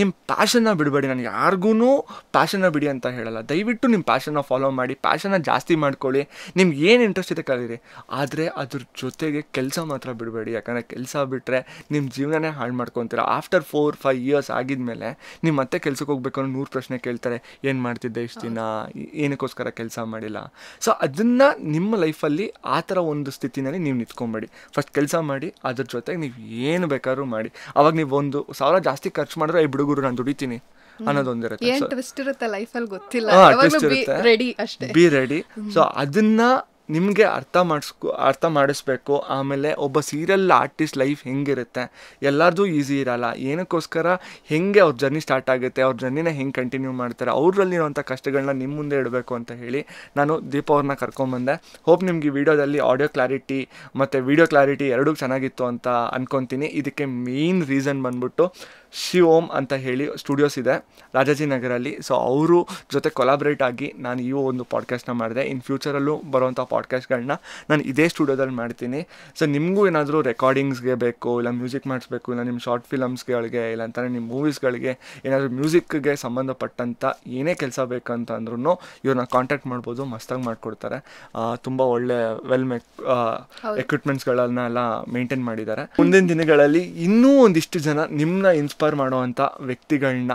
ನಿಮ್ಮ ಪ್ಯಾಷನ್ನ ಬಿಡಬೇಡಿ. ನಾನು ಯಾರಿಗೂ ಪ್ಯಾಷನ್ನ ಬಿಡಿ ಅಂತ ಹೇಳಲ್ಲ. ದಯವಿಟ್ಟು ನಿಮ್ಮ ಪ್ಯಾಷನ್ನ ಫಾಲೋ ಮಾಡಿ, ಪ್ಯಾಷನ್ನ ಜಾಸ್ತಿ ಮಾಡ್ಕೊಳ್ಳಿ. ನಿಮ್ಗೆ ಏನು ಇಂಟ್ರೆಸ್ಟ್ ಇದೆ ಕಲೀರಿ, ಆದರೆ ಅದ್ರ ಜೊತೆಗೆ ಕೆಲಸ ಮಾತ್ರ ಬಿಡಬೇಡಿ. ಯಾಕಂದರೆ ಕೆಲಸ ಬಿಟ್ಟರೆ ನಿಮ್ಮ ಜೀವನನೇ ಹಾಳು ಮಾಡ್ಕೊತೀರ. ಆಫ್ಟರ್ 4-5 ಇಯರ್ಸ್ ಆಗಿದ್ಮೇಲೆ ನೀವು ಮತ್ತೆ ಕೆಲ್ಸಕ್ಕೆ ಹೋಗ್ಬೇಕು ಅನ್ನೋ 100 ಪ್ರಶ್ನೆ ಕೇಳ್ತಾರೆ. ಏನು ಮಾಡ್ತಿದ್ದೆ ಇಷ್ಟು ದಿನ, ಏನಕ್ಕೋಸ್ಕರ ಕೆಲಸ ಮಾಡಿಲ್ಲ? ಸೊ ಅದನ್ನು ನಿಮ್ಮ ಲೈಫಲ್ಲಿ ಆ ಥರ ಒಂದು ಸ್ಥಿತಿನಲ್ಲಿ ನೀವು ನಿಂತ್ಕೊಂಬೇಡಿ. ಫಸ್ಟ್ ಕೆಲಸ ಮಾಡಿ, ಅದ್ರ ಜೊತೆಗೆ ನೀವು ಏನು ಬೇಕಾದ್ರೂ ಮಾಡಿ. ಅವಾಗ ನೀವು 1,000 ಜಾಸ್ತಿ ಖರ್ಚು ಮಾಡಿದ್ರೆ, ಈ ಹುಡುಗರು ನಾನು ದುಡಿತೀನಿ ಅನ್ನೋದೊಂದಿರುತ್ತೆ. Be ready. ಸೊ ಅದನ್ನು ನಿಮಗೆ ಅರ್ಥ ಮಾಡಿಸ್ಬೇಕು. ಆಮೇಲೆ ಒಬ್ಬ ಸೀರಿಯಲ್ ಆರ್ಟಿಸ್ಟ್ ಲೈಫ್ ಹೆಂಗಿರುತ್ತೆ, ಎಲ್ಲರದು ಈಸಿ ಇರಲ್ಲ. ಏನಕ್ಕೋಸ್ಕರ ಹೆಂಗೆ ಅವ್ರ ಜರ್ನಿ ಸ್ಟಾರ್ಟ್ ಆಗುತ್ತೆ, ಅವ್ರ ಜರ್ನಿನ ಹೆಂಗೆ ಕಂಟಿನ್ಯೂ ಮಾಡ್ತಾರೆ, ಅವರಲ್ಲಿರುವಂಥ ಕಷ್ಟಗಳನ್ನ ನಿಮ್ಮ ಮುಂದೆ ಇಡಬೇಕು ಅಂತ ಹೇಳಿ ನಾನು ದೀಪ ಅವ್ರನ್ನ ಕರ್ಕೊಂಬಂದೆ. ಹೋಪ್ ನಿಮ್ಗೆ ಈ ವಿಡಿಯೋದಲ್ಲಿ ಆಡಿಯೋ ಕ್ಲಾರಿಟಿ ಮತ್ತು ವಿಡಿಯೋ ಕ್ಲಾರಿಟಿ ಎರಡೂ ಚೆನ್ನಾಗಿತ್ತು ಅಂತ ಅಂದ್ಕೊತೀನಿ. ಇದಕ್ಕೆ ಮೇಯ್ನ್ ರೀಸನ್ ಬಂದ್ಬಿಟ್ಟು ಶಿವೋಮ್ ಅಂತ ಹೇಳಿ ಸ್ಟುಡಿಯೋಸ್ ಇದೆ ರಾಜಾಜಿನಗರಲ್ಲಿ. ಸೊ ಅವರು ಜೊತೆ ಕೊಲಾಬ್ರೇಟ್ ಆಗಿ ನಾನು ಈ ಒಂದು ಪಾಡ್ಕಾಸ್ಟ್ನ ಮಾಡಿದೆ. ಇನ್ ಫ್ಯೂಚರಲ್ಲೂ ಬರುವಂಥ ಪಾಡ್ಕಾಸ್ಟ್ಗಳನ್ನ ನಾನು ಇದೇ ಸ್ಟುಡಿಯೋದಲ್ಲಿ ಮಾಡ್ತೀನಿ. ಸೊ ನಿಮಗೂ ಏನಾದರೂ ರೆಕಾರ್ಡಿಂಗ್ಸ್ಗೆ ಬೇಕು, ಇಲ್ಲ ಮ್ಯೂಸಿಕ್ ಮಾಡಿಸ್ಬೇಕು, ಇಲ್ಲ ನಿಮ್ಮ ಶಾರ್ಟ್ ಫಿಲಮ್ಸ್ಗಳಿಗೆ, ಇಲ್ಲ ಅಂತಾನೆ ನಿಮ್ಮ ಮೂವೀಸ್ಗಳಿಗೆ ಏನಾದರೂ ಮ್ಯೂಸಿಕ್ಗೆ ಸಂಬಂಧಪಟ್ಟಂಥ ಏನೇ ಕೆಲಸ ಬೇಕಂತಂದ್ರೂ ಇವ್ರನ್ನ ಕಾಂಟ್ಯಾಕ್ಟ್ ಮಾಡ್ಬೋದು. ಮಸ್ತಾಗಿ ಮಾಡಿಕೊಡ್ತಾರೆ. ತುಂಬ ಒಳ್ಳೆ ಎಕ್ವಿಪ್ಮೆಂಟ್ಸ್ಗಳನ್ನೆಲ್ಲ ಮೇಂಟೈನ್ ಮಾಡಿದ್ದಾರೆ. ಮುಂದಿನ ದಿನಗಳಲ್ಲಿ ಇನ್ನೂ ಒಂದಿಷ್ಟು ಜನ ನಿಮ್ಮನ್ನ ಇನ್ಸ್ಪೈರ್ ಮಾಡುವಂಥ ವ್ಯಕ್ತಿಗಳನ್ನ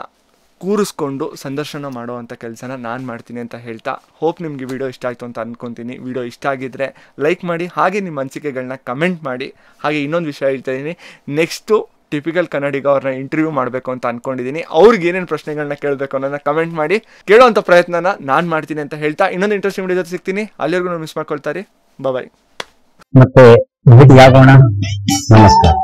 ಕೂರಿಸ್ಕೊಂಡು ಸಂದರ್ಶನ ಮಾಡುವಂಥ ಕೆಲಸನ ನಾನು ಮಾಡ್ತೀನಿ ಅಂತ ಹೇಳ್ತಾ, ಹೋಪ್ ನಿಮಗೆ ವಿಡಿಯೋ ಇಷ್ಟ ಆಯಿತು ಅಂತ ಅಂದ್ಕೊತೀನಿ. ವಿಡಿಯೋ ಇಷ್ಟ ಆಗಿದ್ದರೆ ಲೈಕ್ ಮಾಡಿ, ಹಾಗೆ ನಿಮ್ಮ ಅನಿಸಿಕೆಗಳನ್ನ ಕಮೆಂಟ್ ಮಾಡಿ. ಹಾಗೆ ಇನ್ನೊಂದು ವಿಷಯ ಹೇಳ್ತಾ ಇದ್ದೀನಿ, ನೆಕ್ಸ್ಟು ಟಿಪಿಕಲ್ ಕನ್ನಡಿಗ ಅವ್ರನ್ನ ಇಂಟರ್ವ್ಯೂ ಮಾಡಬೇಕು ಅಂತ ಅಂದ್ಕೊಂಡಿದ್ದೀನಿ. ಅವ್ರಿಗೆ ಏನೇನು ಪ್ರಶ್ನೆಗಳನ್ನ ಕೇಳಬೇಕು ಅನ್ನೋದನ್ನ ಕಮೆಂಟ್ ಮಾಡಿ ಕೇಳೋವಂಥ ಪ್ರಯತ್ನನ ನಾನು ಮಾಡ್ತೀನಿ ಅಂತ ಹೇಳ್ತಾ, ಇನ್ನೊಂದು ಇಂಟ್ರೆಸ್ಟಿಂಗ್ ವಿಡಿಯೋ ಜೊತೆ ಸಿಗ್ತೀನಿ. ಅಲ್ಲಿವರೆಗೂ ಮಿಸ್ ಮಾಡ್ಕೊಳ್ತಾರೆ. ಬಾಯ್. ಮತ್ತೆ ಭೇಟಿಯಾಗೋಣ. ನಮಸ್ಕಾರ.